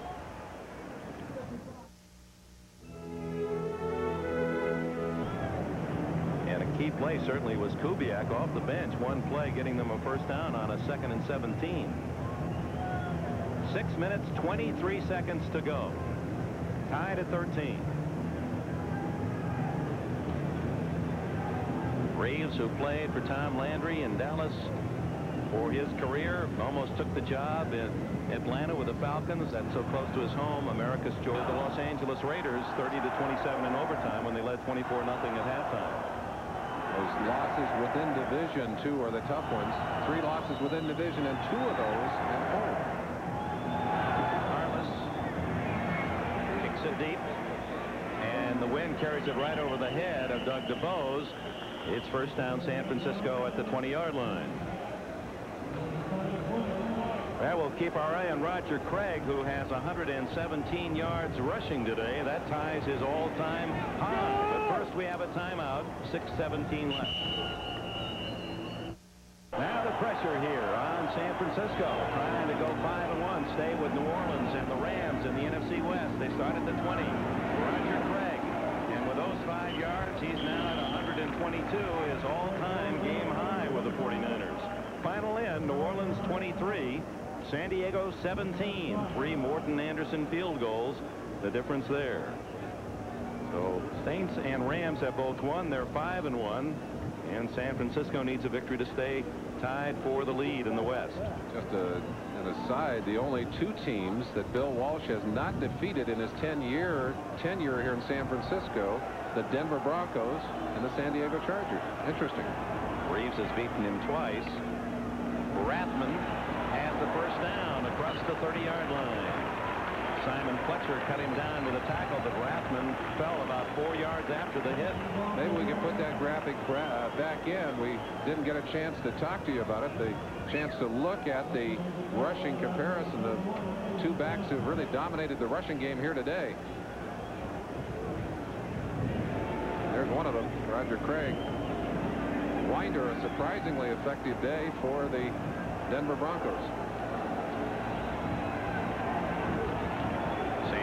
And a key play certainly was Kubiak off the bench. One play getting them a first down on a 2nd and 17. 6 minutes, 23 seconds to go. Tied at 13. Reeves, who played for Tom Landry in Dallas for his career, almost took the job in Atlanta with the Falcons. That's so close to his home. America's joy. The Los Angeles Raiders 30-27 in overtime when they led 24-0 at halftime. Those losses within division, 2 are the tough ones. 3 losses within division, and 2 of those at home. Harless kicks it deep, and the wind carries it right over the head of Doug DeBose. It's first down San Francisco at the 20-yard line. Well, we'll keep our eye on Roger Craig, who has 117 yards rushing today. That ties his all-time high. But first we have a timeout. 6:17 left. Now the pressure here on San Francisco, trying to go 5-1, stay with New Orleans and the Rams in the NFC West. They start at the 20. Roger Craig, and with those 5 yards, he's now at 122, his all-time game high with the 49ers. Final end, New Orleans 23, San Diego 17. 3 Morton Anderson field goals, the difference there. So Saints and Rams have both won. They're 5-1. And San Francisco needs a victory to stay tied for the lead in the West. Just an aside, the only 2 teams that Bill Walsh has not defeated in his tenure here in San Francisco, the Denver Broncos and the San Diego Chargers. Interesting. Reeves has beaten him twice. Rathman has the first down across the 30-yard line. Simon Fletcher cut him down with a tackle, but Rathman fell about 4 yards after the hit. Maybe we can put that graphic back in. We didn't get a chance to talk to you about it. The chance to look at the rushing comparison of 2 backs who've really dominated the rushing game here today. There's one of them, Roger Craig. Winder, a surprisingly effective day for the Denver Broncos.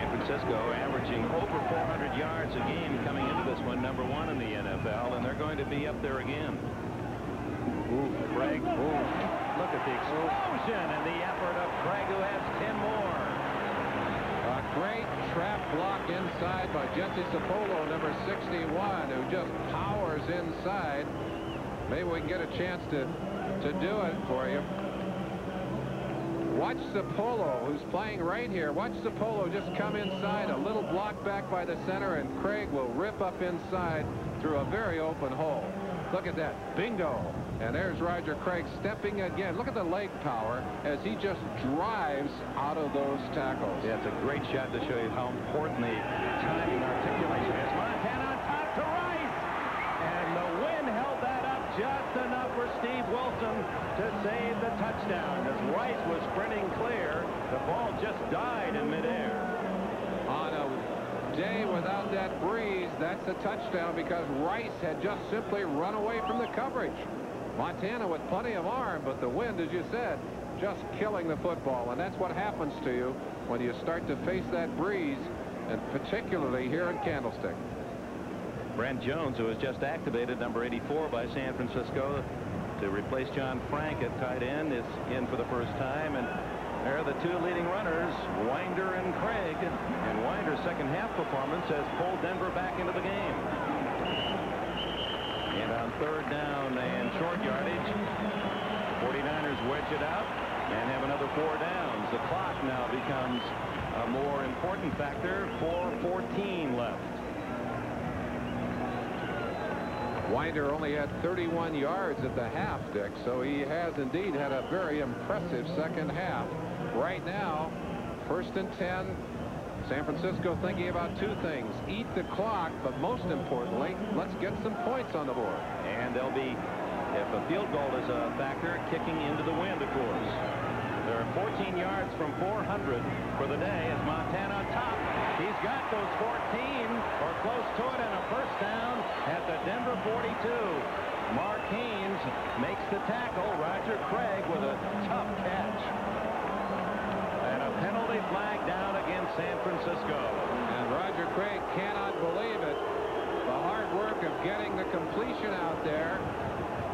Francisco averaging over 400 yards a game coming into this one, #1 in the NFL, and they're going to be up there again. Craig, look at the explosion and the effort of Craig, who has 10 more. A great trap block inside by Jesse Sapolo, number 61, who just powers inside. Maybe we can get a chance to do it for you. Watch Sapolo, who's playing right here. Watch Sapolo just come inside. A little block back by the center, and Craig will rip up inside through a very open hole. Look at that. Bingo. And there's Roger Craig stepping again. Look at the leg power as he just drives out of those tackles. Yeah, it's a great shot to show you how important the timing articulation is. Montana on top to Rice. And the wind held that up just enough for Steve Wilson to save the touchdown. As Rice was sprinting clear, the ball just died in midair. On a day without that breeze, that's a touchdown because Rice had just simply run away from the coverage. Montana with plenty of arm, but the wind, as you said, just killing the football. And that's what happens to you when you start to face that breeze, and particularly here in Candlestick. Brent Jones, who was just activated, number 84 by San Francisco, to replace John Frank at tight end, is in for the first time. And there are the 2 leading runners, Winder and Craig. And Winder's second half performance has pulled Denver back into the game. And on 3rd down and short yardage, the 49ers wedge it out and have another 4 downs. The clock now becomes a more important factor. 4:14 left. Winder only had 31 yards at the half, Dick, so he has indeed had a very impressive second half. Right now, 1st and 10. San Francisco thinking about 2 things. Eat the clock, but most importantly, let's get some points on the board. And they'll be, if a field goal is a factor, kicking into the wind, of course. They're 14 yards from 400 for the day as Montana on top. He's got those 14 or close to it, and a first down at the Denver 42. Mark Haynes makes the tackle. Roger Craig with a tough catch. And a penalty flag down against San Francisco. And Roger Craig cannot believe it. The hard work of getting the completion out there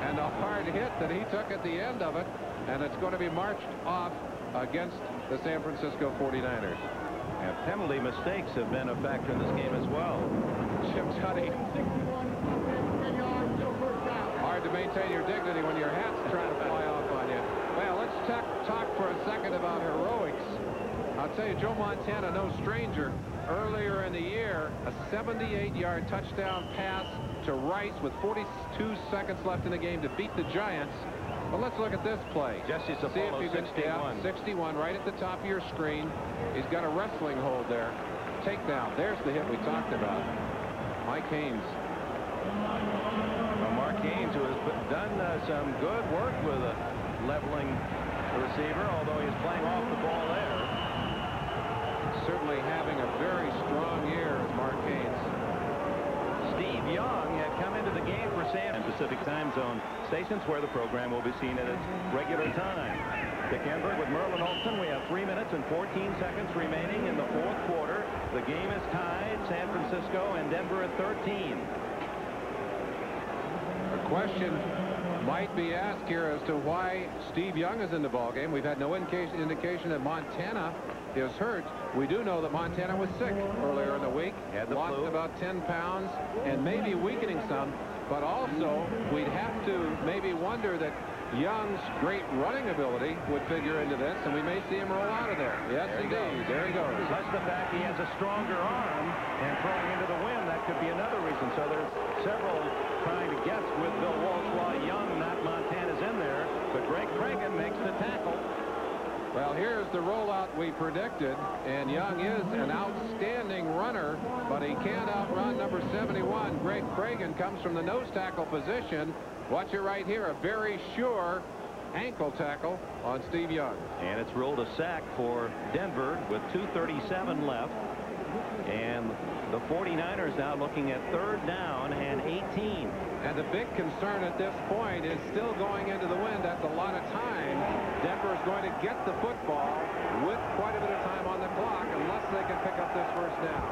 and the hard hit that he took at the end of it. And it's going to be marched off against the San Francisco 49ers. And penalty mistakes have been a factor in this game as well. Chip Tutty. 10 yards, still first down. Hard to maintain your dignity when your hat's trying to fly off on you. Well, let's talk for a second about heroics. I'll tell you, Joe Montana, no stranger. Earlier in the year, a 78-yard touchdown pass to Rice with 42 seconds left in the game to beat the Giants. But let's look at this play. Jesse Sapolo, See if you can 61. 61 right at the top of your screen. He's got a wrestling hold there. Takedown. There's the hit we talked about. Mike Haynes. Well, Mark Haynes, who has done some good work with a leveling the receiver, although he's playing off the ball there. Certainly having a very strong year as Mark Haynes. Steve Young had come into the game for San Pacific Time Zone stations, where the program will be seen at its regular time. Dick Enberg with Merlin Olsen. We have 3 minutes and 14 seconds remaining in the fourth quarter. The game is tied, San Francisco and Denver at 13. A question might be asked here as to why Steve Young is in the ballgame. We've had no indication that Montana is hurt. We do know that Montana was sick earlier in the week. Had the lost flu. about 10 pounds and maybe weakening some. But also, we'd have to maybe wonder that Young's great running ability would figure into this, and we may see him roll out of there. Yes, indeed. There he goes. Plus the fact he has a stronger arm, and throwing into the wind, that could be another reason. So there's several trying to guess with Bill Walsh why Young, not Montana's in there. But Greg Cragen makes the tackle. Well, here's the rollout we predicted, and Young is an outstanding runner, but he can't outrun number 71. Greg Cragen comes from the nose tackle position. Watch it right here, a very sure ankle tackle on Steve Young. And it's ruled a sack for Denver with 2:37 left. And the 49ers now looking at 3rd down and 18. And the big concern at this point is still going into the wind. That's a lot of time. Denver is going to get the football with quite a bit of time on the clock unless they can pick up this first down.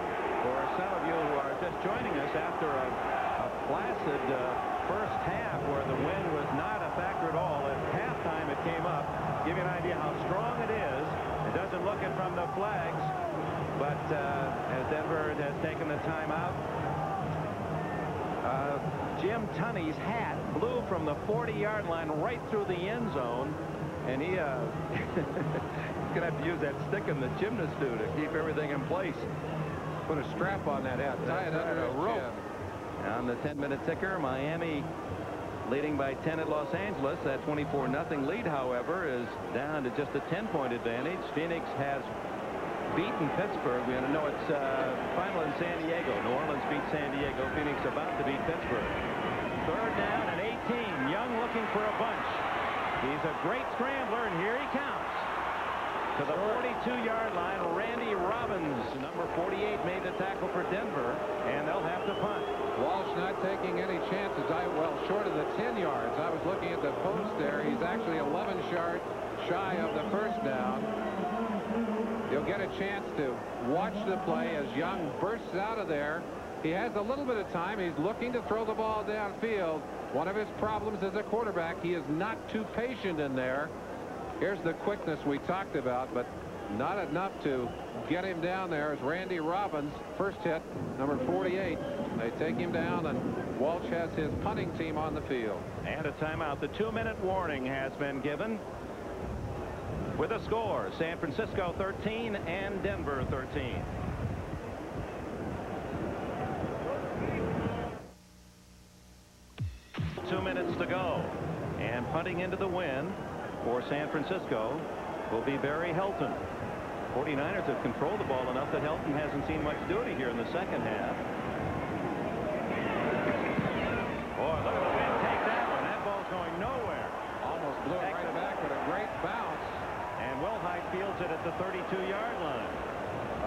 For some of you who are just joining us after a placid first half where the wind was not a factor at all, at halftime it came up. Give you an idea how strong it is. It doesn't look it from the flags, but as Denver has taken the timeout, Jim Tunney's hat blew from the 40-yard line right through the end zone, and he's going to have to use that stick in the gymnast to keep everything in place. Put a strap on that hat, tie it under a rope. On the 10-minute ticker, Miami leading by 10 at Los Angeles. That 24-0 lead, however, is down to just a 10-point advantage. Phoenix has beaten Pittsburgh. We know it's final in San Diego. New Orleans beat San Diego. Phoenix about to beat Pittsburgh. 3rd down and 18. Young looking for a bunch. He's a great scrambler, and here he counts. To the 42-yard line, Randy Robbins, number 48, made the tackle for Denver, and they'll have to punt. Walsh not taking any chances. Well, short of the 10 yards. I was looking at the post there. He's actually 11 yards shy of the first down. You'll get a chance to watch the play as Young bursts out of there. He has a little bit of time. He's looking to throw the ball downfield. One of his problems as a quarterback, he is not too patient in there. Here's the quickness we talked about, but not enough to get him down there as Randy Robbins, first hit, number 48. They take him down, and Walsh has his punting team on the field. And a timeout. The 2-minute warning has been given. With a score, San Francisco 13 and Denver 13. Two minutes to go. And punting into the wind for San Francisco will be Barry Helton. 49ers have controlled the ball enough that Helton hasn't seen much duty here in the second half. Boy, look at the wind take that one. That ball's going nowhere. Almost blew it right back with a great bounce. And Wilhite fields it at the 32-yard line.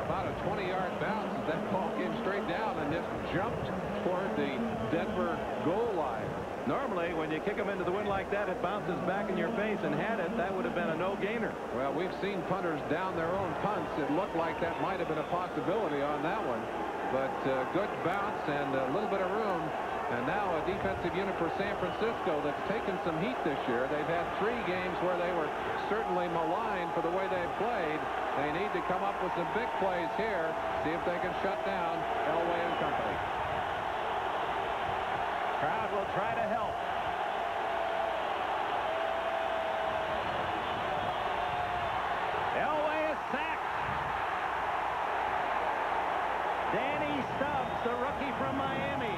About a 20-yard bounce. That ball came straight down and just jumped toward the Denver goal line. Normally, when you kick them into the wind like that, it bounces back in your face, and had it, that would have been a no-gainer. Well, we've seen punters down their own punts. It looked like that might have been a possibility on that one. But good bounce and a little bit of room. And now a defensive unit for San Francisco that's taken some heat this year. They've had 3 games where they were certainly maligned for the way they've played. They need to come up with some big plays here, see if they can shut down Elway and company. Crowd will try to help. Elway is sacked. Danny Stubbs, the rookie from Miami.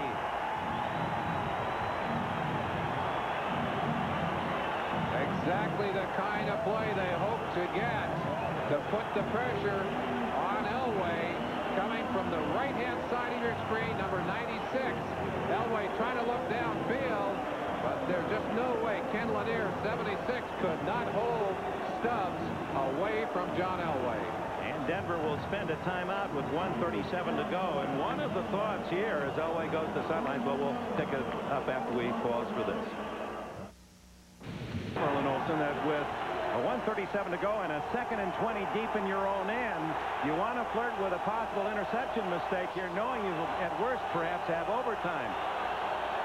Exactly the kind of play they hope to get to put the pressure on Elway, coming from the right-hand side of your screen, number 96. Elway trying to look downfield, but there's just no way. Ken Lanier, 76, could not hold Stubbs away from John Elway. And Denver will spend a timeout with 1:37 to go. And one of the thoughts here as Elway goes to the sidelines, but we'll pick it up after we pause for this. Merlin Olsen, that with 1:37 to go and a 2nd and 20 deep in your own end, you want to flirt with a possible interception mistake here, knowing you will at worst perhaps have overtime.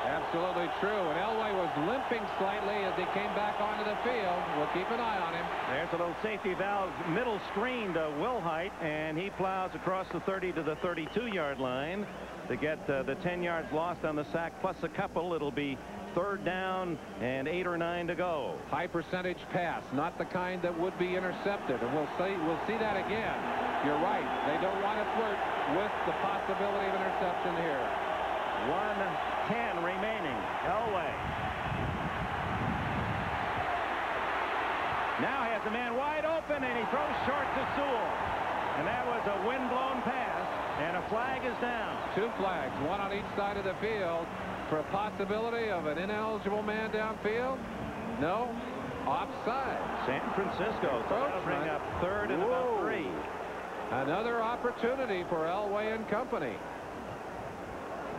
Absolutely true. And Elway was limping slightly as he came back onto the field. We'll keep an eye on him. There's a little safety valve middle screen to Wilhite, and he plows across the 30 to the 32-yard line to get the 10 yards lost on the sack plus a couple. It'll be 3rd down and 8 or 9 to go. High percentage pass, not the kind that would be intercepted, and we'll see that again. You're right. They don't want to flirt with the possibility of interception here. 1:10 remaining. Elway now has a man wide open, and he throws short to Sewell. And that was a wind-blown pass, and a flag is down. 2 flags, one on each side of the field for a possibility of an ineligible man downfield. No, offside. San Francisco. So that'll bring up 3rd and about 3. Another opportunity for Elway and company.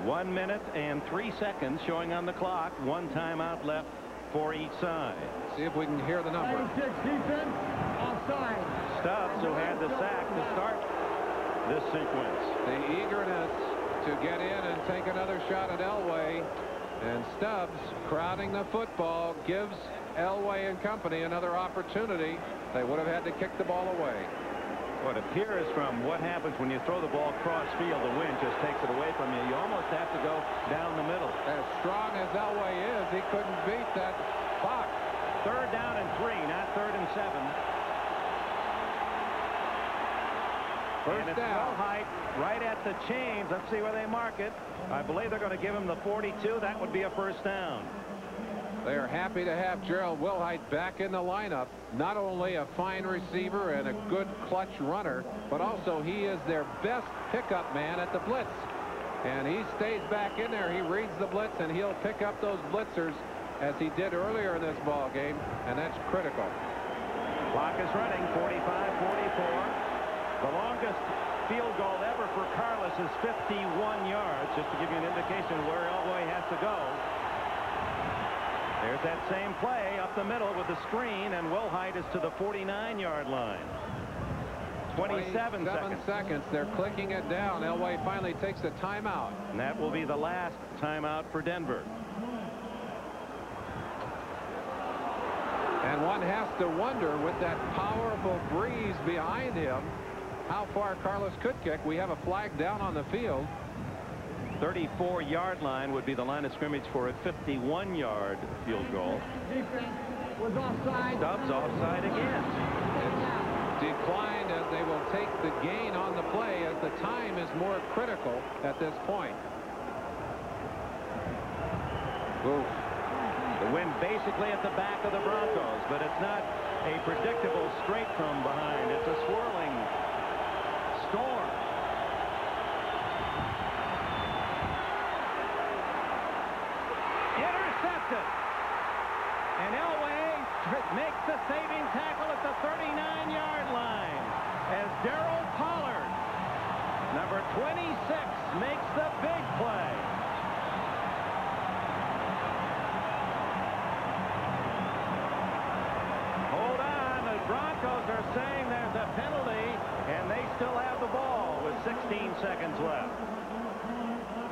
1 minute and 3 seconds showing on the clock. 1 timeout left for each side. See if we can hear the number. 96 defense, offside. Stubbs, who had the sack to start this sequence. The eagerness to get in and take another shot at Elway, and Stubbs crowding the football gives Elway and company another opportunity. They would have had to kick the ball away. What appears from what happens when you throw the ball cross field, the wind just takes it away from you. You almost have to go down the middle. As strong as Elway is, he couldn't beat that box. 3rd down and 3, not 3rd and 7. First down. Wilhite right at the chains. Let's see where they mark it. I believe they're going to give him the 42. That would be a first down. They are happy to have Gerald Wilhite back in the lineup. Not only a fine receiver and a good clutch runner, but also he is their best pickup man at the blitz. And he stays back in there. He reads the blitz, and he'll pick up those blitzers as he did earlier in this ball game, and that's critical. Clock is running, 45-44. The longest field goal ever for Carlos is 51 yards, just to give you an indication of where Elway has to go. There's that same play up the middle with the screen, and Wilhite is to the 49-yard line. 27 seconds. They're clicking it down. Elway finally takes a timeout. And that will be the last timeout for Denver. And one has to wonder, with that powerful breeze behind him, how far Carlos could kick. We have a flag down on the field. 34-yard line would be the line of scrimmage for a 51-yard field goal. Defense was offside. Stubbs offside again. It's declined as they will take the gain on the play as the time is more critical at this point. Oof. The wind basically at the back of the Broncos, but it's not a predictable straight from behind. It's a swirling storm. Intercepted. And Elway makes the saving tackle at the 39-yard line as Darryl Pollard, number 26, makes the big play. Broncos are saying there's a penalty, and they still have the ball with 16 seconds left.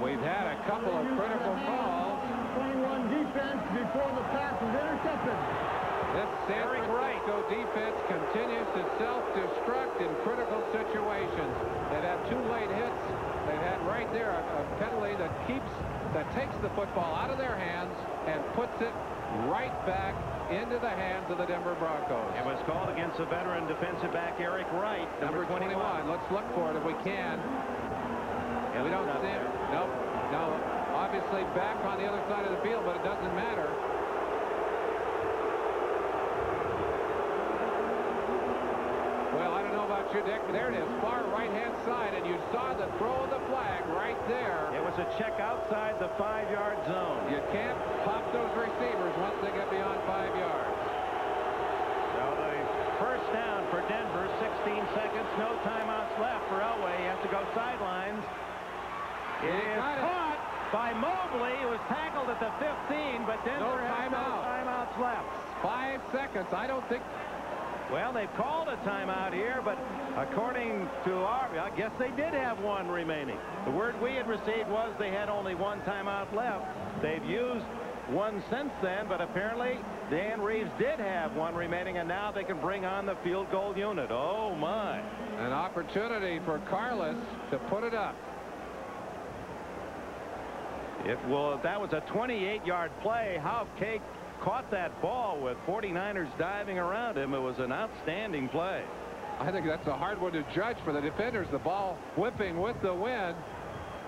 We've had a couple of critical calls. 21 defense before the pass was intercepted. This San Francisco defense continues to self-destruct in critical situations. They've had 2 late hits. They've had right there a penalty that takes the football out of their hands and puts it right back into the hands of the Denver Broncos. It was called against the veteran defensive back Eric Wright, number 21. Let's look for it if we can. And we don't see it. Nope. No. Obviously back on the other side of the field, but it doesn't matter. Well, I don't know about you, Dick. There it is, far right-hand side, and you saw the throw of the flag right there. It was a check outside the 5-yard zone. You can't pop those receivers once they get beyond 5 yards. So the left. 5 seconds. I don't think. Well, they've called a timeout here, but according to I guess they did have one remaining. The word we had received was they had only one timeout left. They've used one since then, but apparently Dan Reeves did have one remaining, and now they can bring on the field goal unit. Oh, my. An opportunity for Carlos to put it up. That was a 28-yard play. How Cake caught that ball with 49ers diving around him. It was an outstanding play. I think that's a hard one to judge for the defenders. The ball whipping with the wind.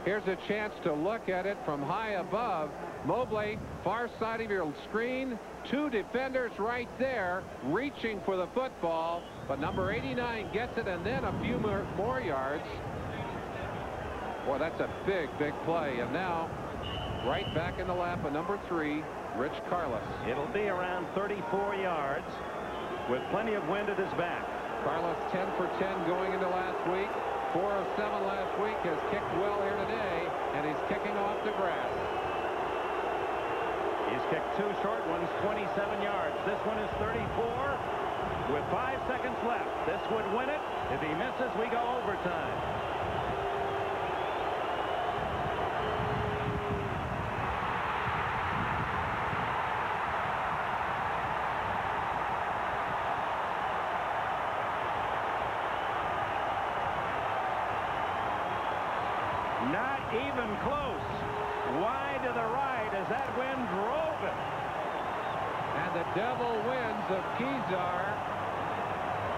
Here's a chance to look at it from high above. Mobley, far side of your screen. 2 defenders right there reaching for the football, but number 89 gets it, and then a few more yards. Boy, that's a big play. And now right back in the lap of number 3, Rich Carlos. It'll be around 34 yards with plenty of wind at his back. Carlos 10 for 10 going into last week. 4 of 7 last week. Has kicked well here today, and he's kicking off the grass. He's kicked 2 short ones, 27 yards. This one is 34 with 5 seconds left. This would win it. If he misses, we go overtime. Not even close. Wide to the right as that wind drove it. And the devil winds of Kezar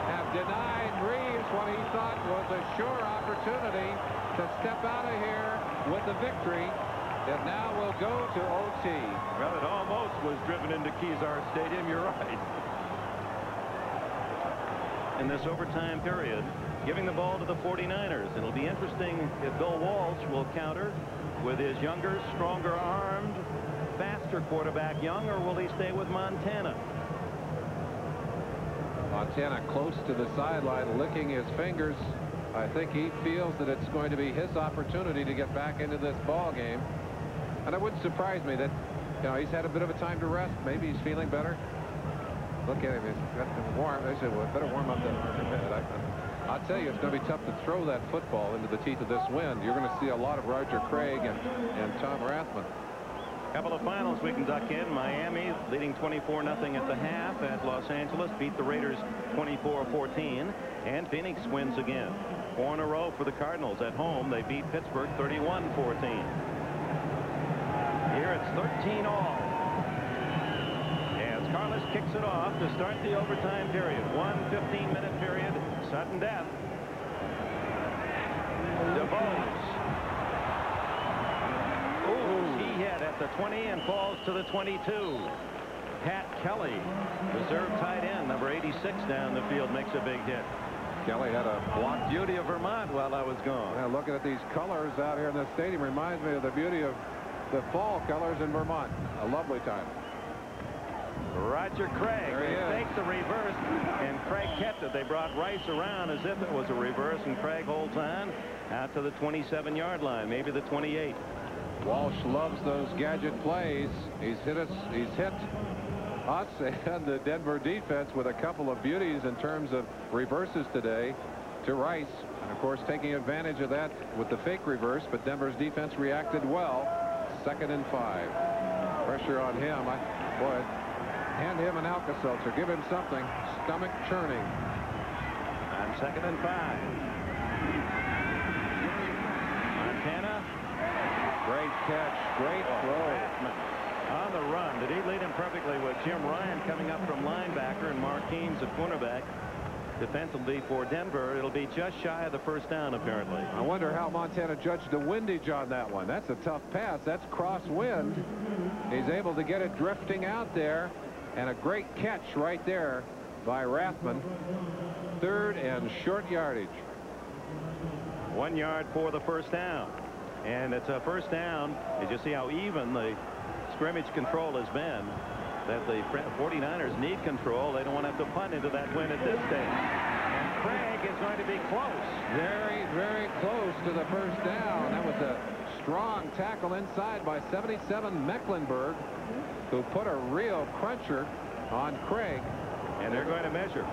have denied Reeves what he thought was a sure opportunity to step out of here with the victory. It now will go to OT. Well, it almost was driven into Kezar Stadium. You're right. In this overtime period, giving the ball to the 49ers. It'll be interesting if Bill Walsh will counter with his younger, stronger armed, faster quarterback Young, or will he stay with Montana? Montana close to the sideline, licking his fingers. I think he feels that it's going to be his opportunity to get back into this ball game. And it wouldn't surprise me that, he's had a bit of a time to rest. Maybe he's feeling better. Look at him. He's got them warm. They said, well, better warm up that arm a bit. I'll tell you, it's going to be tough to throw that football into the teeth of this wind. You're going to see a lot of Roger Craig and Tom Rathman. Couple of finals we can duck in. Miami leading 24-0 at the half at Los Angeles. Beat the Raiders 24-14. And Phoenix wins again. 4 in a row for the Cardinals. At home, they beat Pittsburgh 31-14. Here it's 13-all. As Carlos kicks it off to start the overtime period. 1 15-minute period. Sudden death. DeVos. He hit at the 20 and falls to the 22. Pat Kelly, reserve tight end, number 86 down the field, makes a big hit. Kelly had a block beauty of Vermont while I was gone. Now looking at these colors out here in the stadium reminds me of the beauty of the fall colors in Vermont. A lovely time. Roger Craig. They faked the reverse, and Craig kept it. They brought Rice around as if it was a reverse, and Craig holds on out to the 27-yard line, maybe the 28. Walsh loves those gadget plays. He's hit us and the Denver defense with a couple of beauties in terms of reverses today to Rice. And of course, taking advantage of that with the fake reverse, but Denver's defense reacted well. 2nd and 5. Pressure on him. Boy, hand him an Alka-Seltzer. Give him something. Stomach churning. On 2nd and 5. Montana. Great catch. Great throw. On the run. Did he lead him perfectly with Jim Ryan coming up from linebacker and Marquines at cornerback. Defensively for Denver, it'll be just shy of the first down, apparently. I wonder how Montana judged the windage on that one. That's a tough pass. That's crosswind. He's able to get it drifting out there. And a great catch right there by Rathman. 3rd and short yardage. 1 yard for the first down. And it's a first down. As you see how even the scrimmage control has been, that the 49ers need control. They don't want to have to punt into that win at this stage. And Craig is going to be close. Very, very close to the first down. That was a strong tackle inside by 77 Mecklenburg. who put a real cruncher on Craig. And they're going to measure.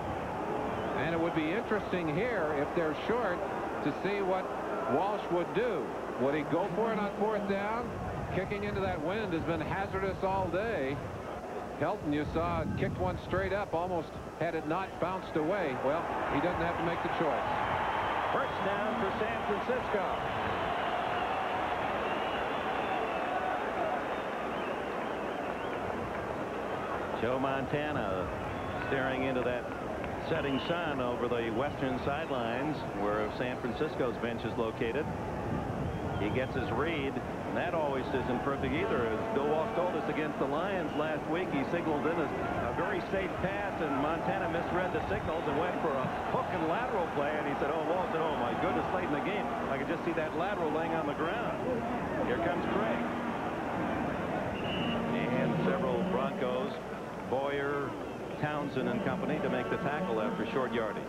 And it would be interesting here, if they're short, to see what Walsh would do. Would he go for it on 4th down? Kicking into that wind has been hazardous all day. Helton, you saw, kicked one straight up, almost had it not bounced away. Well, he doesn't have to make the choice. First down for San Francisco. Joe Montana staring into that setting sun over the western sidelines where San Francisco's bench is located. He gets his read, and that always isn't perfect either. As Bill Walsh told us against the Lions last week, he signaled in a very safe pass, and Montana misread the signals and went for a hook and lateral play, and he said, oh, Walsh said, oh, my goodness, late in the game, I could just see that lateral laying on the ground. Here comes Craig. And several Broncos, Boyer, Townsend and company to make the tackle after short yardage.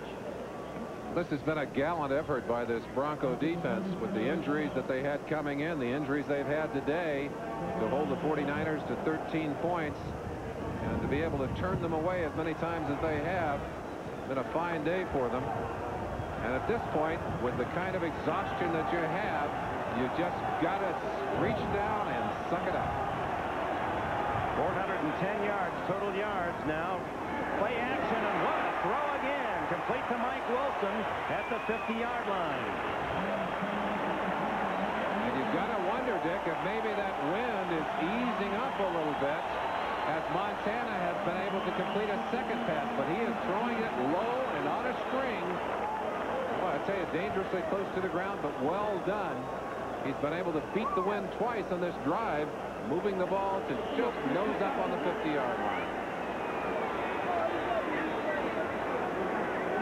This has been a gallant effort by this Bronco defense with the injuries that they had coming in, the injuries they've had today, to hold the 49ers to 13 points and to be able to turn them away as many times as they have. Been a fine day for them. And at this point, with the kind of exhaustion that you have, you just got to reach down and suck it up. 410 yards, total yards now. Play action, and what a throw again. Complete to Mike Wilson at the 50-yard line. And you've got to wonder, Dick, if maybe that wind is easing up a little bit as Montana has been able to complete a second pass, but he is throwing it low and on a string. Well, I'd say it dangerously close to the ground, but well done. He's been able to beat the wind twice on this drive, moving the ball to just nose up on the 50-yard line.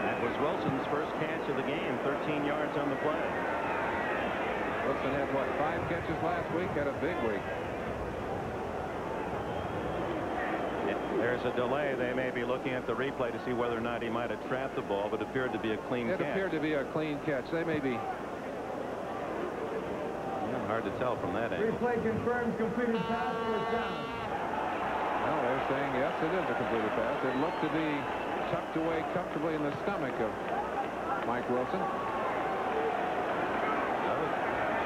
That was Wilson's first catch of the game, 13 yards on the play. Wilson had, what, 5 catches last week? Had a big week. There's a delay. They may be looking at the replay to see whether or not he might have trapped the ball, but it appeared to be a clean catch. It appeared to be a clean catch. They may be... Hard to tell from that angle. Replay confirms completed pass, 4th down. Well, they're saying, yes, it is a completed pass. It looked to be tucked away comfortably in the stomach of Mike Wilson.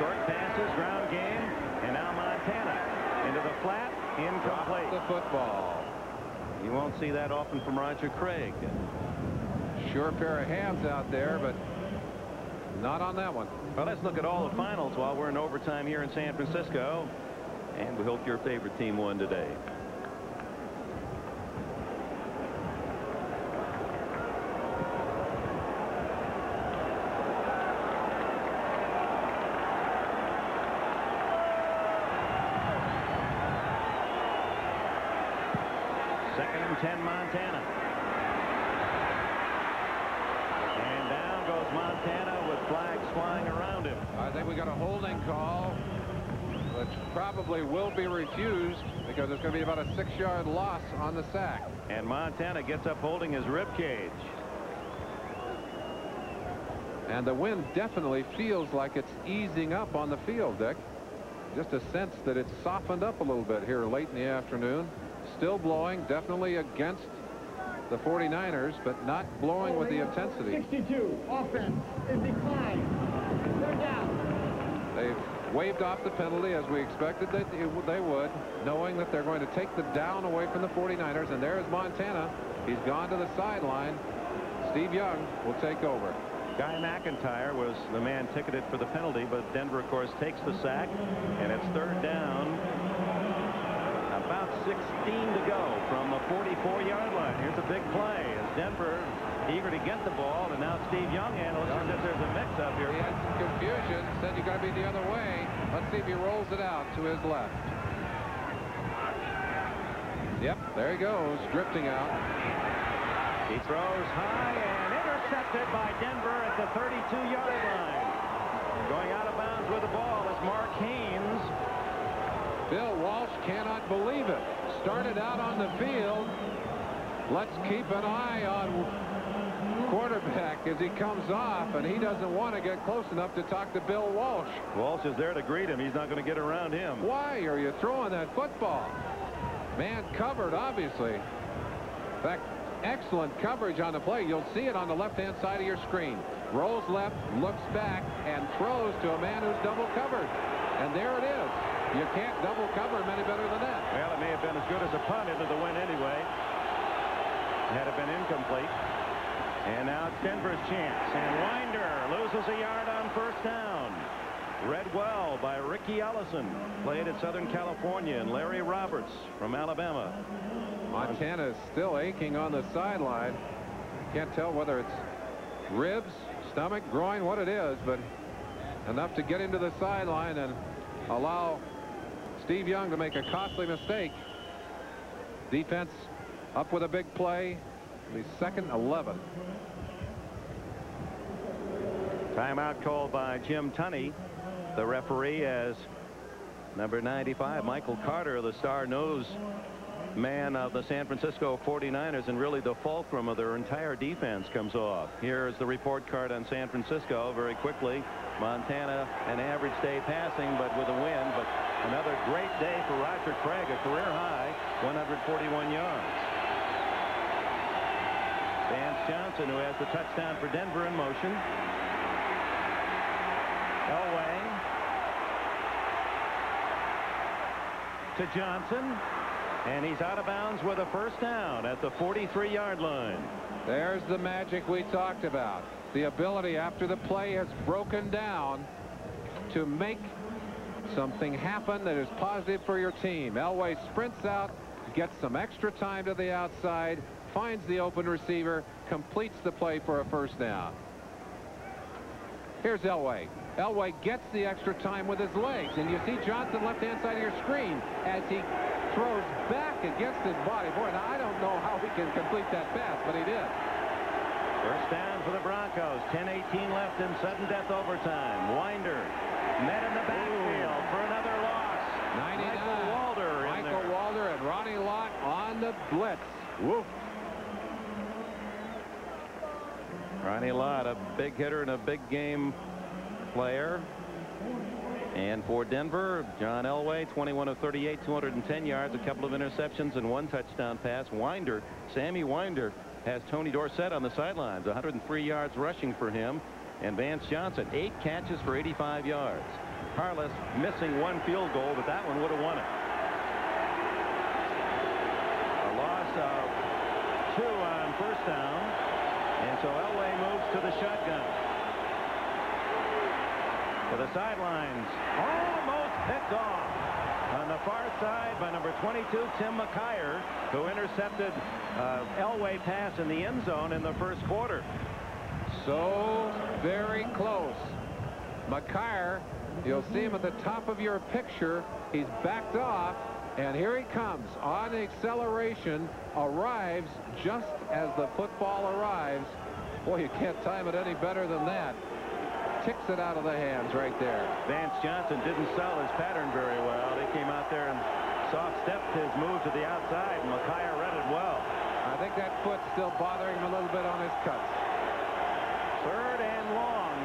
Short passes, ground game, and now Montana into the flat, incomplete. Drops the football. You won't see that often from Roger Craig. Sure pair of hands out there, but not on that one. Well, let's look at all the finals while we're in overtime here in San Francisco. And we hope your favorite team won today. Second and 10, Montana. And down goes Montana with flags flying around him. I think we got a holding call, which probably will be refused because it's going to be about a 6-yard loss on the sack. And Montana gets up holding his rib cage. And the wind definitely feels like it's easing up on the field, Dick. Just a sense that it's softened up a little bit here late in the afternoon. Still blowing, definitely against the 49ers, but not blowing with the intensity. 62, offense is declined. 3rd down. They've waved off the penalty as we expected that they would, knowing that they're going to take the down away from the 49ers. And there's Montana. He's gone to the sideline. Steve Young will take over. Guy McIntyre was the man ticketed for the penalty, but Denver, of course, takes the sack, and it's 3rd down. About 16 to go from the 44-yard line. Here's a big play as Denver eager to get the ball, and now Steve Young handles it as there's a mix-up here. He had some confusion, said you got to be the other way. Let's see if he rolls it out to his left. Yep, there he goes, drifting out. He throws high and intercepted by Denver at the 32-yard line. Going out of bounds with the ball is Mark Haynes. Bill Walsh cannot believe it. Started out on the field. Let's keep an eye on quarterback as he comes off, and he doesn't want to get close enough to talk to Bill Walsh. Walsh is there to greet him. He's not going to get around him. Why are you throwing that football? Man covered, obviously. In fact, excellent coverage on the play. You'll see it on the left-hand side of your screen. Rolls left, looks back, and throws to a man who's double covered. And there it is. You can't double cover him any better than that. Well, it may have been as good as a punt into the wind anyway. Had it been incomplete. And now it's Denver's chance. And Winder loses a yard on first down. Read well by Ricky Ellison. Played at Southern California. And Larry Roberts from Alabama. Montana is still aching on the sideline. Can't tell whether it's ribs, stomach, groin, what it is, but enough to get into the sideline and allow Steve Young to make a costly mistake. Defense up with a big play. The second 11. Timeout called by Jim Tunney, the referee, as number 95, Michael Carter, the star-nosed man of the San Francisco 49ers, and really the fulcrum of their entire defense, comes off. Here's the report card on San Francisco very quickly. Montana, an average day passing, but with a win. But another great day for Roger Craig, a career high, 141 yards. Vance Johnson, who has the touchdown for Denver, in motion. Elway to Johnson, and he's out of bounds with a first down at the 43-yard line. There's the magic we talked about. The ability, after the play has broken down, to make something happen that is positive for your team. Elway sprints out, gets some extra time to the outside, finds the open receiver, completes the play for a first down. Here's Elway. Elway gets the extra time with his legs, and you see Johnson left-hand side of your screen as he throws back against his body. Boy, now I don't know how he can complete that pass, but he did. First down for the Broncos. 10:18 left in sudden death overtime. Winder met in the backfield for another loss. 99. Michael Walder and Ronnie Lott on the blitz. Woof. Ronnie Lott, a big hitter and a big game player. And for Denver, John Elway, 21 of 38, 210 yards, a couple of interceptions, and one touchdown pass. Winder, Sammy Winder, has Tony Dorsett on the sidelines, 103 yards rushing for him. And Vance Johnson, 8 catches for 85 yards. Harless missing one field goal, but that one would have won it. A loss of 2 on first down. And so Elway moves to the shotgun. To the sidelines. Almost picked off on the far side by number 22, Tim McKyer, who intercepted Elway pass in the end zone in the first quarter. So very close. McKyer, you'll see him at the top of your picture. He's backed off, and here he comes on acceleration, arrives just as the football arrives. Boy, you can't time it any better than that. Kicks it out of the hands right there. Vance Johnson didn't sell his pattern very well. They came out there and soft-stepped his move to the outside, and McKyer read it well. I think that foot's still bothering him a little bit on his cuts. Third and long.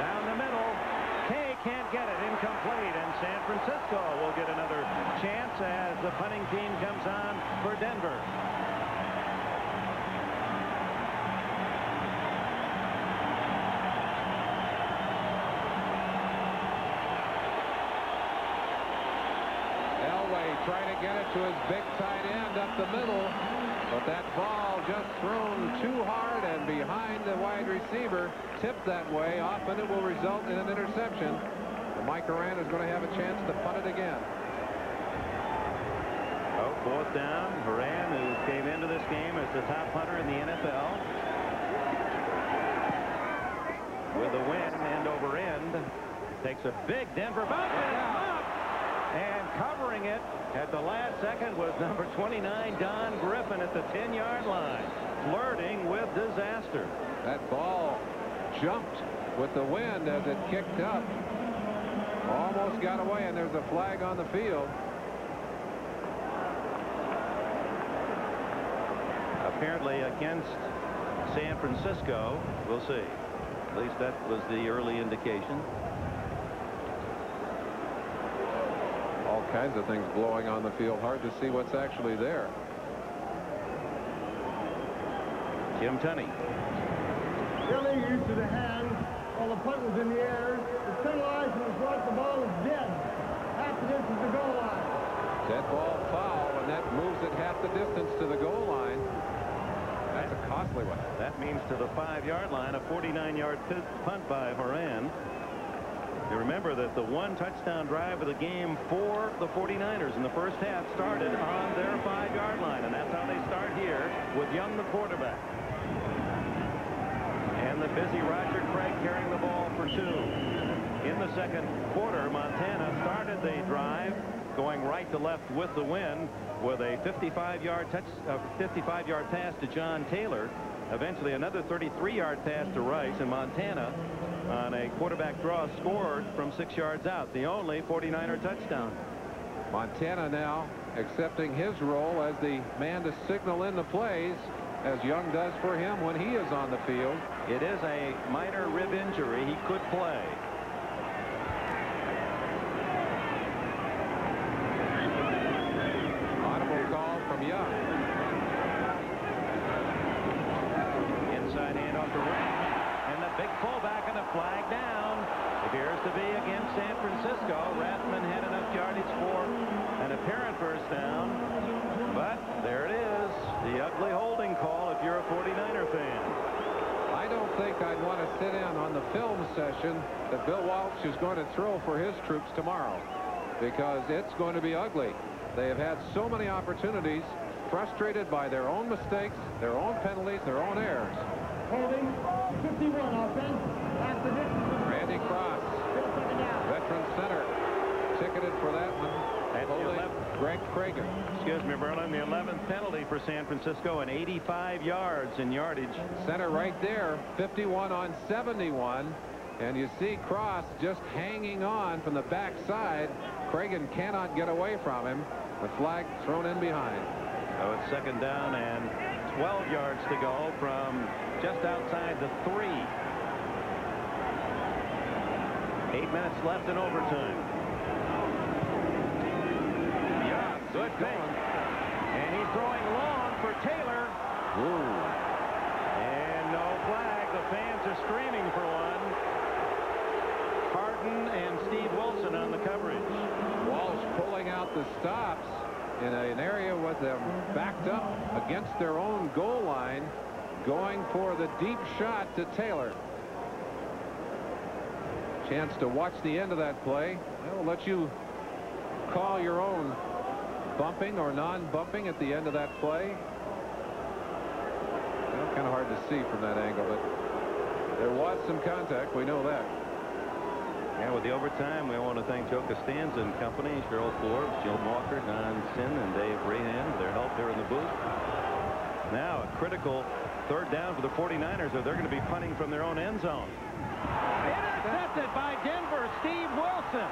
Down the middle. Kay can't get it. Incomplete. And San Francisco will get another chance as the punting team comes on for Denver. Trying to get it to his big tight end up the middle, but that ball just thrown too hard and behind the wide receiver, tipped that way. Often it will result in an interception. And Mike Horan is going to have a chance to punt it again. Oh, fourth down. Horan, who came into this game as the top punter in the NFL, with the win end over end, takes a big Denver bump. And covering it at the last second was number 29, Don Griffin, at the 10-yard line, flirting with disaster. That ball jumped with the wind as it kicked up. Almost got away, and there's a flag on the field. Apparently against San Francisco. We'll see. At least that was the early indication. kinds of things blowing on the field. Hard to see what's actually there. Jim Tunney. Illegal to the hand while the punt was in the air. The penalized and thought the ball was dead. Half the distance to the goal line. Dead ball foul, and that moves it half the distance to the goal line. That's a costly one. That means to the 5-yard line, a 49-yard punt by Horan. You remember that the one touchdown drive of the game for the 49ers in the first half started on their 5-yard line, and that's how they start here with Young, the quarterback. And the busy Roger Craig carrying the ball for 2. In the second quarter, Montana started the drive going right to left with the wind with a 55-yard pass to John Taylor. Eventually another 33-yard pass to Rice, and Montana on a quarterback draw scored from 6 yards out, the only 49er touchdown. Montana now accepting his role as the man to signal in the plays, as Young does for him when he is on the field. It is a minor rib injury. He could play. Audible call from Young. Inside handoff to Ring, and the big fullback and a flag down. Appears to be against San Francisco. Rathman had enough yardage for an apparent first down, but there it is, the ugly holding call if you're a 49er fan. I don't think I'd want to sit in on the film session that Bill Walsh is going to throw for his troops tomorrow, because it's going to be ugly. They have had so many opportunities, frustrated by their own mistakes, their own penalties, their own errors. Holding 51 offense. After this, Randy Cross, veteran center, ticketed for that one. And Holding Greg Cragen. Excuse me, Merlin, the 11th penalty for San Francisco, and 85 yards in yardage. Center right there, 51 on 71. And you see Cross just hanging on from the backside. Cragen cannot get away from him. The flag thrown in behind. So it's second down and 12 yards to go from just outside the 3. 8 minutes left in overtime. Yeah, good thing. And he's throwing long for Taylor. Ooh. And no flag. The fans are screaming for one. Harden and Steve Wilson on the coverage. Walsh pulling out the stops in an area with them backed up against their own goal line, going for the deep shot to Taylor. Chance to watch the end of that play. I'll let you call your own bumping or non-bumping at the end of that play. Well, kind of hard to see from that angle, but there was some contact. We know that. And with the overtime, we want to thank Joe Costanza and company, Cheryl Forbes, Joe Walker, Don Sin, and Dave Rahan for their help here in the booth. Now a critical third down for the 49ers, or they're going to be punting from their own end zone. Intercepted by Denver, Steve Wilson.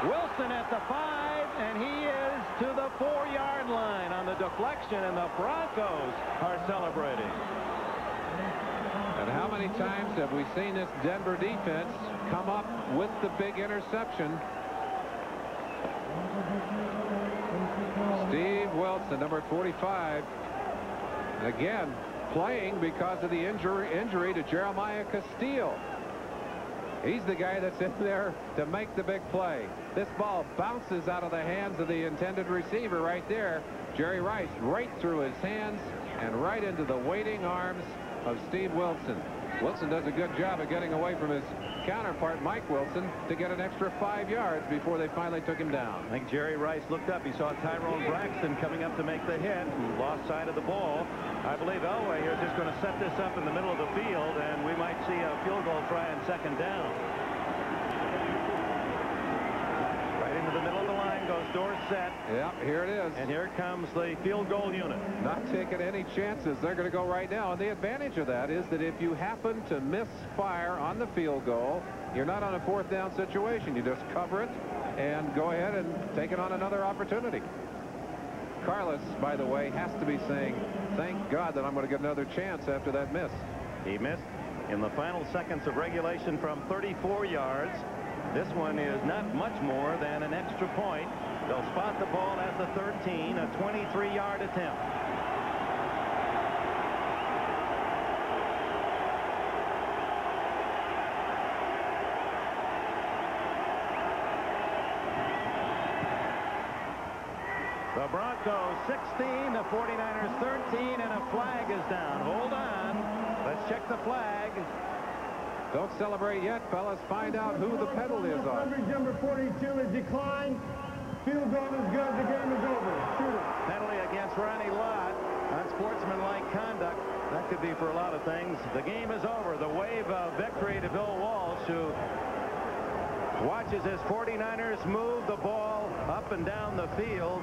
Wilson at the 5, and he is to the 4-yard line on the deflection, and the Broncos are celebrating. And how many times have we seen this Denver defense come up with the big interception? Steve Wilson, number 45. And again, playing because of the injury to Jeremiah Castile. He's the guy that's in there to make the big play. This ball bounces out of the hands of the intended receiver right there. Jerry Rice right through his hands and right into the waiting arms of Steve Wilson. Wilson does a good job of getting away from his counterpart, Mike Wilson, to get an extra 5 yards before they finally took him down. I think Jerry Rice looked up. He saw Tyrone Braxton coming up to make the hit and lost sight of the ball. I believe Elway here is just going to set this up in the middle of the field, and we might see a field goal try on second down. Right into the middle of the line goes Dorsett. Yeah, here it is. And here comes the field goal unit. Not taking any chances. They're going to go right now. And the advantage of that is that if you happen to miss fire on the field goal, you're not on a fourth down situation. You just cover it and go ahead and take it on another opportunity. Carlos, by the way, has to be saying, thank God that I'm going to get another chance after that miss. He missed in the final seconds of regulation from 34 yards. This one is not much more than an extra point. They'll spot the ball at the 13, a 23-yard attempt. The Broncos 16, the 49ers 13, and a flag is down. Hold on. Let's check the flag. Don't celebrate yet, fellas. Find out who the penalty is on. Coverage number 42 is declined. Field goal is good. The game is over. Shoot it. Penalty against Ronnie Lott. Unsportsmanlike conduct. That could be for a lot of things. The game is over. The wave of victory to Bill Walsh, who watches his 49ers move the ball up and down the field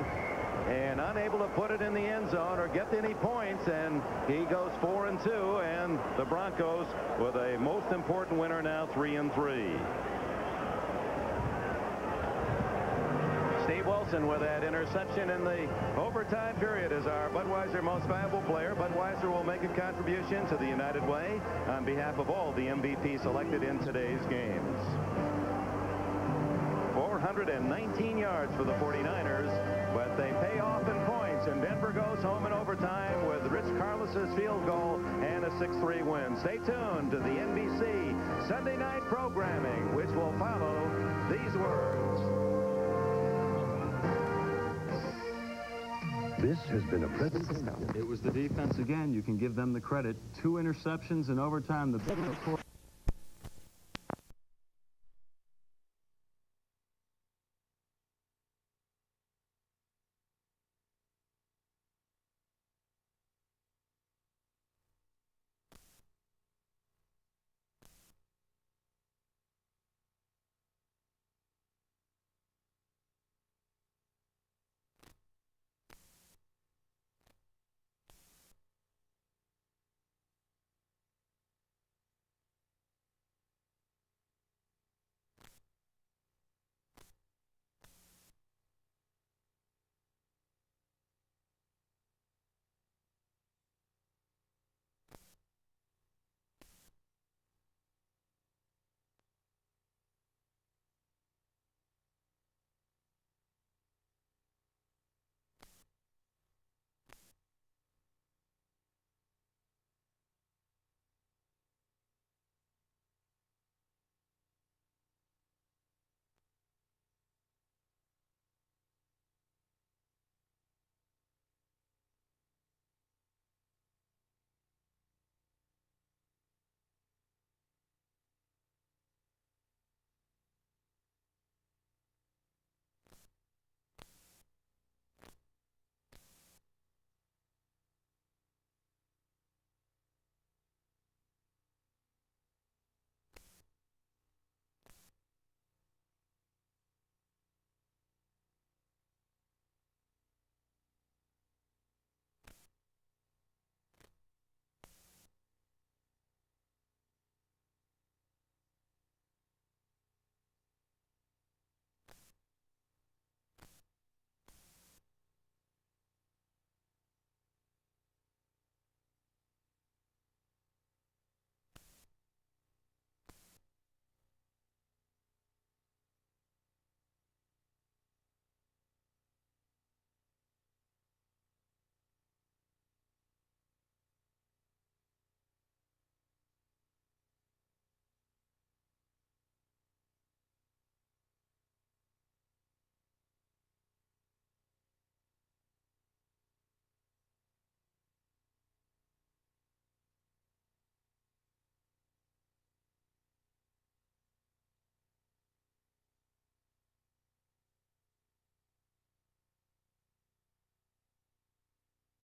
and unable to put it in the end zone or get any points, and he goes 4-2, and the Broncos with a most important winner now, 3-3. Steve Wilson with that interception in the overtime period is our Budweiser most valuable player. Budweiser will make a contribution to the United Way on behalf of all the MVP selected in today's games. 419 yards for the 49ers, but they pay off in points, and Denver goes home in overtime with Rich Carlos's field goal and a 6-3 win. Stay tuned to the NBC Sunday night programming, which will follow these words. This has been a present. It was the defense again. You can give them the credit. 2 interceptions in overtime. The